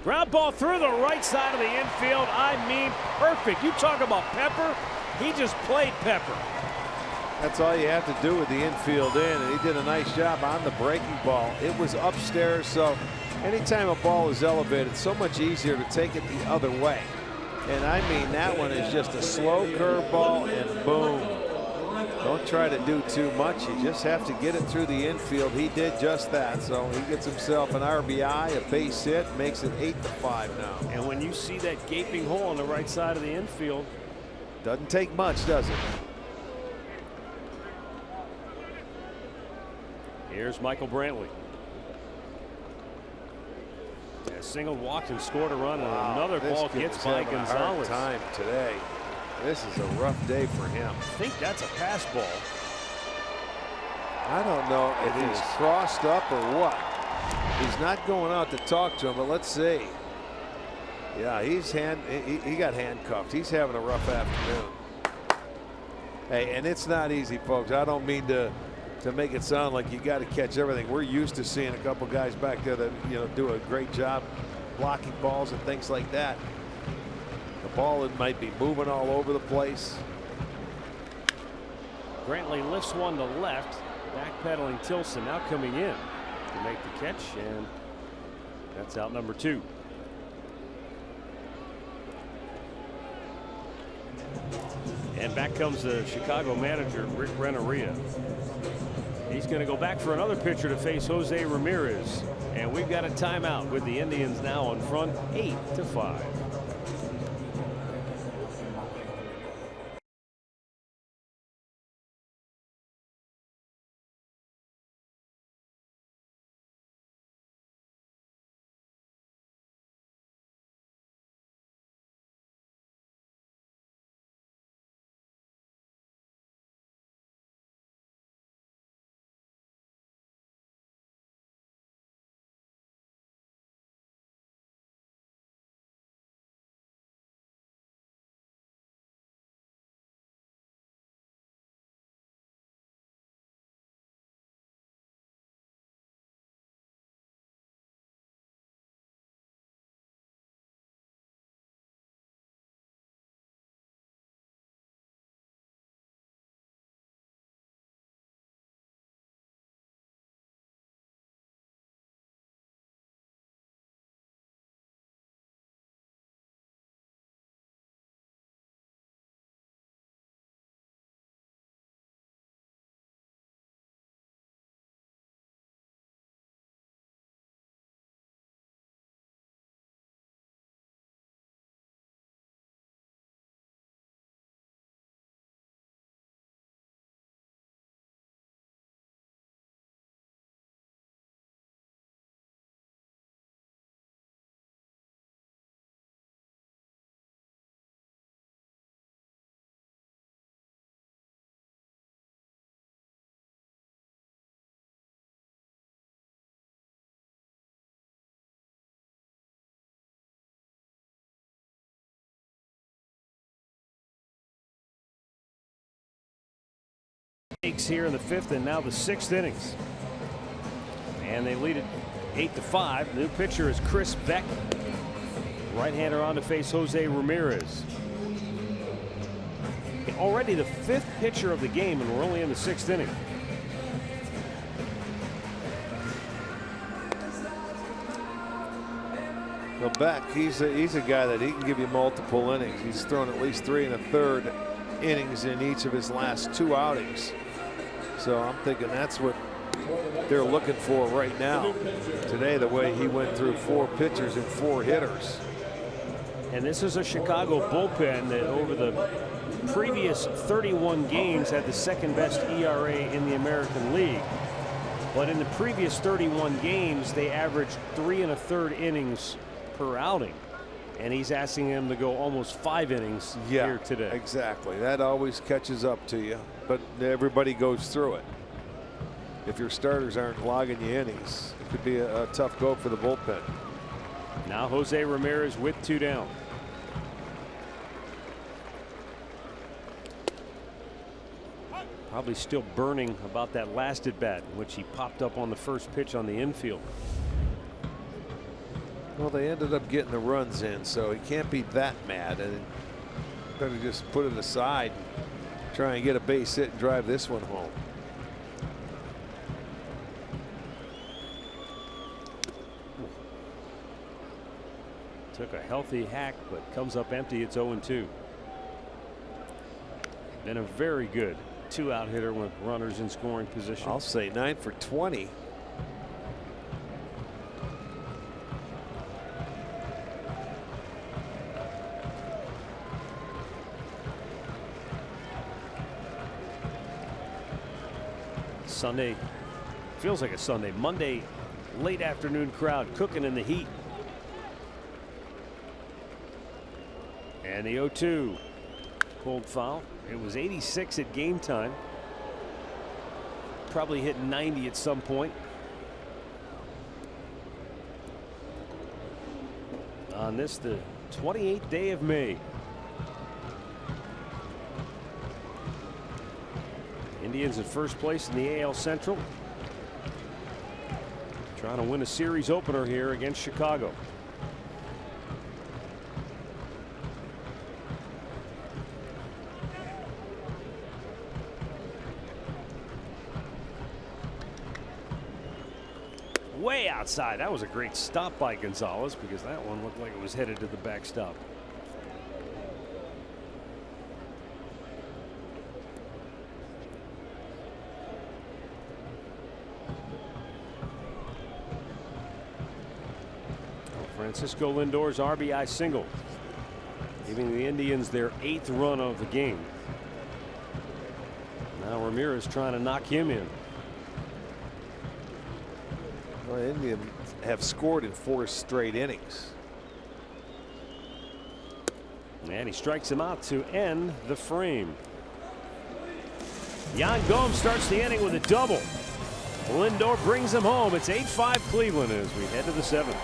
Ground ball through the right side of the infield. I mean, perfect. You talk about Pepper. He just played Pepper. That's all you have to do with the infield in, and he did a nice job on the breaking ball. It was upstairs, so anytime a ball is elevated, it's so much easier to take it the other way. And I mean, that one is just a slow curveball, and boom. Don't try to do too much. You just have to get it through the infield. He did just that. So he gets himself an RBI, a base hit, makes it 8-5 now. And when you see that gaping hole on the right side of the infield, doesn't take much, does it? Here's Michael Brantley. Yeah, single, walked and scored a run, and another this ball kid gets is by having a Gonzalez. hard time today. This is a rough day for him. I think that's a pass ball. I don't know if he's crossed up or what. He's not going out to talk to him, but let's see. Yeah, he got handcuffed. He's having a rough afternoon. Hey, and it's not easy, folks. I don't mean to make it sound like you got to catch everything. We're used to seeing a couple guys back there that, you know, do a great job blocking balls and things like that. The ball might be moving all over the place. Brantley lifts one to left, backpedaling Tilson, now coming in to make the catch, and that's out number 2. And back comes the Chicago manager, Rick Renneria. He's going to go back for another pitcher to face Jose Ramirez. And we've got a timeout with the Indians now in front, 8-5. Here in the 5th and now the 6th innings, and they lead it 8-5. New pitcher is Chris Beck, right-hander on to face Jose Ramirez. Already the 5th pitcher of the game, and we're only in the 6th inning. Well, Beck, he's a guy that he can give you multiple innings. He's thrown at least 3 1/3 innings in each of his last 2 outings. So I'm thinking that's what they're looking for right now. Today, the way he went through 4 pitchers and 4 hitters. And this is a Chicago bullpen that over the previous 31 games had the 2nd best ERA in the American League. But in the previous 31 games, they averaged 3 1/3 innings per outing. And he's asking him to go almost 5 innings here today. Exactly. That always catches up to you, but everybody goes through it. If your starters aren't logging you innings, it could be a tough go for the bullpen. Now Jose Ramirez with 2 down. Probably still burning about that last at bat in which he popped up on the first pitch on the infield. Well, they ended up getting the runs in, so he can't be that mad, and better just put it aside, try and get a base hit and drive this one home. Took a healthy hack, but comes up empty. It's 0-2. Been a very good 2-out hitter with runners in scoring position. I'll say 9 for 20. Sunday feels like a Sunday. Monday late afternoon crowd cooking in the heat And the 0-2. Pulled foul. It was 86 at game time. Probably hit 90 at some point. On this, the 28th day of May. Indians in first place in the AL Central. Trying to win a series opener here against Chicago. Way outside. That was a great stop by Gonzalez, because that one looked like it was headed to the backstop. Francisco Lindor's RBI single, giving the Indians their 8th run of the game. Now Ramirez trying to knock him in. Well, the Indians have scored in 4 straight innings. And he strikes him out to end the frame. Yan Gomes starts the inning with a double. Lindor brings him home. It's 8-5 Cleveland as we head to the 7th.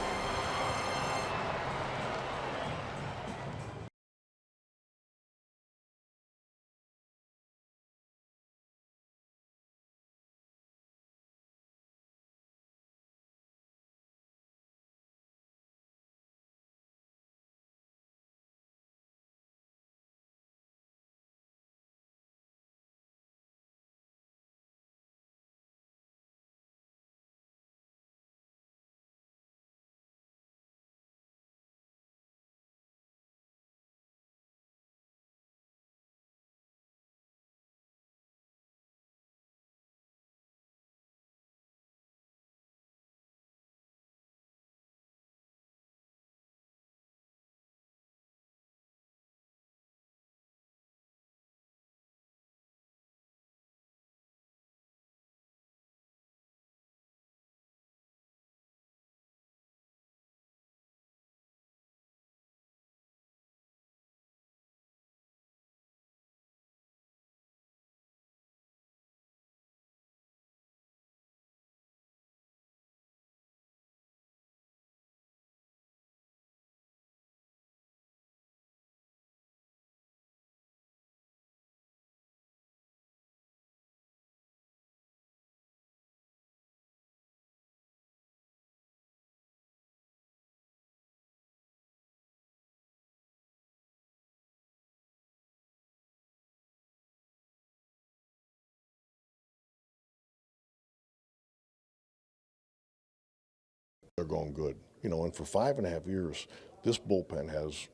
They're going good, you know, and for 5.5 years, this bullpen has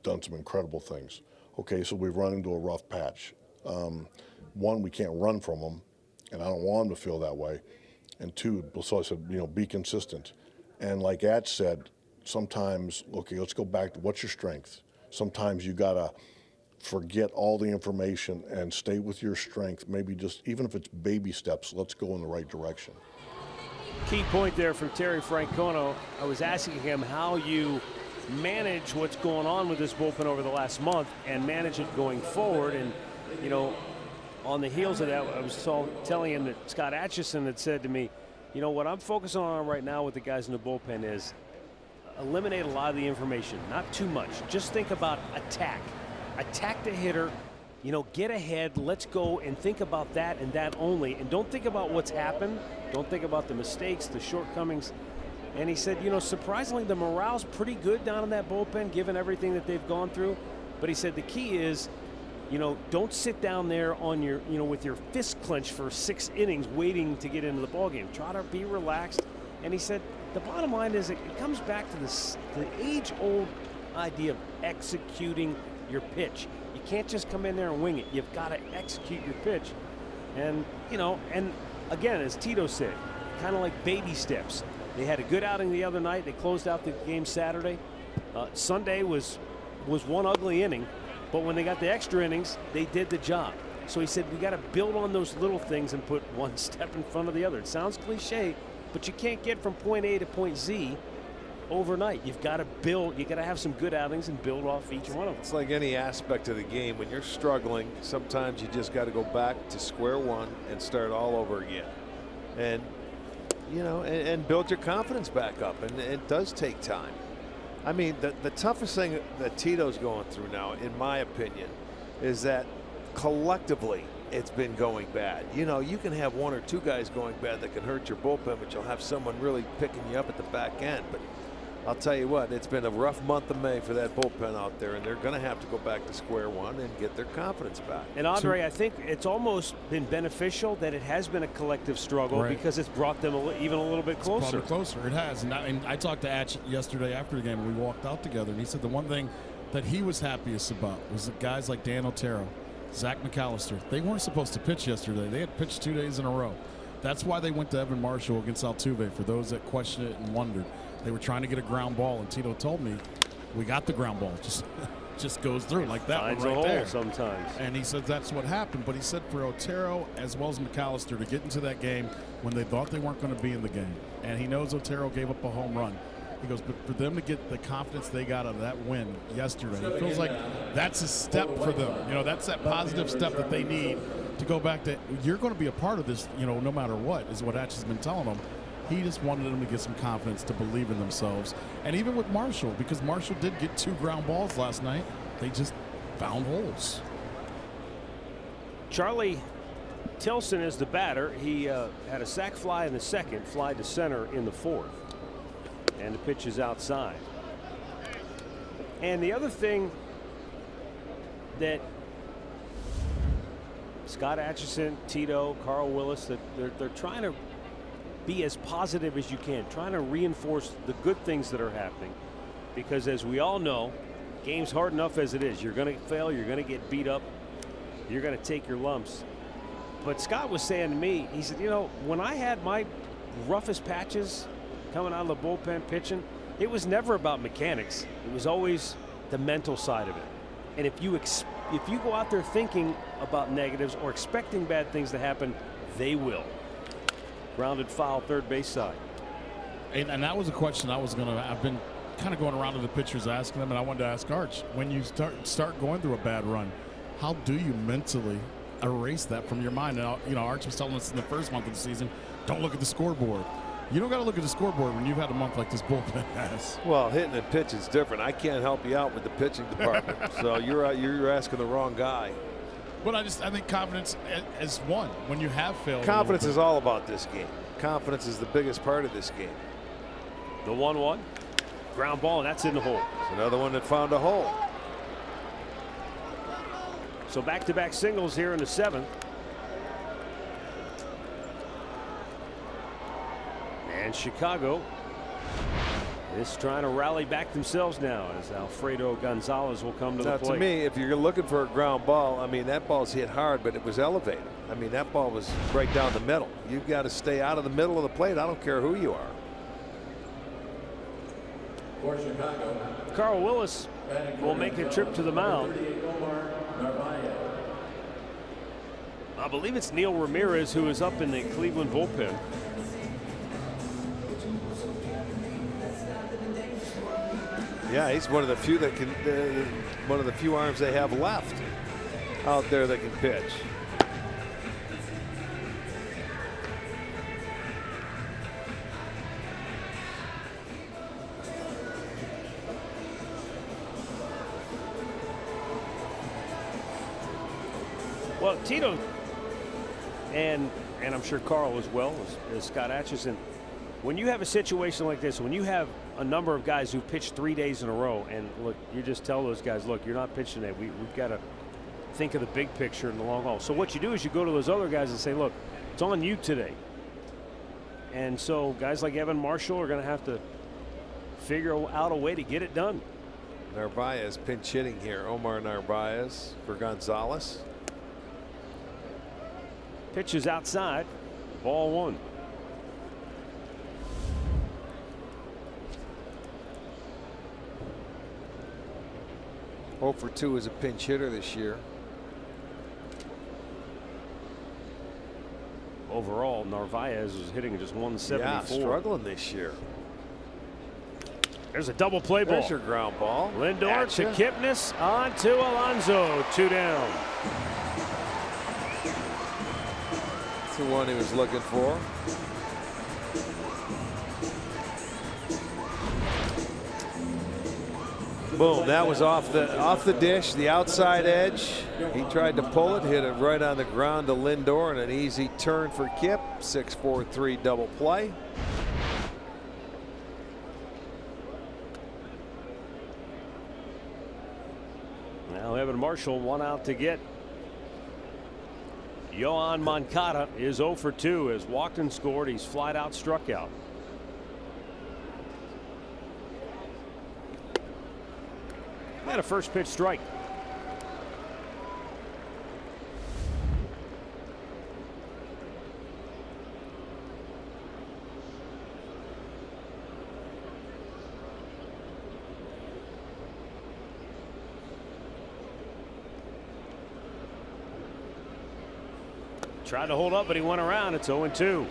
done some incredible things. Okay, so we've run into a rough patch. One, we can't run from them, and I don't want them to feel that way. And 2, so I said, you know, be consistent. And like At said, sometimes, okay, let's go back to what's your strength. Sometimes you gotta forget all the information and stay with your strength. Maybe just, even if it's baby steps, let's go in the right direction. Key point there from Terry Francona. I was asking him how you manage what's going on with this bullpen over the last month and manage it going forward. And, you know, on the heels of that, I was telling him that Scott Atchison had said to me, you know, what I'm focusing on right now with the guys in the bullpen is eliminate a lot of the information, not too much. Just think about attack. Attack the hitter, you know, get ahead, let's go and think about that and that only. And don't think about what's happened. Don't think about the mistakes, the shortcomings. And he said, you know, surprisingly, the morale's pretty good down in that bullpen, given everything that they've gone through. But he said the key is, you know, don't sit down there on your, you know, with your fist clenched for 6 innings waiting to get into the ballgame. Try to be relaxed. And he said the bottom line is it comes back to the age-old idea of executing your pitch. You can't just come in there and wing it. You've got to execute your pitch. And, you know, and again, as Tito said, kind of like baby steps. They had a good outing the other night. They closed out the game Saturday. Sunday was one ugly inning, but when they got the extra innings, they did the job. So he said we got to build on those little things and put one step in front of the other. It sounds cliche, but you can't get from point A to point Z overnight. You've got to build. You got to have some good outings and build off each one of them. It's like any aspect of the game. When you're struggling, sometimes you just got to go back to square one and start all over again. And you know, and build your confidence back up. And it does take time. I mean, the toughest thing that Tito's going through now, in my opinion, is that collectively it's been going bad. You know, you can have one or two guys going bad that can hurt your bullpen, but you'll have someone really picking you up at the back end. But I'll tell you what, it's been a rough month of May for that bullpen out there, and they're going to have to go back to square one and get their confidence back. And Andre, I think it's almost been beneficial that it has been a collective struggle, because it's brought them even a little bit closer. It's closer. It has. And I talked to Atch yesterday after the game, and we walked out together, and he said the one thing that he was happiest about was that guys like Dan Otero, Zach McAllister, they weren't supposed to pitch yesterday. They had pitched 2 days in a row. That's why they went to Evan Marshall against Altuve, for those that questioned it and wondered. They were trying to get a ground ball, and Tito told me, we got the ground ball. Just goes through like that Finds one right a hole there. sometimes. And he said that's what happened. But he said for Otero as well as McAllister to get into that game when they thought they weren't going to be in the game. And he knows Otero gave up a home run. He goes, but for them to get the confidence they got out of that win yesterday, it feels like that's a step for them. You know, that's that positive step that they need to go back to. You're going to be a part of this, you know, no matter what, is what Atch has been telling them. He just wanted them to get some confidence, to believe in themselves. And even with Marshall, because Marshall did get 2 ground balls last night, they just found holes. Charlie Tilson is the batter. He had a sac fly in the second, fly to center in the fourth. And the pitch is outside. And the other thing that Scott Atchison, Tito, Carl Willis, that they're trying to be as positive as you can, trying to reinforce the good things that are happening, because as we all know, game's hard enough as it is. You're going to fail, you're going to get beat up, you're going to take your lumps. But Scott was saying to me, he said, you know, when I had my roughest patches coming out of the bullpen pitching, it was never about mechanics. It was always the mental side of it. And if you go out there thinking about negatives or expecting bad things to happen, they will. Grounded foul, third base side. And that was a question I've been kind of going around to the pitchers asking them, and I wanted to ask Arch, when you start going through a bad run, how do you mentally erase that from your mind? Now, you know, Arch was telling us in the first month of the season, don't look at the scoreboard. You don't got to look at the scoreboard when you've had a month like this bullpen has. Well, hitting and pitch is different. I can't help you out with the pitching department. So you're asking the wrong guy. But I think confidence is one. When you have failed. Confidence is all about this game. Confidence is the biggest part of this game. The 1-1. Ground ball, and that's in the hole. It's another one that found a hole. So back-to-back singles here in the 7th. And Chicago is trying to rally back themselves now as Alfredo Gonzalez will come to the plate. To me, if you're looking for a ground ball, I mean, that ball's hit hard, but it was elevated. I mean, that ball was right down the middle. You've got to stay out of the middle of the plate. I don't care who you are. For Chicago, Carl Willis will make a trip to the mound. I believe it's Neil Ramirez who is up in the Cleveland bullpen. Yeah, he's one of the few that can, one of the few arms they have left out there that can pitch. Well, Tito and I'm sure Carl as well as Scott Atchison, when you have a situation like this, when you have a number of guys who pitched 3 days in a row, and look, you just tell those guys, look, you're not pitching today. We've got to think of the big picture in the long haul. So what you do is you go to those other guys and say, look, it's on you today. And so guys like Evan Marshall are going to have to figure out a way to get it done. Narvaez pinch hitting here. Omar Narvaez for Gonzalez. Pitch is outside. Ball 1. For 2 as a pinch hitter this year. Overall, Narvaez is hitting just 174. Yeah, struggling this year. There's a double play ball. There's your ground ball. Lindor to Kipnis on to Alonso. 2 down. That's the one he was looking for. Boom, that was off the dish, the outside edge. He tried to pull it, hit it right on the ground to Lindor, and an easy turn for Kip. 6-4-3 double play. Now Evan Marshall 1 out to get. Yohan Moncada is 0 for 2 as Walkden scored. He's flied out, struck out. And a first pitch strike. Tried to hold up, but he went around. It's 0-2.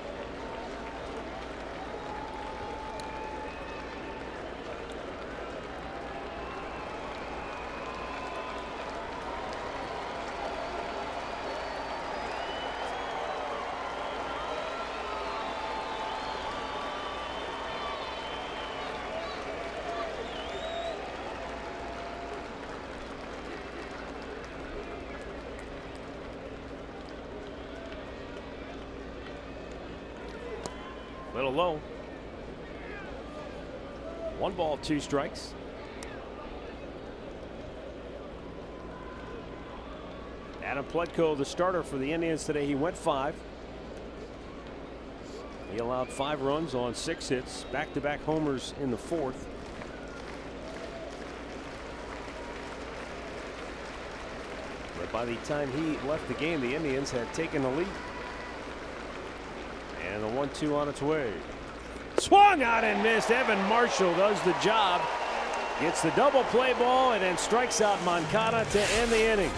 Little low. 1 ball, 2 strikes. Adam Plutko, the starter for the Indians today, he went 5. He allowed 5 runs on 6 hits, back-to-back homers in the 4th. But by the time he left the game, the Indians had taken the lead. And the 1-2 on its way. Swung out and missed. Evan Marshall does the job. Gets the double play ball and then strikes out Moncada to end the inning.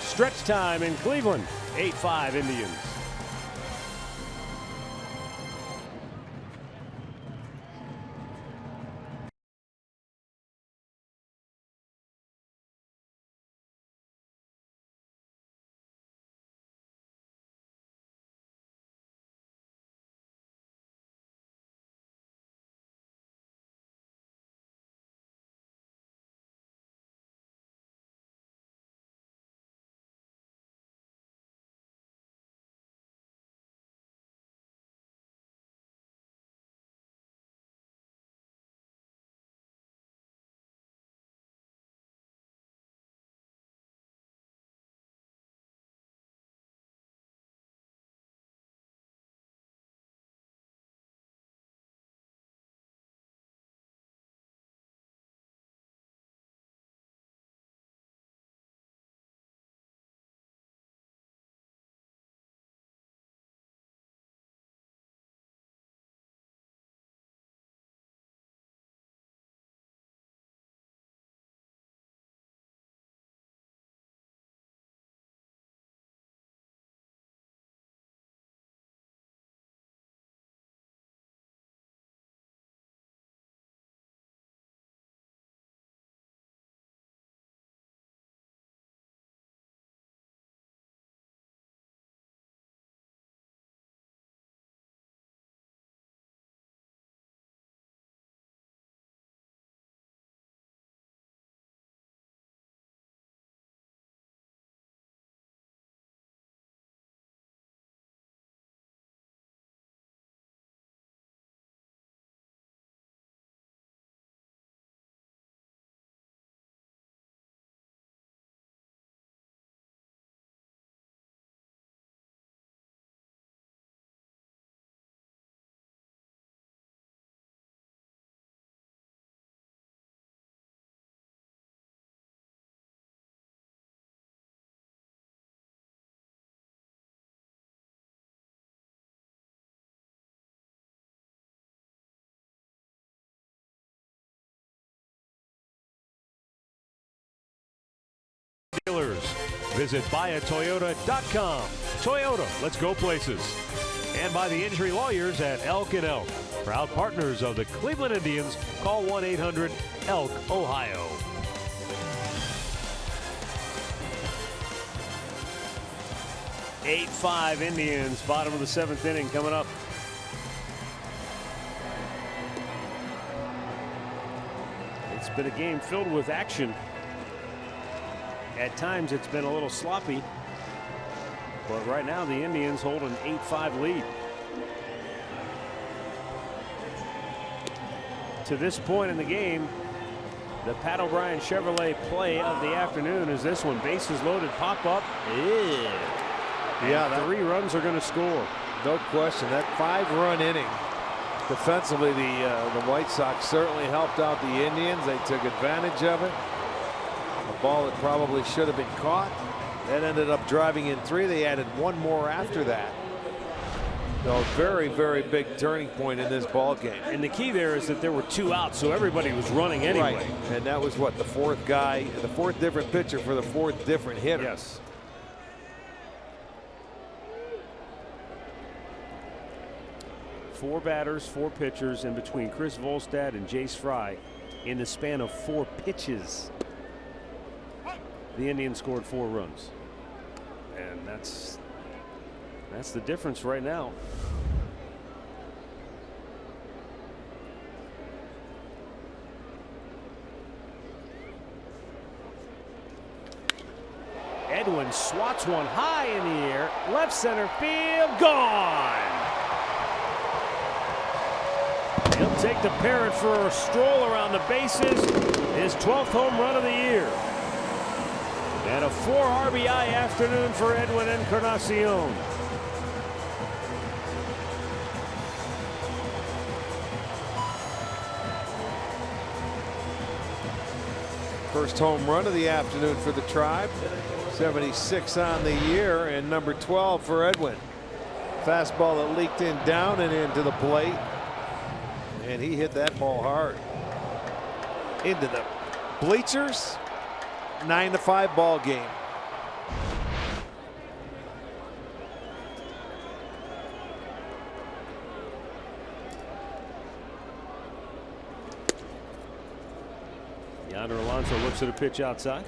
Stretch time in Cleveland. 8-5 Indians. Dealers. Visit buyatoyota.com. Toyota, let's go places. And by the injury lawyers at Elk & Elk. Proud partners of the Cleveland Indians. Call 1-800-ELK, Ohio. Eight-5 Indians, bottom of the 7th inning coming up. It's been a game filled with action. At times it's been a little sloppy, but right now the Indians hold an 8-5 lead. To this point in the game, the Pat O'Brien Chevrolet play of the afternoon is this one. Bases loaded, pop up. Yeah, 3 runs are going to score. No question. That 5-run inning. Defensively, the White Sox certainly helped out the Indians. They took advantage of it. A ball that probably should have been caught. That ended up driving in 3. They added 1 more after that. So very, very big turning point in this ball game. And the key there is that there were 2 outs, so everybody was running anyway. Right. And that was what, the 4th guy, the 4th different pitcher for the 4th different hitter. Yes. Four batters, 4 pitchers in between Chris Volstad and Jace Fry in the span of 4 pitches. The Indians scored 4 runs. And that's the difference right now. Edwin swats one high in the air, left center field, gone. He'll take the parrot for a stroll around the bases. His 12th home run of the year. And a 4 RBI afternoon for Edwin Encarnacion. First home run of the afternoon for the Tribe. 76 on the year, and number 12 for Edwin. Fastball that leaked in down and into the plate. And he hit that ball hard. Into the bleachers. 9-5 ball game. Yonder Alonso looks at a pitch outside.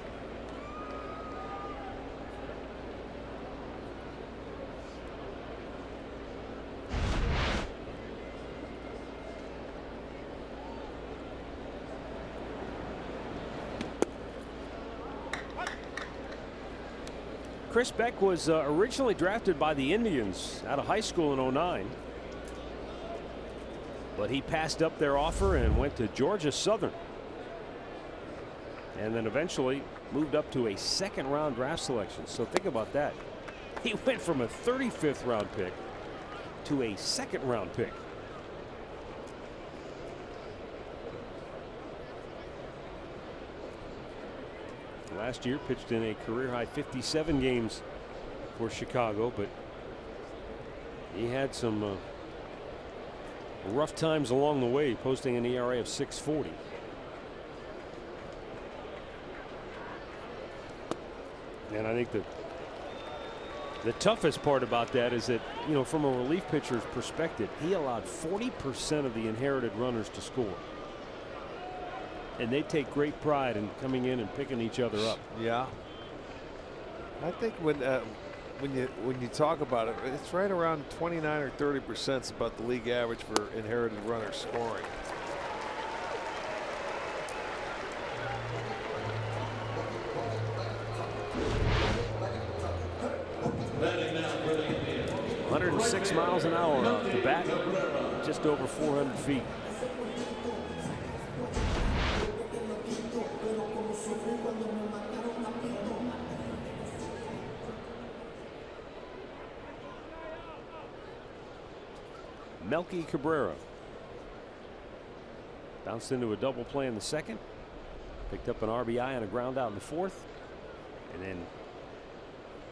Chris Beck was originally drafted by the Indians out of high school in '09. But he passed up their offer and went to Georgia Southern. And then eventually moved up to a 2nd round draft selection. So think about that. He went from a 35th round pick to a 2nd round pick. Last year pitched in a career high 57 games for Chicago, but he had some rough times along the way, posting an ERA of 6.40. And I think the toughest part about that is that, you know, from a relief pitcher's perspective, he allowed 40% of the inherited runners to score. And they take great pride in coming in and picking each other up. Yeah. I think when you talk about it, it's right around 29 or 30% is about the league average for inherited runners scoring. .106 miles an hour off the bat, just over 400 feet. Melky Cabrera bounced into a double play in the 2nd, picked up an RBI and a ground out in the 4th, and then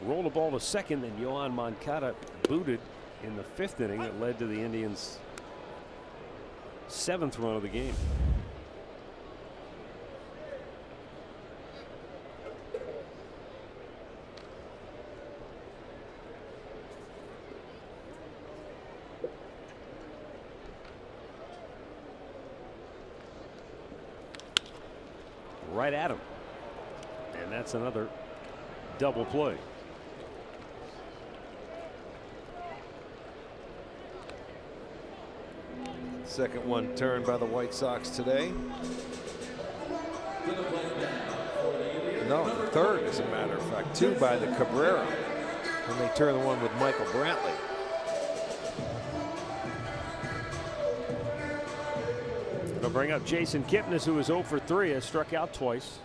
rolled a ball to 2nd, and Yohan Moncada booted in the 5th inning that led to the Indians' 7th run of the game. right at him. And that's another double play. Second one turned by the White Sox today. No, the third, as a matter of fact. 2 by the Cabrera. And they turn the one with Michael Brantley. They'll bring up Jason Kipnis, who is 0 for 3, has struck out twice.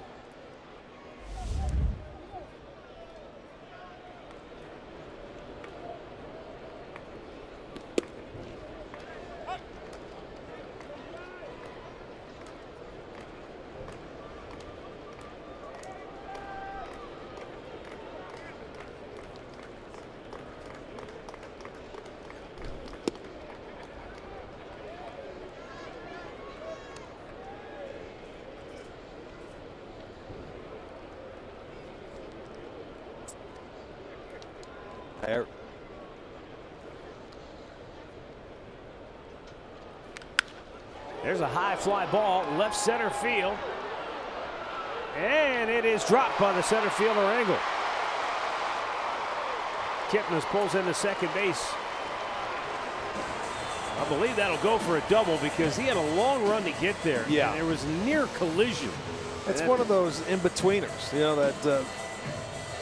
There's a high fly ball, left center field. And it is dropped by the center fielder Engel. Kipnis pulls into second base. I believe that'll go for a double because he had a long run to get there. Yeah. And there was near collision. It's one of those in-betweeners, you know, that,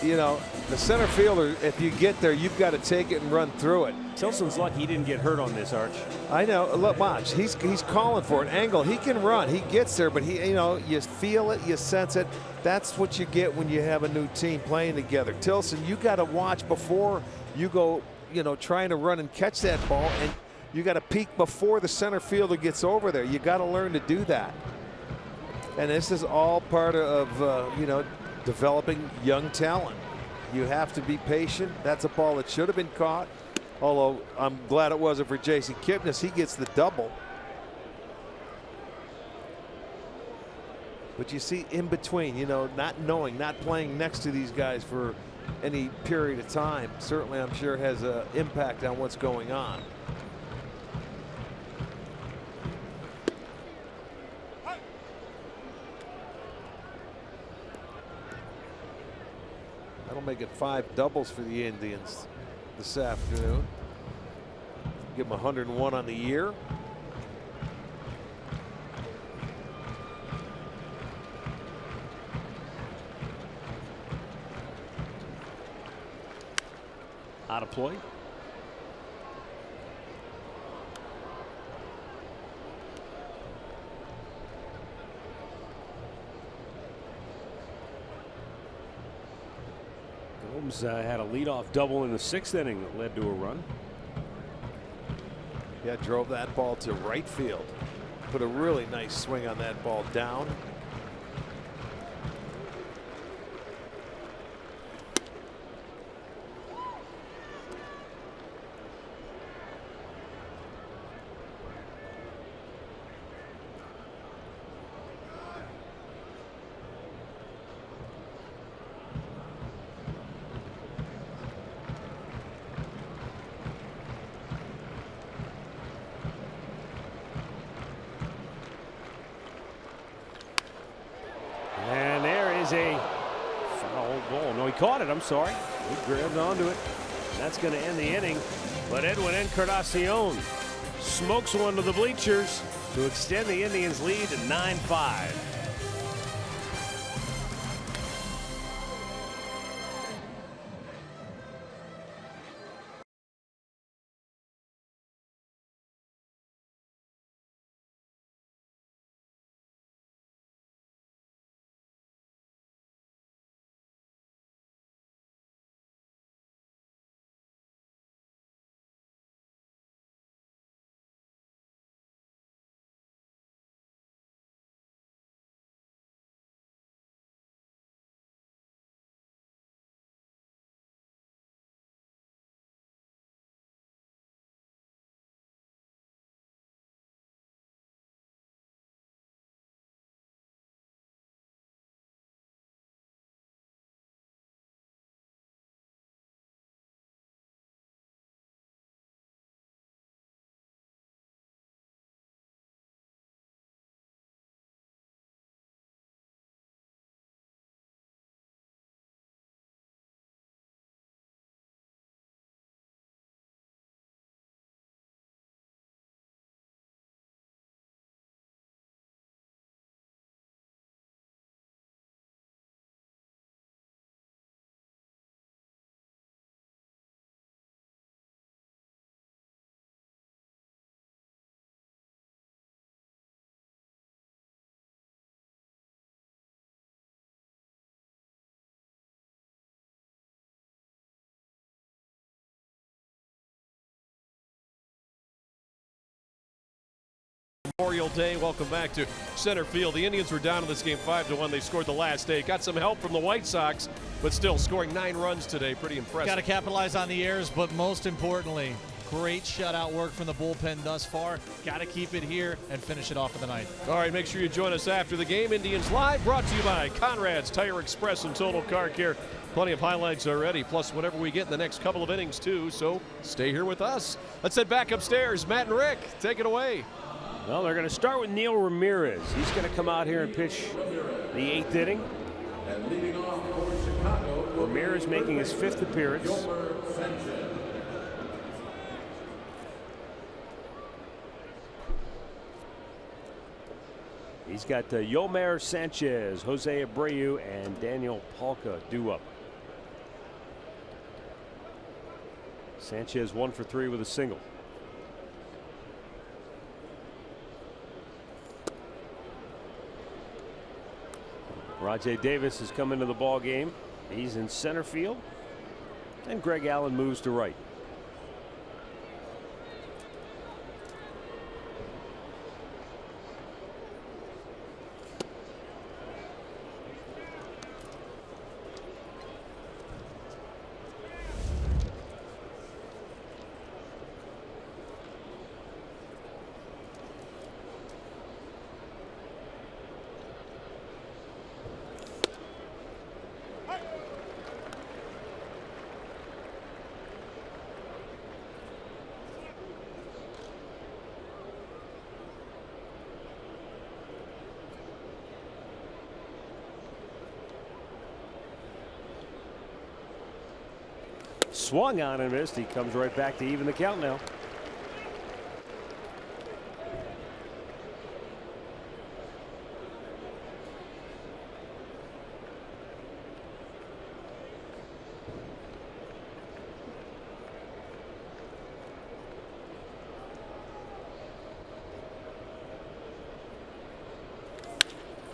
you know, the center fielder, if you get there, you've got to take it and run through it. Tilson's lucky he didn't get hurt on this, Arch. I know. Look, watch. He's calling for it. Angle. He can run. He gets there, but he, you know, you feel it, you sense it. That's what you get when you have a new team playing together. Tilson, you got to watch before you go, you know, trying to run and catch that ball, and you got to peek before the center fielder gets over there. You got to learn to do that. And this is all part of, you know, developing young talent. You have to be patient. That's a ball that should have been caught. Although I'm glad it wasn't for Jason Kipnis. He gets the double. But you see in between, you know, not knowing, not playing next to these guys for any period of time, certainly I'm sure has an impact on what's going on. That'll make it 5 doubles for the Indians this afternoon. Give them 101 on the year. Out of play. Gomes had a leadoff double in the 6th inning that led to a run. Yeah, drove that ball to right field. Put a really nice swing on that ball down. A foul ball. No, he caught it. I'm sorry. He grabbed onto it. That's going to end the inning. But Edwin Encarnacion smokes one to the bleachers to extend the Indians' lead to 9-5. Memorial Day. Welcome back to center field. The Indians were down in this game 5-1. They scored the last day. Got some help from the White Sox, but still scoring 9 runs today. Pretty impressive. Got to capitalize on the errors, but most importantly, great shutout work from the bullpen thus far. Got to keep it here and finish it off for the night. All right, make sure you join us after the game. Indians Live, brought to you by Conrad's Tire Express and Total Car Care. Plenty of highlights already, plus whatever we get in the next couple of innings too, so stay here with us. Let's head back upstairs. Matt and Rick, take it away. Well, they're going to start with Neil Ramirez. He's going to come out here and pitch the 8th inning. Ramirez making his 5th appearance. He's got Yomer Sanchez, Jose Abreu, and Daniel Palka due up. Sanchez 1 for 3 with a single. Rajay Davis has come into the ball game. He's in center field, and Greg Allen moves to right. Swung on and missed. He comes right back to even the count now.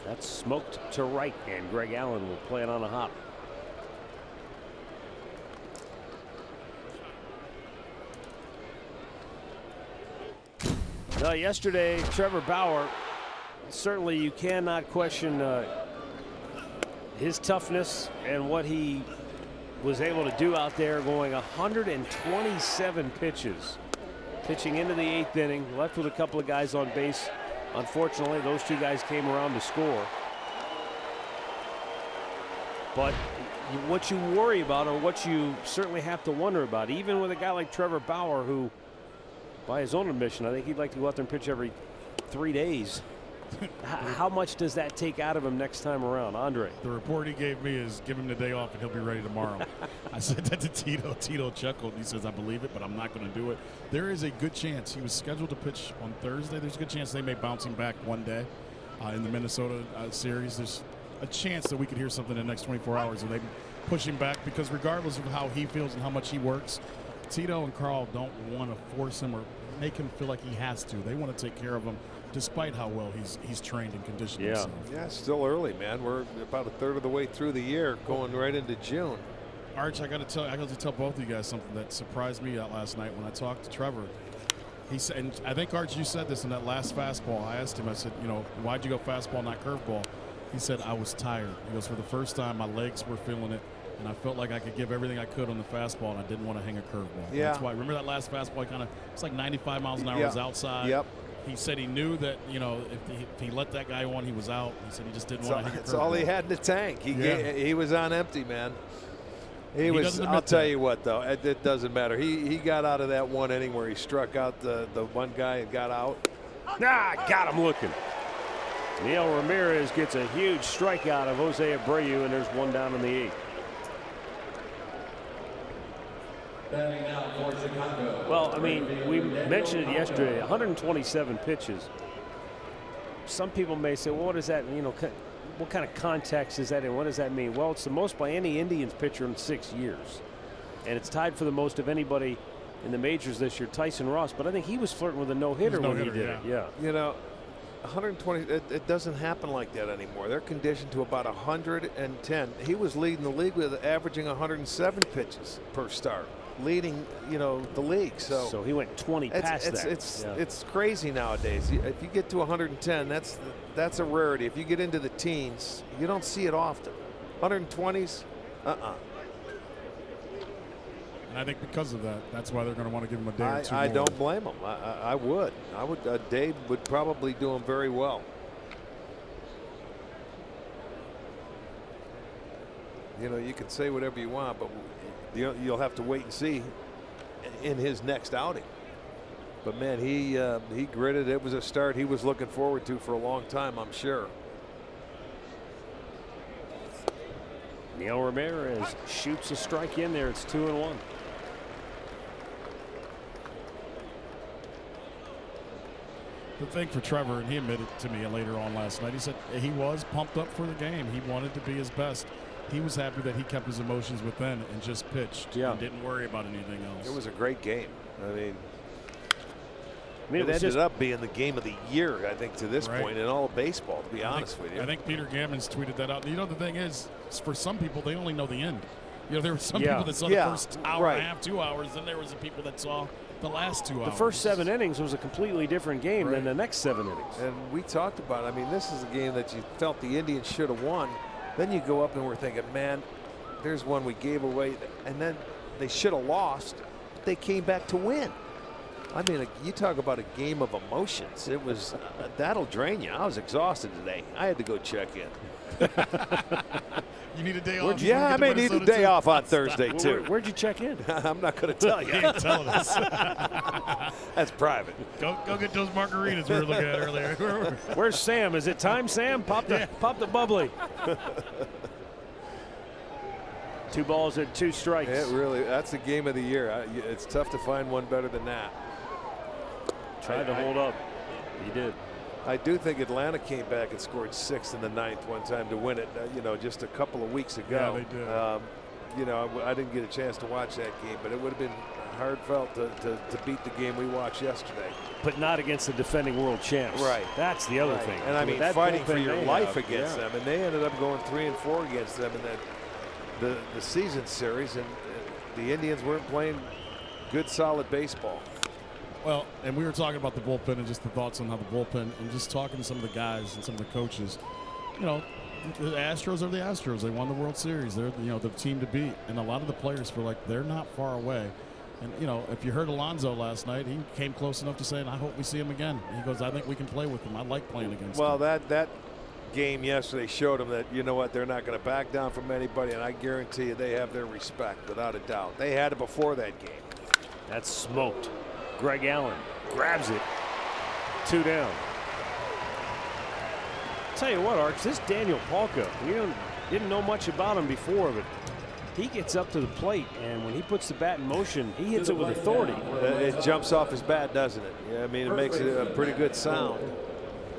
That's smoked to right, and Greg Allen will play it on a hop. Yesterday, Trevor Bauer, certainly you cannot question his toughness and what he was able to do out there, going 127 pitches, pitching into the 8th inning, left with a couple of guys on base. Unfortunately, those 2 guys came around to score. But what you worry about, or what you certainly have to wonder about, even with a guy like Trevor Bauer, who, by his own admission, I think he'd like to go out there and pitch every 3 days. How much does that take out of him next time around, Andre? The report he gave me is give him the day off and he'll be ready tomorrow. I said that to Tito. Tito chuckled. He says, I believe it, but I'm not going to do it. There is a good chance. He was scheduled to pitch on Thursday. There's a good chance they may bounce him back one day in the Minnesota series. There's a chance that we could hear something in the next 24 hours and they push him back, because regardless of how he feels and how much he works, Tito and Carl don't want to force him or make him feel like he has to. They want to take care of him despite how well he's trained and conditioned himself. Yeah, it's still early, man. We're about a third of the way through the year, going right into June. Arch, I got to tell both of you guys something that surprised me last night when I talked to Trevor. He said, and I think, Arch, you said this in that last fastball. I asked him, I said, you know, why'd you go fastball, not curveball? He said, I was tired. He goes, for the first time, my legs were feeling it, and I felt like I could give everything I could on the fastball, and I didn't want to hang a curveball. Yeah. That's why. Remember that last fastball? It's like 95 miles an hour. Yeah. Was outside. Yep. He said he knew that, you know, if he let that guy on, he was out. He said he just didn't want to hang a curveball. That's all he had in the tank. He was on empty, man. He was. I'll tell you what, though, it doesn't matter. He got out of that 1 inning where he struck out the one guy and got out. Got him looking. Neil Ramirez gets a huge strikeout of Jose Abreu, and there's 1 down in the 8th. Well, I mean, we mentioned it yesterday, 127 pitches. Some people may say, well, what does that, you know, what kind of context is that in? What does that mean? Well, it's the most by any Indians pitcher in 6 years. And it's tied for the most of anybody in the majors this year, Tyson Ross. But I think he was flirting with a no-hitter when he did it. Yeah. You know, 120, it doesn't happen like that anymore. They're conditioned to about 110. He was leading the league with averaging 107 pitches per start. leading, you know, the league. So he went 20 past that. It's crazy nowadays. If you get to 110, that's a rarity. If you get into the teens, you don't see it often. 120s, And I think because of that, that's why they're going to want to give him a day or two I more. don't blame him. I would. Dave would probably do him very well. You know, you can say whatever you want, but you'll have to wait and see in his next outing. But man, he gritted. It was a start he was looking forward to for a long time, I'm sure. Neil Ramirez shoots a strike in there. It's 2-1. The thing for Trevor, and he admitted to me later on last night, he said he was pumped up for the game. He wanted to be his best. He was happy that he kept his emotions within and just pitched and didn't worry about anything else. It was a great game. I mean, it ended up being the game of the year, I think, to this Right. point in all of baseball, to be honest with you. I think Peter Gammons tweeted that out. You know, the thing is, for some people, they only know the end. You know, there were some people that saw the first hour and a half, 2 hours, then there was the people that saw the last 2 hours. The first 7 innings was a completely different game than the next 7 innings. And we talked about it. I mean, this is a game that you felt the Indians should have won. Then you go up and we're thinking, man, there's one we gave away. And then they should have lost. They came back to win. I mean, you talk about a game of emotions. It was, that'll drain you. I was exhausted today. I had to go check in. You need a day off? Yeah, I may need a day off on Thursday, too. Where'd you check in? I'm not going to tell you. He ain't telling us. That's private. Go get those margaritas we were looking at earlier. Where's Sam? Is it time, Sam? Pop the bubbly. 2 balls and 2 strikes. That's the game of the year. It's tough to find one better than that. Tried to hold up. He did. I do think Atlanta came back and scored 6 in the 9th one time to win it, you know, just a couple of weeks ago. Yeah, they did. You know, I didn't get a chance to watch that game, but it would have been heartfelt to beat the game we watched yesterday. But not against the defending world champs. Right. That's the other thing. And I mean, that fighting bullpen for your they life have, against them. And they ended up going 3-4 against them in the season series. And the Indians weren't playing good, solid baseball. Well, and we were talking about the bullpen and just the thoughts on how the bullpen and just talking to some of the guys and some of the coaches. You know, the Astros are the Astros. They won the World Series. They're, you know, the team to beat. And a lot of the players feel like they're not far away. And, you know, if you heard Alonso last night, he came close enough to saying, I hope we see him again. He goes, I think we can play with him. I like playing against him. Well, that game yesterday showed them that, you know what, they're not going to back down from anybody. And I guarantee you they have their respect, without a doubt. They had it before that game. That's smoked. Greg Allen grabs it. 2 down. Tell you what, Arch, this Daniel Palka, we didn't know much about him before, but he gets up to the plate, and when he puts the bat in motion, he hits it with authority. It jumps off his bat, doesn't it? Yeah, I mean, it makes it a pretty good sound.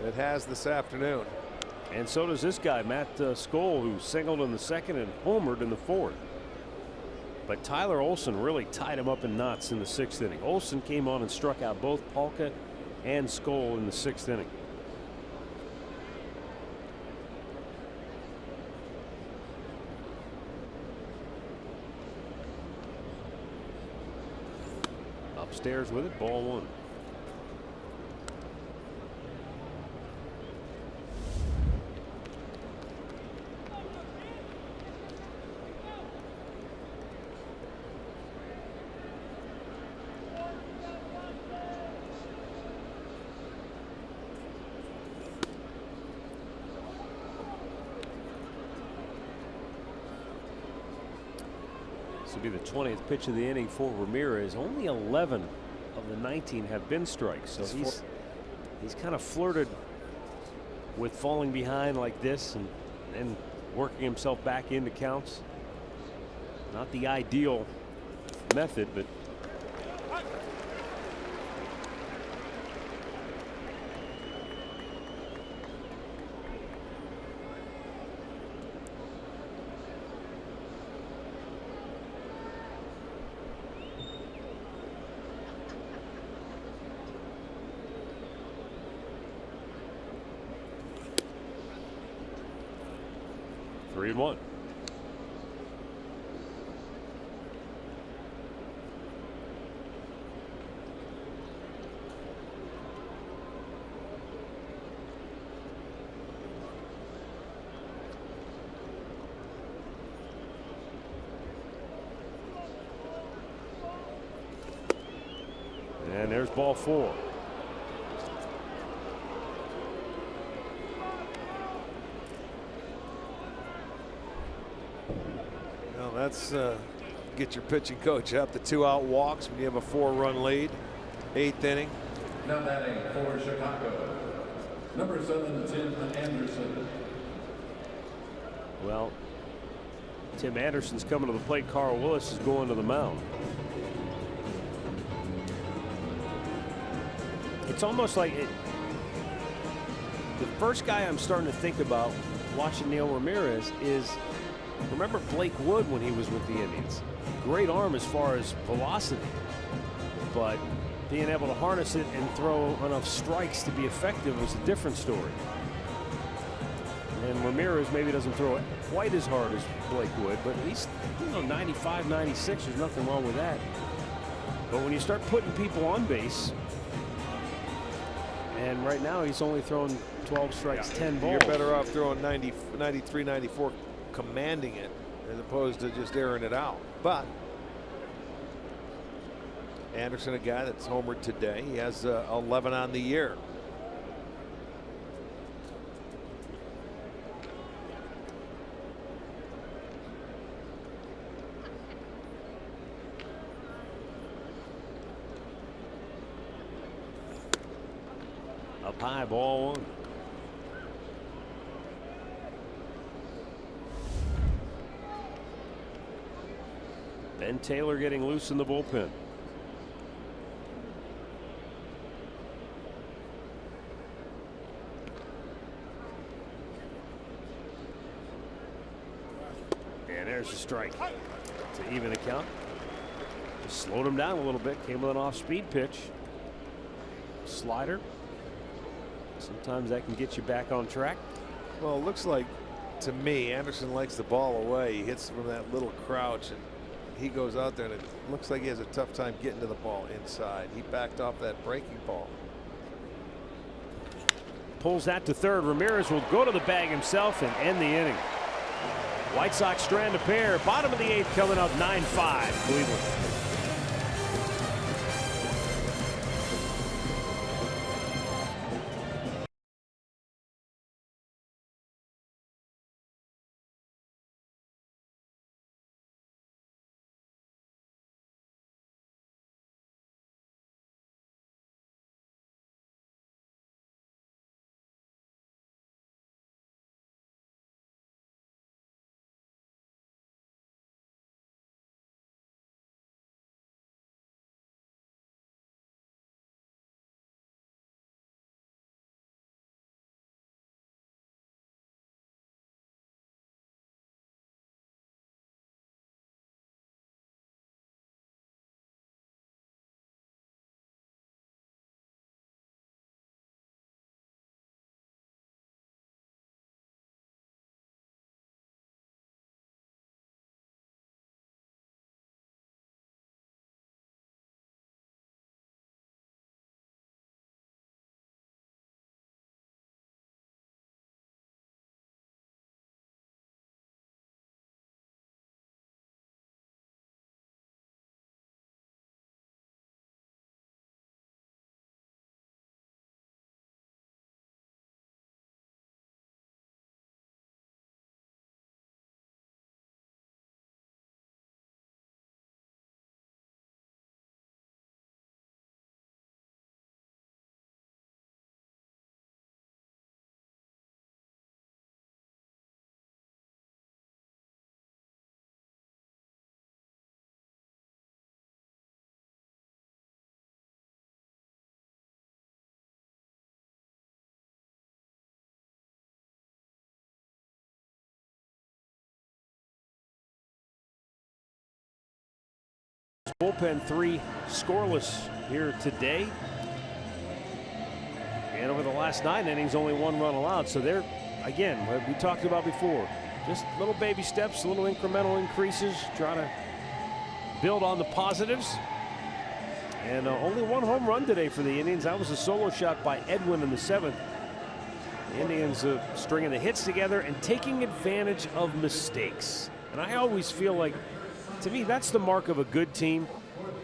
It has this afternoon. And so does this guy, Matt Skoll, who singled in the 2nd and homered in the 4th. But Tyler Olson really tied him up in knots in the 6th inning. Olson came on and struck out both Palka and Skoll in the 6th inning. Upstairs with it, ball 1. Will be the 20th pitch of the inning for Ramirez. Only 11 of the 19 have been strikes, so he's kind of flirted with falling behind like this and working himself back into counts. Not the ideal method, but there's ball 4. Well, that's get your pitching coach up. The 2-out walks when you have a 4-run lead. 8th inning. Now batting for Chicago, number 7, Tim Anderson. Well, Tim Anderson's coming to the plate. Carl Willis is going to the mound. It's almost like the first guy I'm starting to think about watching Neil Ramirez is, remember Blake Wood when he was with the Indians? Great arm as far as velocity, but being able to harness it and throw enough strikes to be effective was a different story. And Ramirez maybe doesn't throw it quite as hard as Blake Wood, but at least, 95, 96, there's nothing wrong with that. But when you start putting people on base, and right now he's only thrown 12 strikes, 10 balls. You're better off throwing 90, 93, 94, commanding it, as opposed to just airing it out. But Anderson, a guy that's homered today, he has 11 on the year. Up high, ball 1. Ben Taylor getting loose in the bullpen. And there's the strike to even the count. Just slowed him down a little bit. Came with an off-speed pitch. Slider. Sometimes that can get you back on track. Well, it looks like, to me, Anderson likes the ball away. He hits from that little crouch, and he goes out there, and it looks like he has a tough time getting to the ball inside. He backed off that breaking ball. Pulls that to third. Ramirez will go to the bag himself and end the inning. White Sox strand a pair. Bottom of the 8th coming up, 9-5 Cleveland. Bullpen 3 scoreless here today. And over the last 9 innings, only 1 run allowed. So they're, again, what we talked about before, just little baby steps, little incremental increases, trying to build on the positives. And only 1 home run today for the Indians. That was a solo shot by Edwin in the 7th. The Indians stringing the hits together and taking advantage of mistakes. And I always feel like, to me, that's the mark of a good team.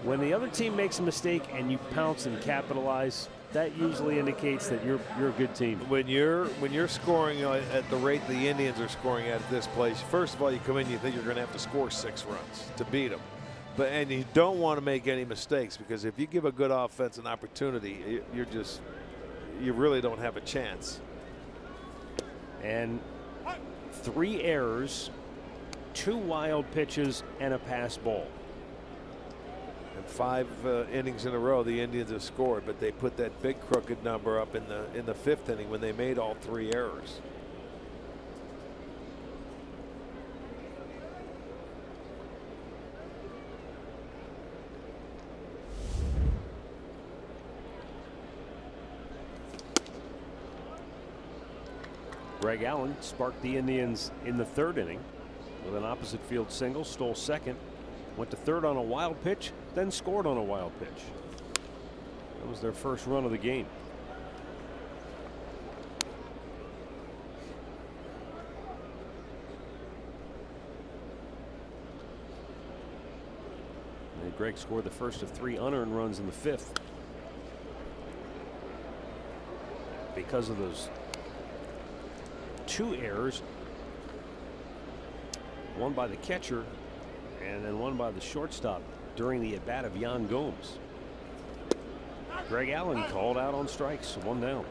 When the other team makes a mistake and you pounce and capitalize, that usually indicates that you're a good team. When you're scoring at the rate the Indians are scoring at this place, first of all, you come in, you think you're going to have to score 6 runs to beat them. And you don't want to make any mistakes, because if you give a good offense an opportunity, you really don't have a chance. And 3 errors, 2 wild pitches, and a pass ball. And 5 innings in a row the Indians have scored, but they put that big crooked number up in the 5th inning when they made all 3 errors. Greg Allen sparked the Indians in the 3rd inning with an opposite field single, stole second, went to 3rd on a wild pitch, then scored on a wild pitch. That was their first run of the game. And Greg scored the first of 3 unearned runs in the 5th. Because of those 2 errors, one by the catcher and then one by the shortstop during the at-bat of Yan Gomes. Greg Allen called out on strikes, 1 down.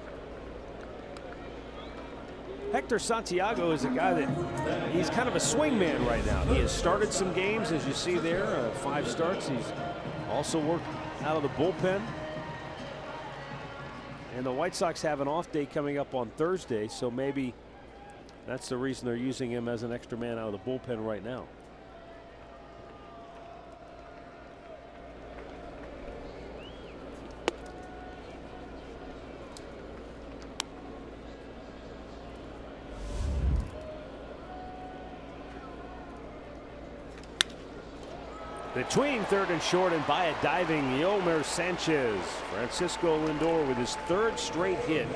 Hector Santiago is a guy that he's kind of a swing man right now. He has started some games, as you see there, 5 starts. He's also worked out of the bullpen. And the White Sox have an off day coming up on Thursday, so maybe that's the reason they're using him as an extra man out of the bullpen right now. Between 3rd and short, and by a diving Yolmer Sanchez. Francisco Lindor with his 3rd straight hit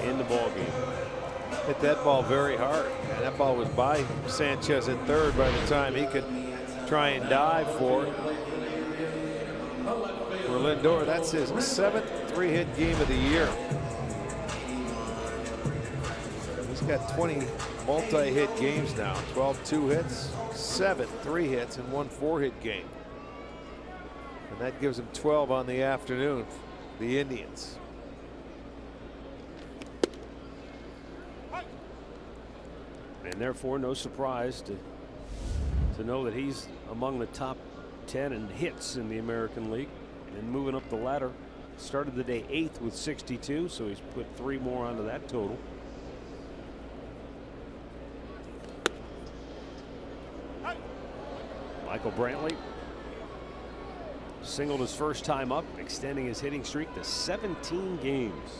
in the ballgame. Hit that ball very hard, and that ball was by Sanchez in 3rd by the time he could try and dive for it. For Lindor, that's his 7th 3-hit game of the year. He's got 20 multi-hit games now. 12 2-hits, 7 3-hits, and 1 4-hit game. And that gives him 12 on the afternoon, the Indians. And therefore, no surprise to know that he's among the top 10 in hits in the American League and moving up the ladder. Started the day 8th with 62, so he's put 3 more onto that total. Michael Brantley singled his first time up, extending his hitting streak to 17 games.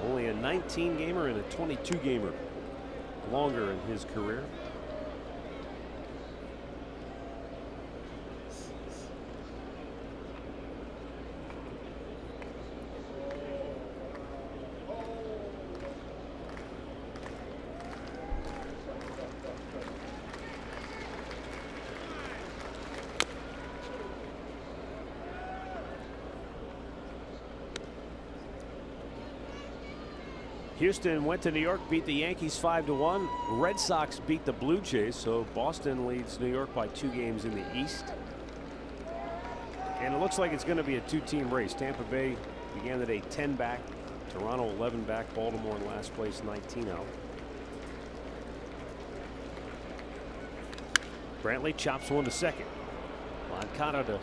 Only a 19 gamer and a 22 gamer longer in his career. Houston went to New York, beat the Yankees 5-1. Red Sox beat the Blue Jays, so Boston leads New York by 2 games in the East. And it looks like it's going to be a 2-team race. Tampa Bay began the day 10 back, Toronto 11 back, Baltimore in last place 19 out. Brantley chops one to second. Moncada to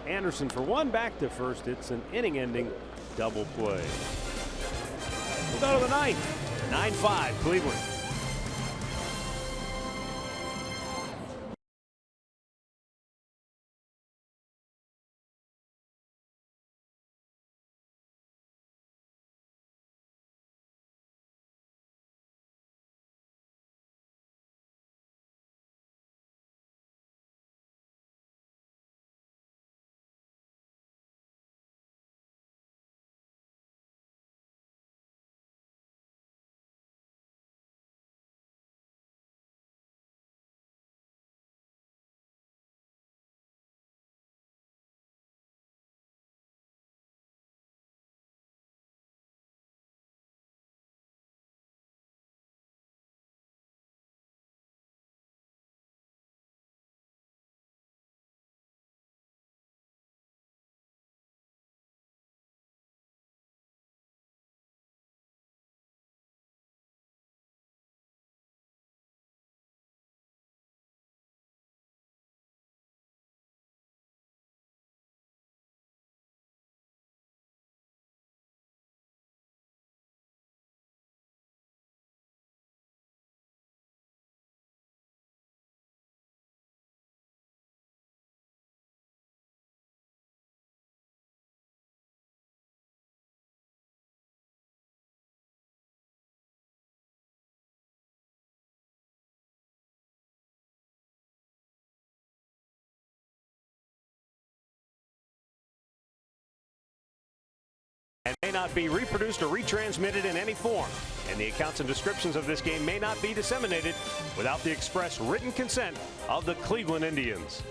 Anderson for 1 back to first. It's an inning-ending double play. We'll go to the 9th. 9-5 Cleveland. may not be reproduced or retransmitted in any form, and the accounts and descriptions of this game may not be disseminated without the express written consent of the Cleveland Indians.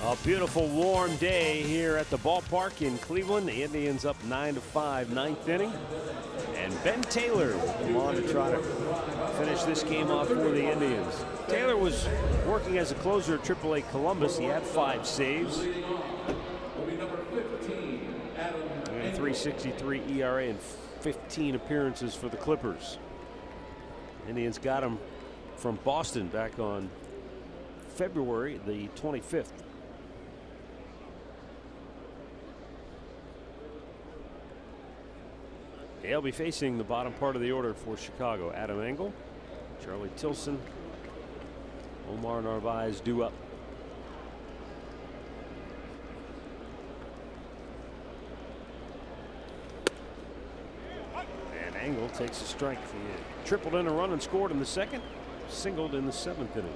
A beautiful warm day here at the ballpark in Cleveland. The Indians up 9-5, ninth inning. And Ben Taylor will come on to try to finish this game off for the Indians. Taylor was working as a closer at AAA Columbus. He had 5 saves. And a 3.63 ERA and 15 appearances for the Clippers. Indians got him from Boston back on February the 25th. They'll be facing the bottom part of the order for Chicago. Adam Engel, Charlie Tilson, Omar Narvaez due up. And Engel takes a strike. He tripled in a run and scored in the second, singled in the 7th inning.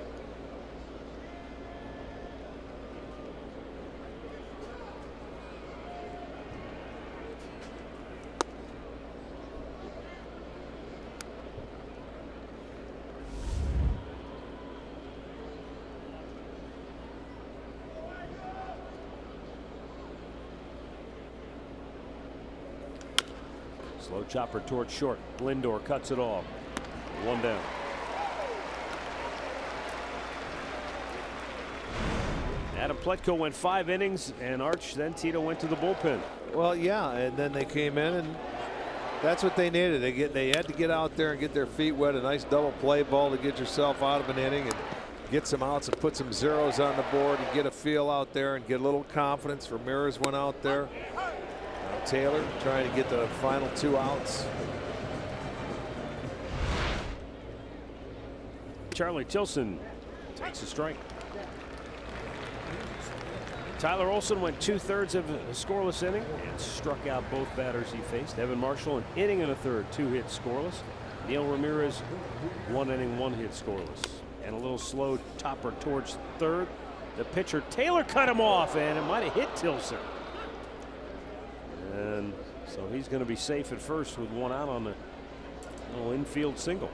Slow chopper towards short. Lindor cuts it off. 1 down. Adam Plutko went 5 innings, and Arch then Tito went to the bullpen. Well, yeah, and then they came in, and that's what they needed. They had to get out there and get their feet wet. A nice double play ball to get yourself out of an inning and get some outs and put some zeros on the board and get a feel out there and get a little confidence. Ramirez went out there. Taylor trying to get the final 2 outs. Charlie Tilson takes a strike. Tyler Olson went 2/3 of a scoreless inning and struck out both batters he faced. Evan Marshall, an inning and a third, 2 hits scoreless. Neil Ramirez, 1 inning, 1 hit scoreless. And a little slow topper towards third. The pitcher Taylor cut him off, and it might have hit Tilson. And so he's going to be safe at first with 1 out on the little infield single.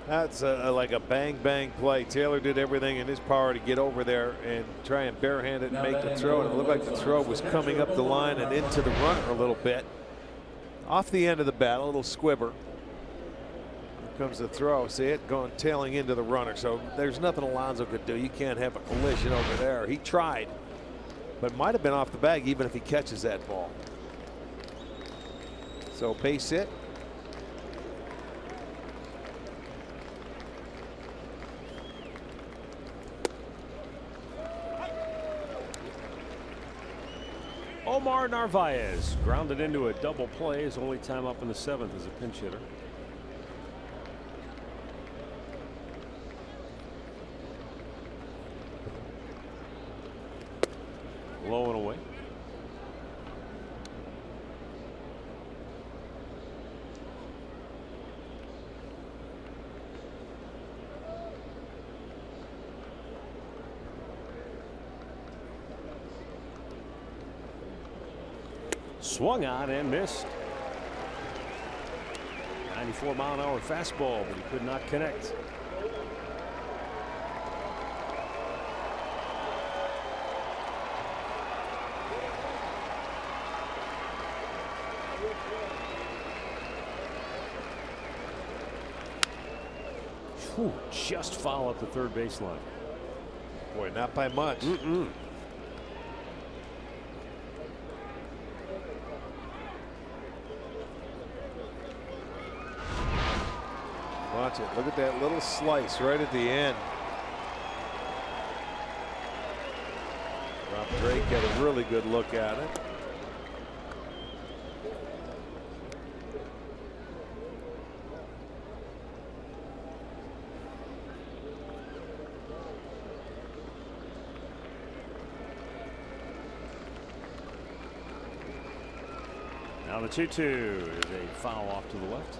That's like a bang bang play. Taylor did everything in his power to get over there and try and barehand it and make the throw. And it looked like the throw was coming up the line and into the runner a little bit. Off the end of the bat, a little squibber. Here comes the throw. See it going tailing into the runner. So there's nothing Alonso could do. You can't have a collision over there. He tried, but might have been off the bag even if he catches that ball. So base hit. Omar Narvaez grounded into a double play. His only time up in the 7th as a pinch hitter. Low and away. Swung on and missed. 94-mile-an-hour fastball, but he could not connect. Whew, just foul up the third baseline. Boy, not by much. Watch it. Look at that little slice right at the end. Rob Drake had a really good look at it. Now the 2-2 is a foul off to the left.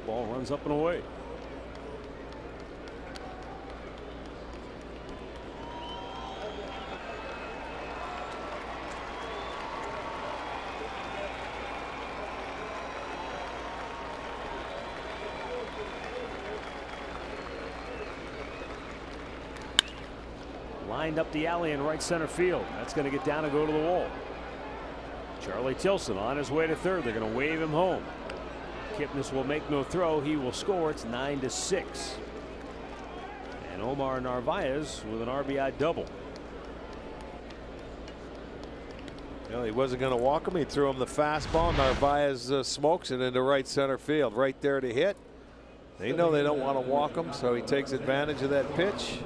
Fastball runs up and away. Lined up the alley in right center field. That's going to get down and go to the wall. Charlie Tilson on his way to third. They're going to wave him home. Kipnis will make no throw. He will score. It's 9-6. And Omar Narvaez with an RBI double. Well, he wasn't going to walk him. He threw him the fastball. Narvaez smokes it into right center field. Right there to hit. They know they don't want to walk him, so he takes advantage of that pitch.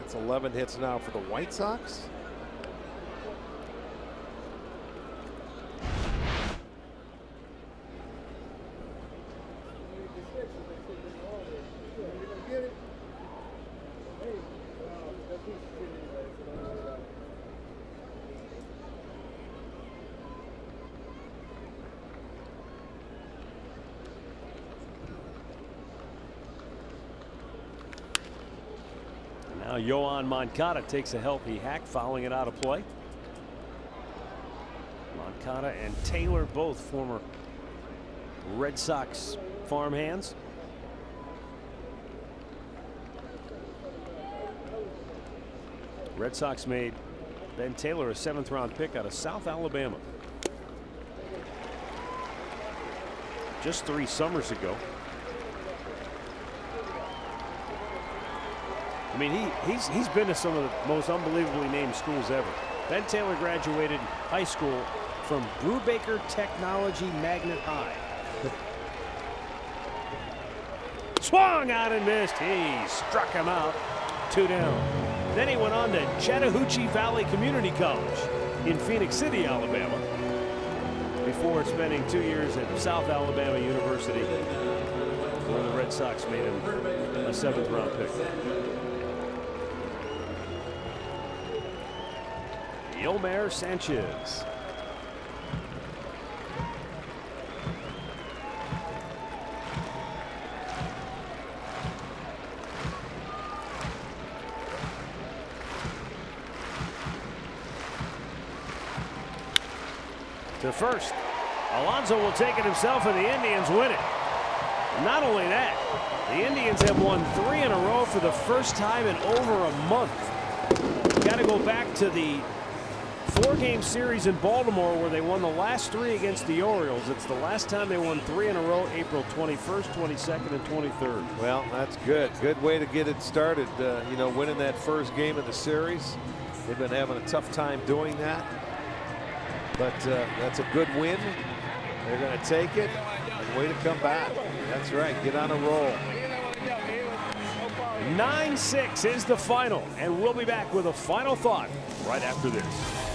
That's 11 hits now for the White Sox. Now Yohan Moncada takes a healthy hack, fouling it out of play. Moncada and Taylor, both former Red Sox farmhands. Red Sox made Ben Taylor a 7th round pick out of South Alabama just 3 summers ago. I mean, he's been to some of the most unbelievably named schools ever. Ben Taylor graduated high school from Brubaker Technology Magnet High. Swung out and missed. He struck him out. 2 down. Then he went on to Chattahoochee Valley Community College in Phoenix City, Alabama, before spending 2 years at South Alabama University, where the Red Sox made him a 7th round pick. Yolmer Sanchez. To first. Alonso will take it himself, and the Indians win it. Not only that, the Indians have won 3 in a row for the first time in over a month. Got to go back to the 4-game series in Baltimore where they won the last 3 against the Orioles. It's the last time they won 3 in a row, April 21st, 22nd, and 23rd. Well, that's good. Good way to get it started. You know, winning that first game of the series. They've been having a tough time doing that. But that's a good win. They're going to take it. And way to come back. That's right. Get on a roll. 9-6 is the final, and we'll be back with a final thought right after this.